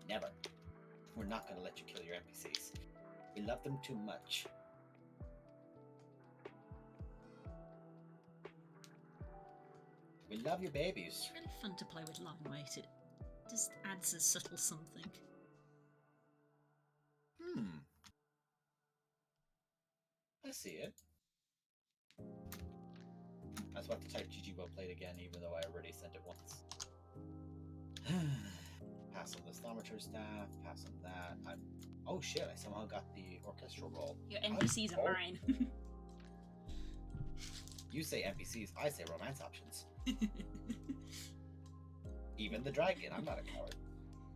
Never. We're not going to let you kill your NPCs. We love them too much. We love your babies. It's really fun to play with line weight. It just adds a subtle something. I see it. I was about to type GG well played again, even though I already sent it once. Pass on the Thaumaturge staff, pass on that. Oh shit, I somehow got the orchestral roll. Your NPCs are mine. You say NPCs, I say romance options. Even the dragon, I'm not a coward.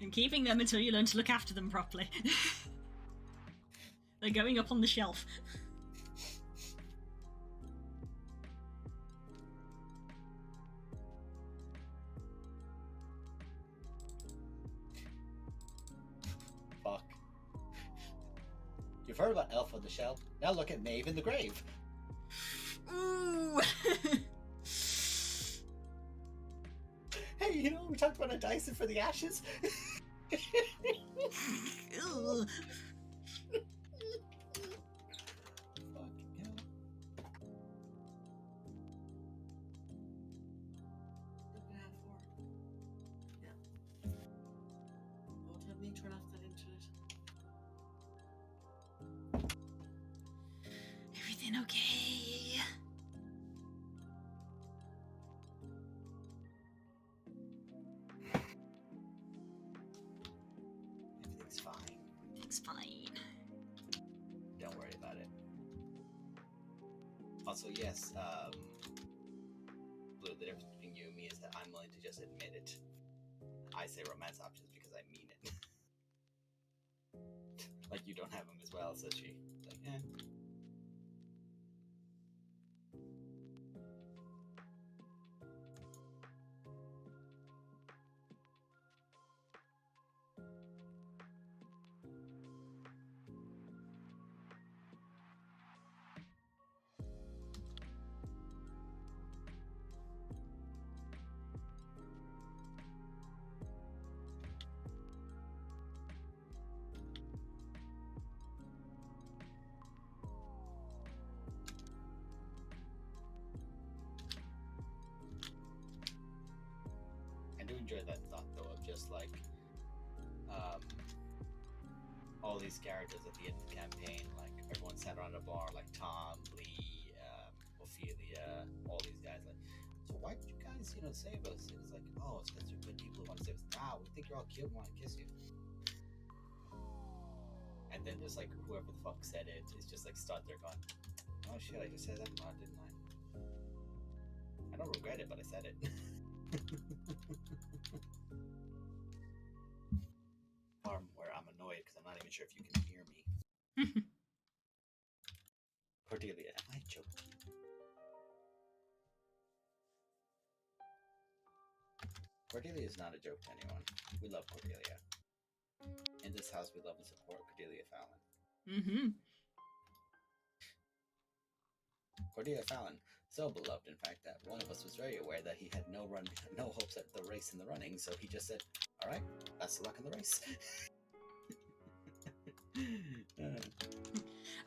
I'm keeping them until you learn to look after them properly. They're going up on the shelf. Fuck. You've heard about Elf on the Shelf. Now look at Maeve in the grave. Ooh! Hey, you know, we talked about a Dyson for the ashes. Ew. Fucking hell. Won't have me turn off that internet. Everything okay? Everything's fine. It's fine. Don't worry about it. Also, yes, Blue, the difference between you and me is that I'm willing to just admit it. I say romance options because I mean it. Like, you don't have them as well, says she. Like, eh. I do enjoy that thought, though, of just like all these characters at the end of the campaign, like everyone sat around a bar, like Tom, Lee, Ophelia, all these guys. Like, so why did you guys, save us? It was like, oh, it's because they're good people who want to save us. Nah, we think you're all cute, want to kiss you. And then just like whoever the fuck said it is just like stood there going, oh shit, I just said that, didn't I? I don't regret it, but I said it. Farm where I'm annoyed because I'm not even sure if you can hear me. Cordelia, am I joking? Cordelia is not a joke to anyone. We love Cordelia. In this house, we love and support Cordelia Fallon. Mm-hmm. Cordelia Fallon, so beloved, in fact, that one of us was very aware that he had no hopes at the race in the running, so he just said, all right, best of luck in the race.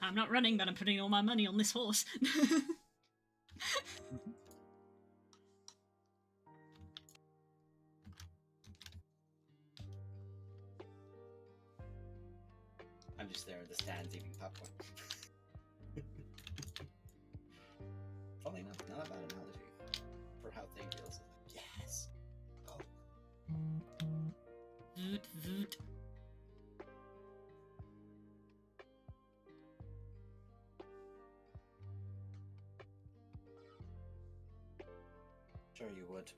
I'm not running, but I'm putting all my money on this horse. I'm just there in the stands eating popcorn. Funny enough, not a bad analogy for how thing feels. Yes! Oh. Voot, voot. Sure you would.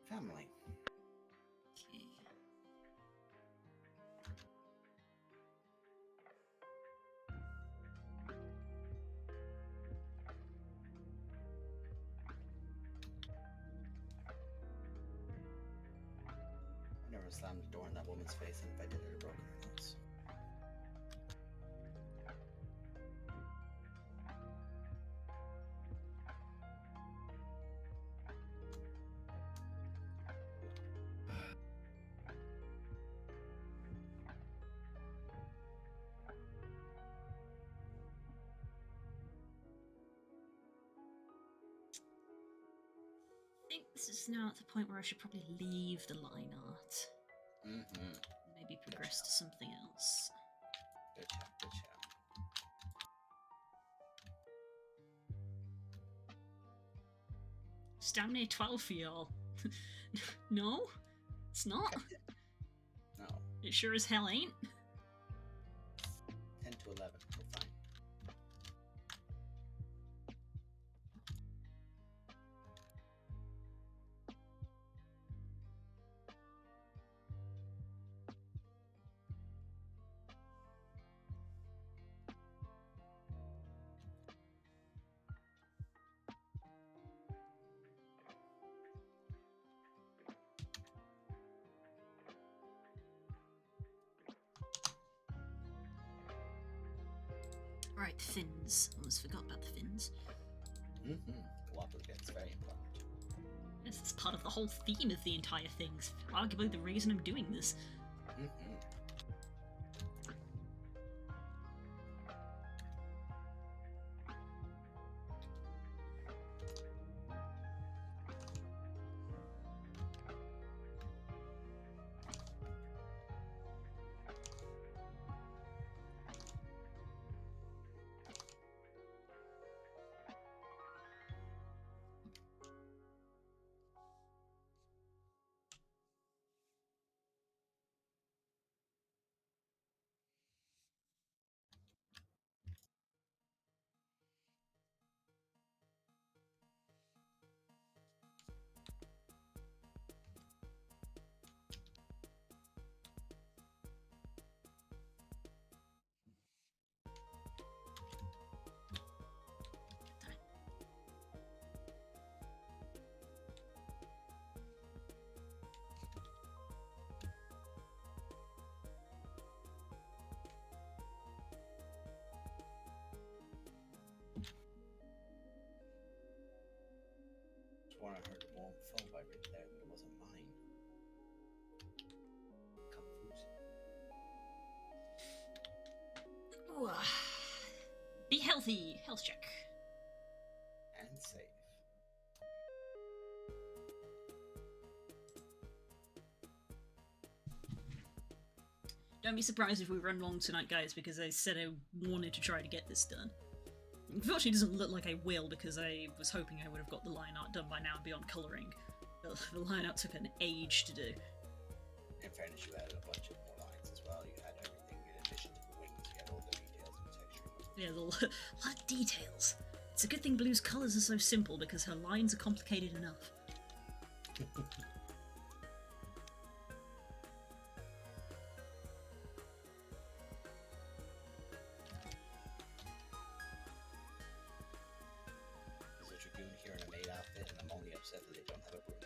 Family. Okay. I never slammed the door in that woman's face, and if I did, I'd have broken her nose. I think this is now at the point where I should probably leave the line art. Mm-hmm. Maybe progress to something else. Good chat, good chat. It's down near 12 for y'all. No? It's not? No, It sure as hell ain't. 10 to 11. We're fine. Right, fins. Almost forgot about the fins. Cooperative, it's very important. This is part of the whole theme of the entire thing. It's arguably the reason I'm doing this. Sworn I heard a warm phone vibrate there, but it wasn't mine. Confusing. Ooh, be healthy. Health check. And safe. Don't be surprised if we run long tonight, guys, because I said I wanted to try to get this done. Unfortunately, it doesn't look like I will, because I was hoping I would have got the line art done by now beyond colouring. The line art took an age to do. In fairness, you added a bunch of more lines as well. You had everything in addition to the wings. You had all the details and texture. Yeah, there's a lot of details. It's a good thing Blue's colours are so simple, because her lines are complicated enough. There's a dragoon here in a maid outfit, and I'm only upset that they don't have a broom.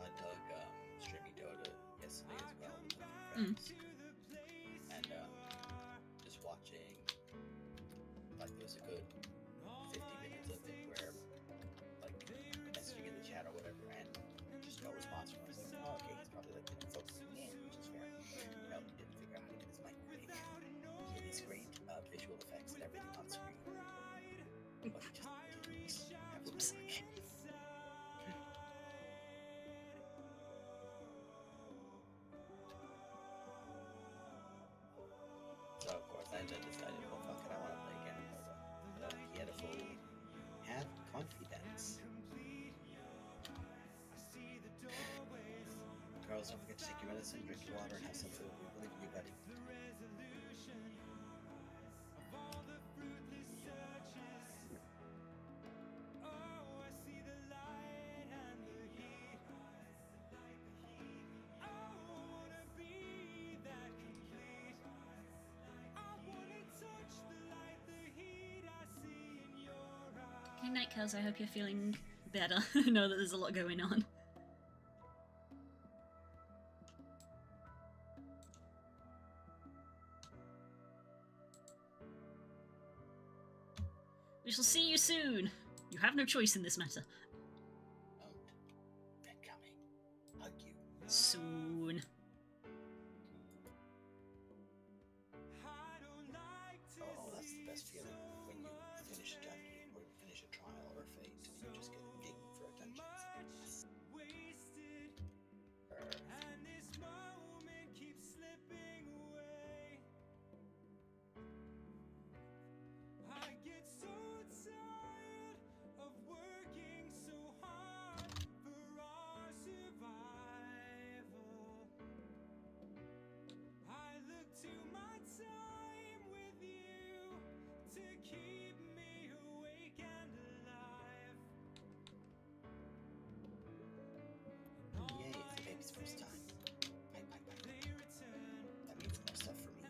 I dug Streamy Dota yesterday as well with my friends. Charles, don't forget to take your medicine, drink your water, and have some food. We believe in you, buddy. Okay, Night Cows, I hope you're feeling better. I know that there's a lot going on. We shall see you soon. You have no choice in this matter. Out and coming. Hug you. Soon. Oh, that's the best feeling when you finish a dungeon or finish a trial or a fate and you just get dinged for attention. Yes. Yay, it's the baby's first time. Bye, bye, bye. That means more stuff for me.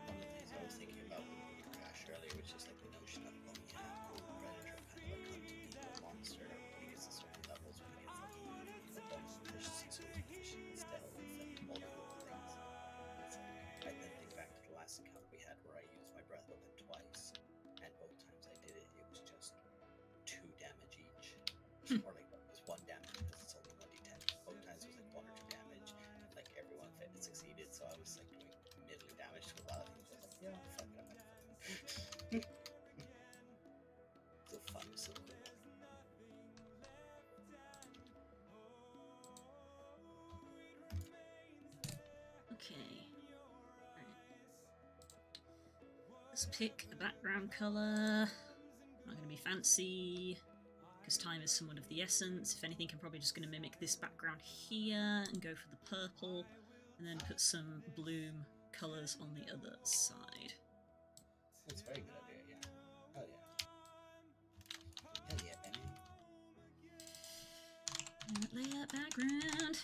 One of the things I was thinking about when we crashed earlier was just like the notion of when we have cool predator kind of like hunting people monster when he gets to certain levels when he gets like efficiency, so efficient stealth and all the cool things. It's like, I then think back to the last encounter we had where I used my breath weapon twice, and both times I did it, it was just 2 damage each. Or like it was 1 damage because it's only 1d10. Both times it was like 1 or 2 damage. Like everyone fit and succeeded, so I was like doing middling damage to a lot of things. I was like, yeah, fuck it, I'm gonna fuck it. So fun, so cool. Okay. Right. Let's pick a background colour. Not going to be fancy, because time is somewhat of the essence. If anything, I'm probably just going to mimic this background here and go for the purple, and then put some bloom colours on the other side. That's a very good idea, yeah. Hell yeah. Hell yeah, baby. Layout background.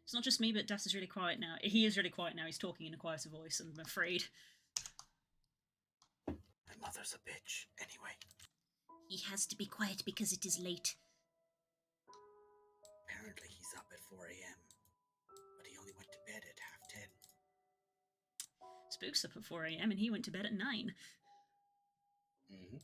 It's not just me, but Das is really quiet now. He is really quiet now. He's talking in a quieter voice, I'm afraid. My mother's a bitch, anyway. He has to be quiet because it is late. Apparently he's up at 4 a.m. But he only went to bed at 10:30. Spook's up at 4 a.m. and he went to bed at 9. Mm-hmm.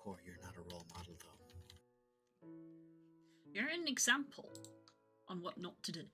Core, you're not a role model, though. You're an example on what not to do.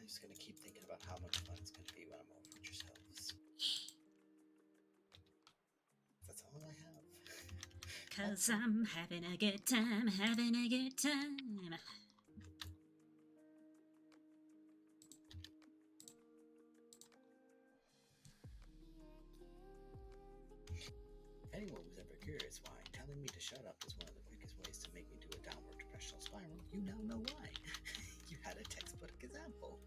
just gonna keep thinking about how much fun it's gonna be when I'm over with yourselves. That's all I have. Cause I'm having a good time, having a good time. If anyone was ever curious why telling me to shut up is one of the quickest ways to make me do a downward depressional spiral, you now know why. You had a textbook example.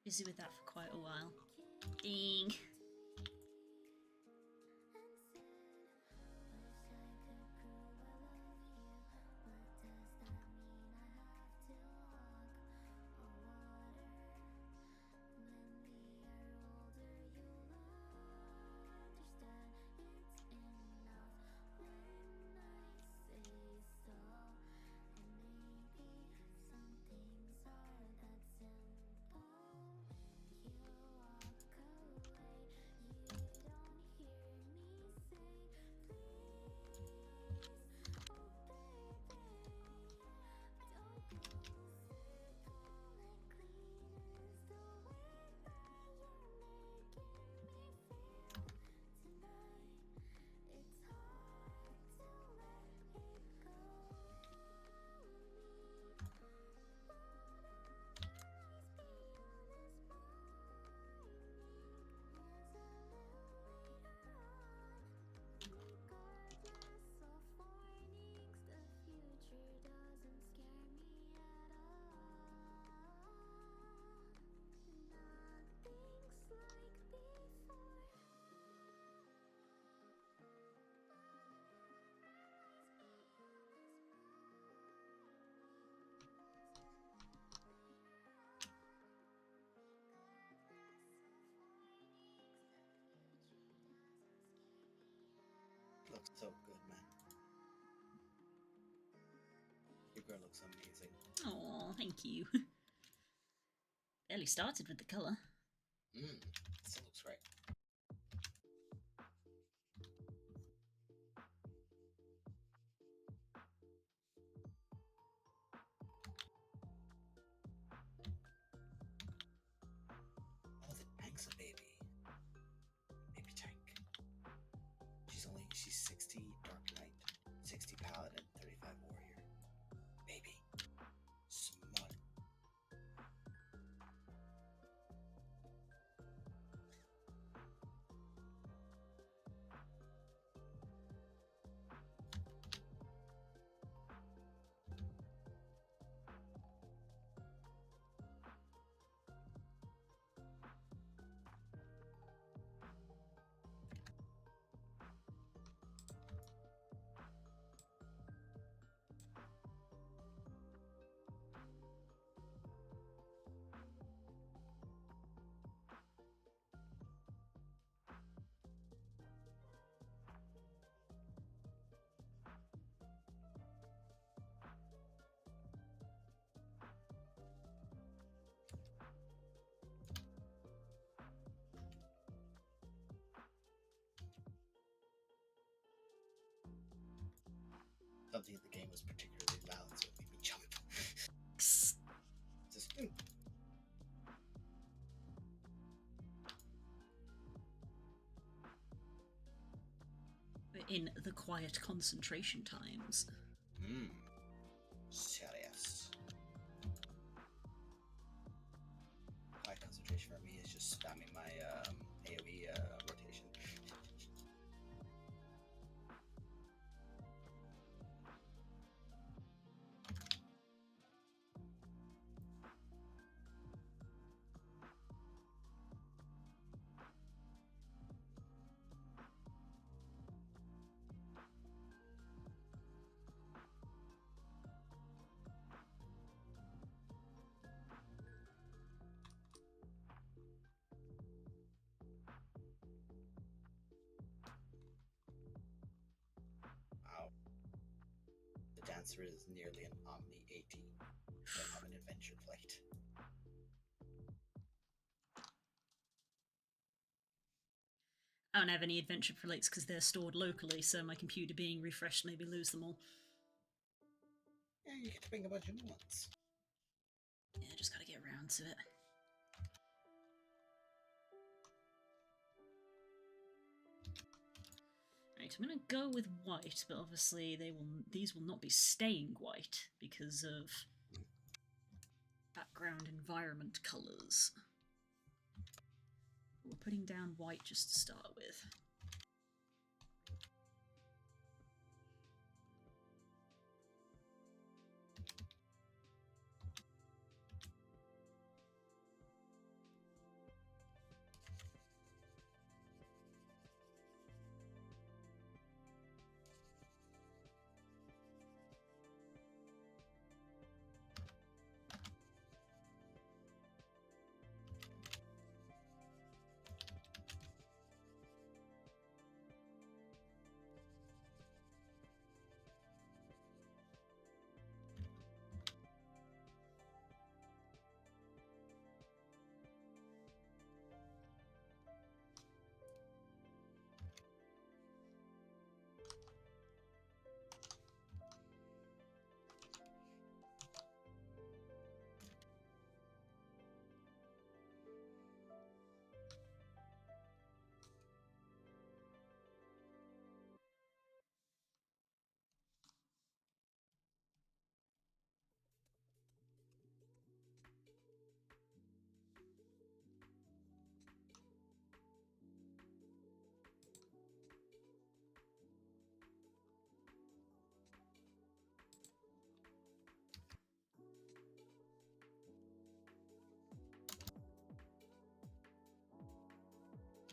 Busy with that for quite a while. Ding. Looks so good, man. Your girl looks amazing. Oh, thank you. Barely started with the colour. Still looks great. Oh, the tank's a baby. Baby tank. She's 60 Dark Knight, 60 Paladin, 35 Warrior. Baby. Smut. Something in the game was particularly loud, so it made me jump. Psst. Just, In the quiet concentration times. Serious. My concentration for me is just spamming my AoE rotation. Wow. The dancer is nearly an Omni 80. They have an adventure plate. I don't have any adventure plates because they're stored locally, so my computer being refreshed made me lose them all. Yeah, you get to bring a bunch of new ones. Yeah, just gotta get around to it. Right, I'm gonna go with white, but obviously these will not be staying white because of background environment colours. We're putting down white just to start with.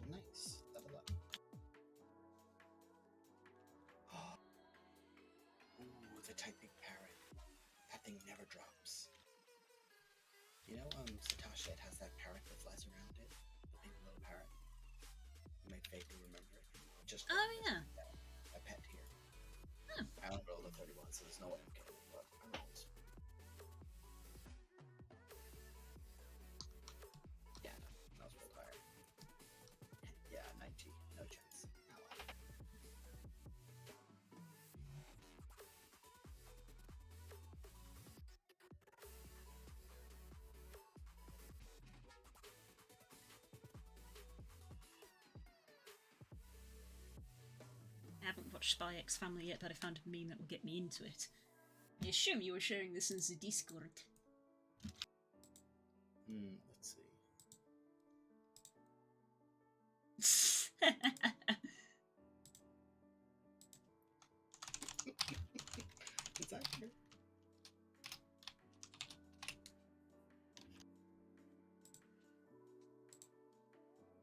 Nice. Level up. Ooh, the typing parrot. That thing never drops. You know, Satasha, it has that parrot that flies around it. The big little parrot. You might vaguely remember it. Just Oh, yeah. a pet here. Huh. I only rolled a 31, so there's no way I'm getting it, but I rolled. Yeah, no, that was real higher. Yeah, 90. No chance. Not like. I haven't watched Spy X Family yet, but I found a meme that will get me into it. I assume you were sharing this in the Discord. Let's see. Is that here?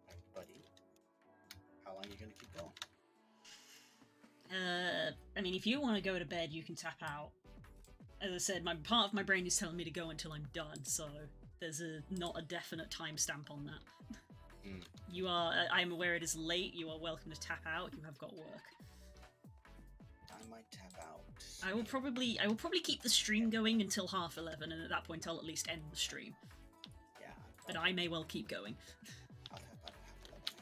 Alright, buddy. How long are you gonna keep going? I mean, if you want to go to bed, you can tap out. As I said, my part of my brain is telling me to go until I'm done, so there's not a definite timestamp on that. You are. I'm aware it is late. You are welcome to tap out. You have got work. I might tap out. I will probably keep the stream going until 11:30, and at that point I'll at least end the stream. Yeah. But I may well keep going. I'll tap out at 11, I think.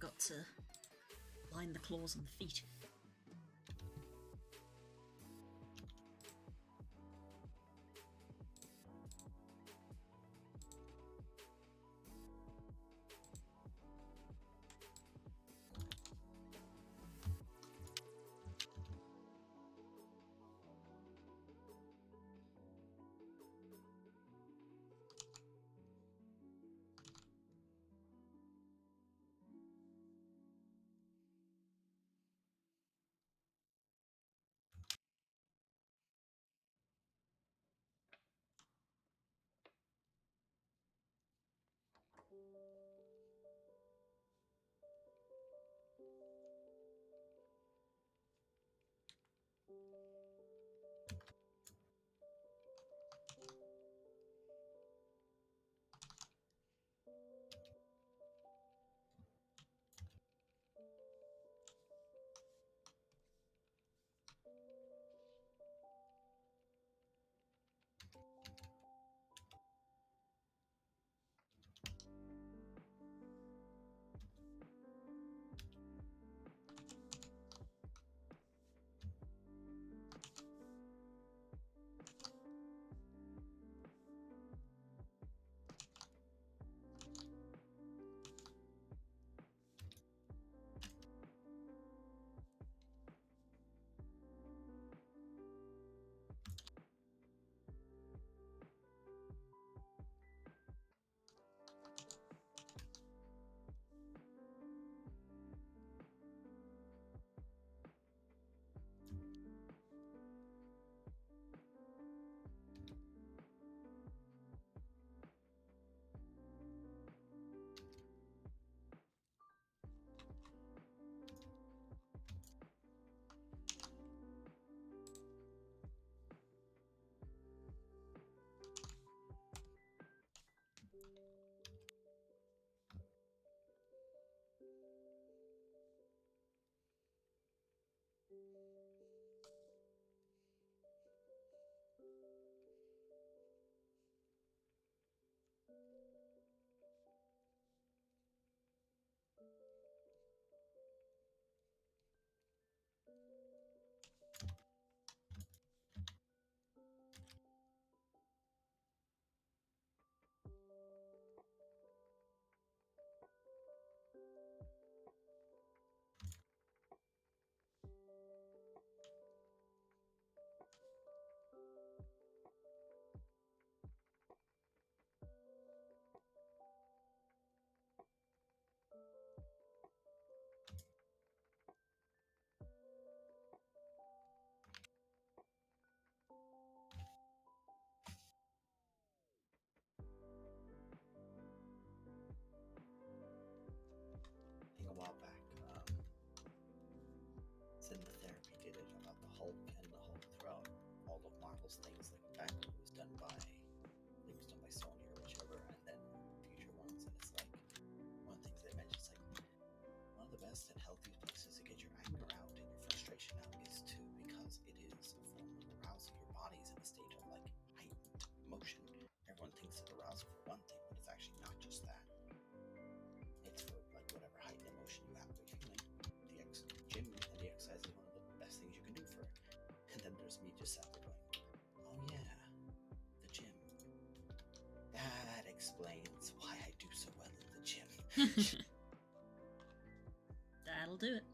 forgot to line the claws on the feet. A while back, in the therapy did it about the Hulk and the Hulk throughout all of Marvel's things, like back when it was done by, I think it was done by Sony or whichever, and then future ones, and it's like, one of the things they mentioned is like, one of the best and healthiest places to get your anger out and your frustration out is to, because it is a form of arousal. Your body's in a state of like heightened motion. Everyone thinks it's arousal for one thing, but it's actually not just that. It's for like whatever heightened emotion you have by feeling. The gym and the exercise is one of the best things you can do for it. And then there's me just sat there going, oh yeah, the gym. That explains why I do so well in the gym. That'll do it.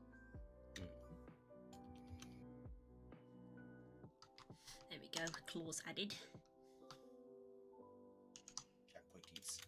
There we go, claws added. Jack pointies.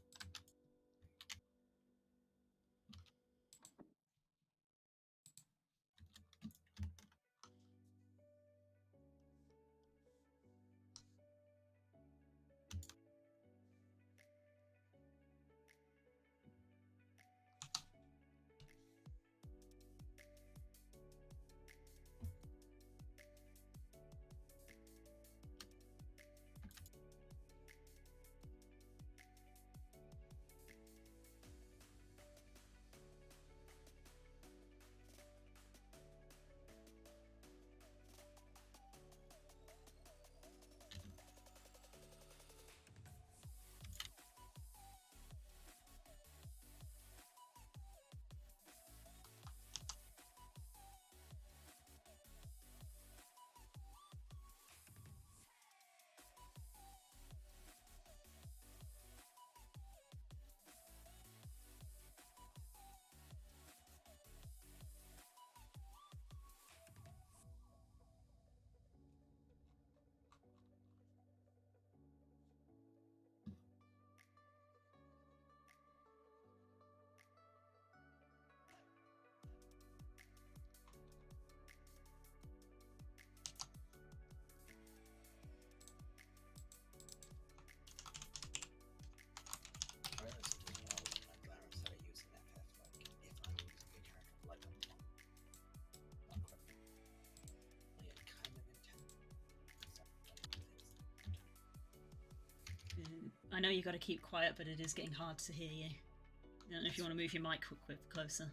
I know you got to keep quiet, but it is getting hard to hear you. I don't know if you want to move your mic closer.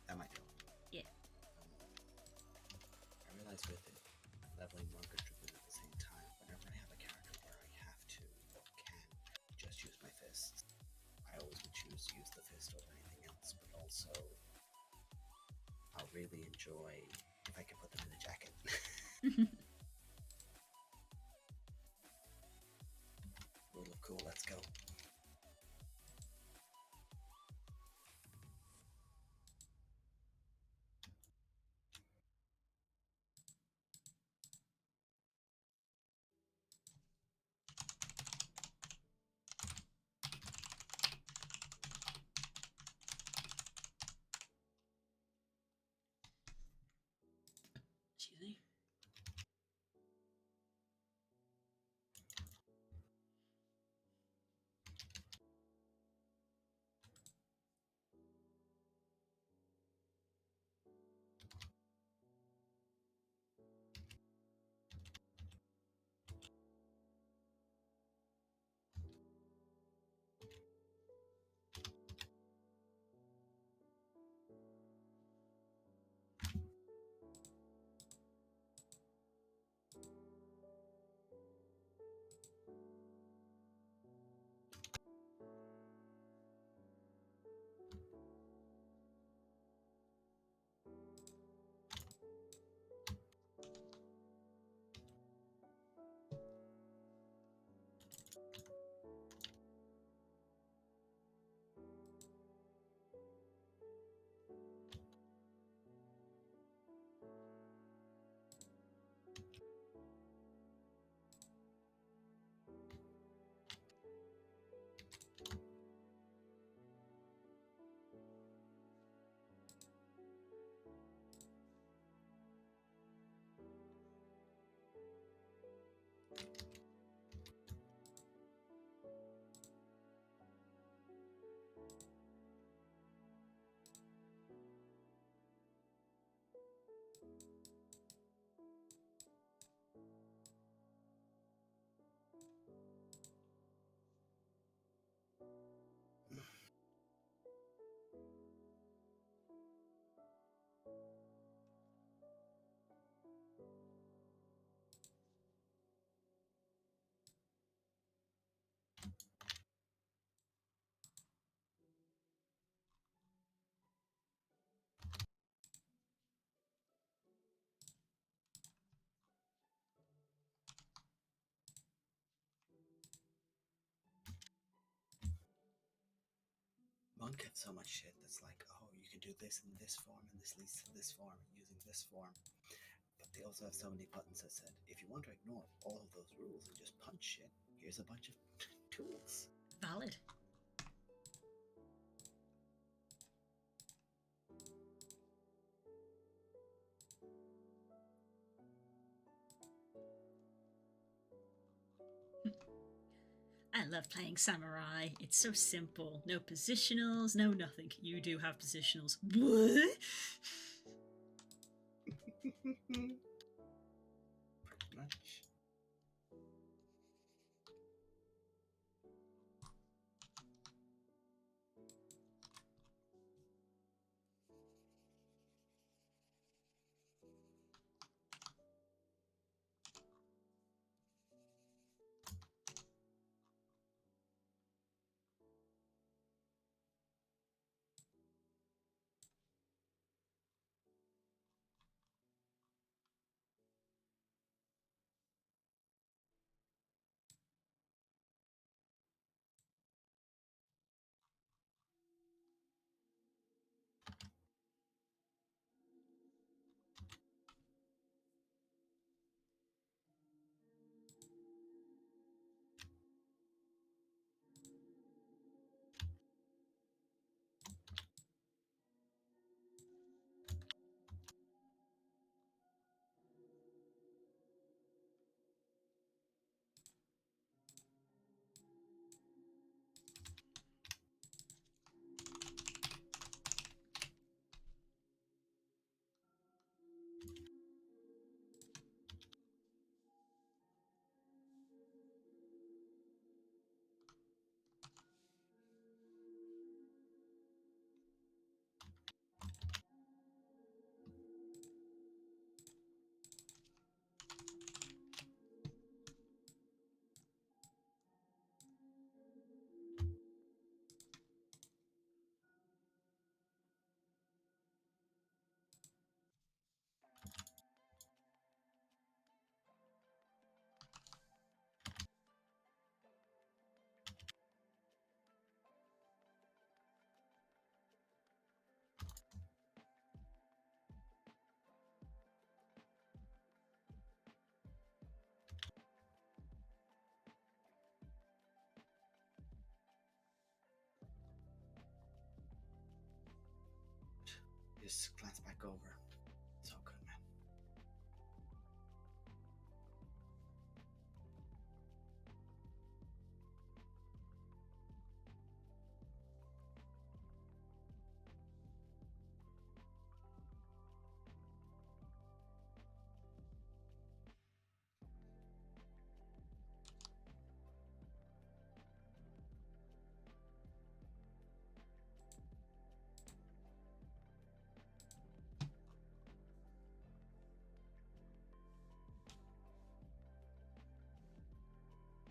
That might help. Yeah. I realize with it, leveling monk or druid at the same time, whenever I have a character where I have to or can just use my fists, I always would choose to use the fist over anything else, but also I'll really enjoy if I can put them in a jacket. Rule of cool, let's go. Excuse me. Monk have so much shit that's like, oh, you can do this in this form, and this leads to this form, using this form. But they also have so many buttons that said, if you want to ignore all of those rules and just punch shit, here's a bunch of tools. Valid. I love playing samurai. It's so simple. No positionals, no nothing. You do have positionals. What? Pretty much. just glance back over. So good, man.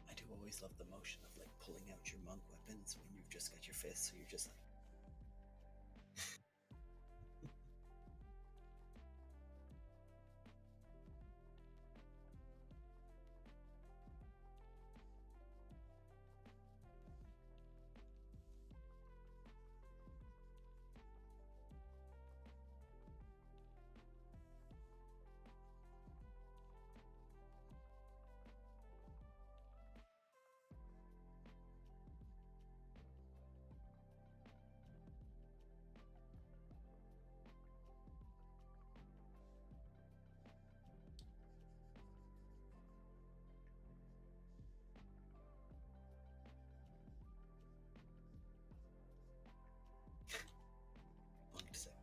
I do always love the motion of like pulling out your monk weapons when you've just got your fists, so you're just like.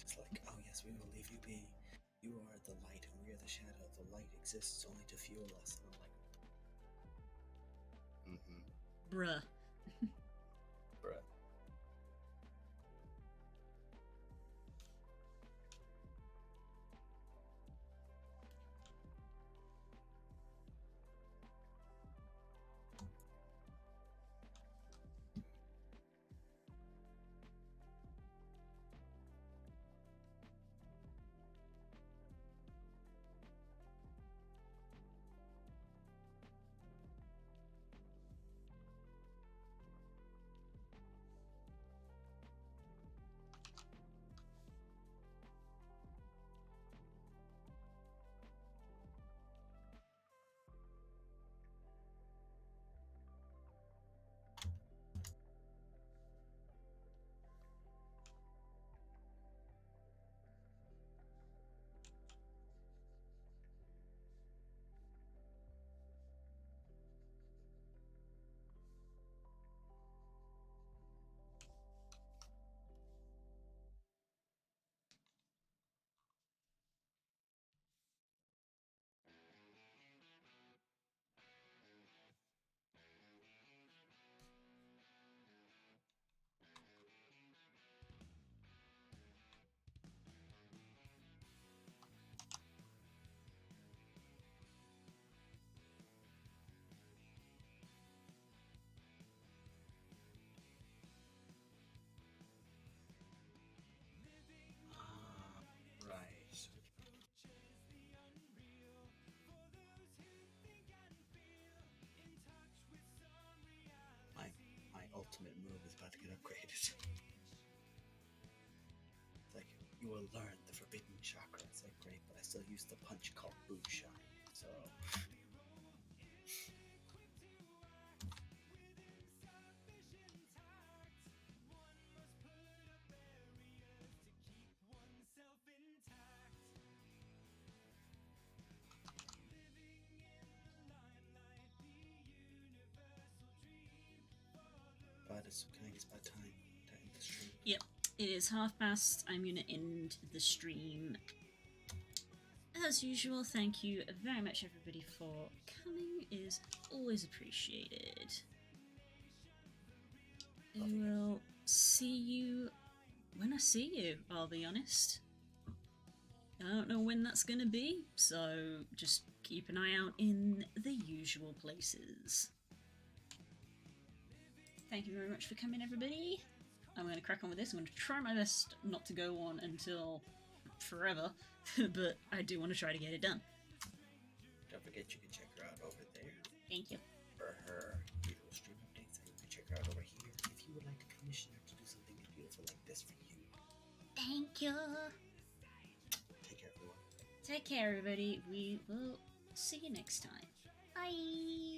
It's like, oh yes, we will leave you be. You are the light and we are the shadow. The light exists only to fuel us. And I'm like, Bruh. bruh. Right. My ultimate move is about to get upgraded. It's like, you will learn the forbidden chakra. It's like, great, but I still use the punch called boot shot. So but it's I think it's about time to end the stream. Yep, it is past. I'm gonna end the stream. As usual, thank you very much everybody for coming. It is always appreciated. I will see you when I see you, I'll be honest. I don't know when that's gonna be, so just keep an eye out in the usual places. Thank you very much for coming, everybody. I'm going to crack on with this. I'm going to try my best not to go on until forever, but I do want to try to get it done. Don't forget you can check her out over there Thank you. for her beautiful stream updates, and you can check her out over here if you would like to commission her to do something beautiful like this for you. Thank you. Take care, everyone. Take care, everybody. We will see you next time. Bye.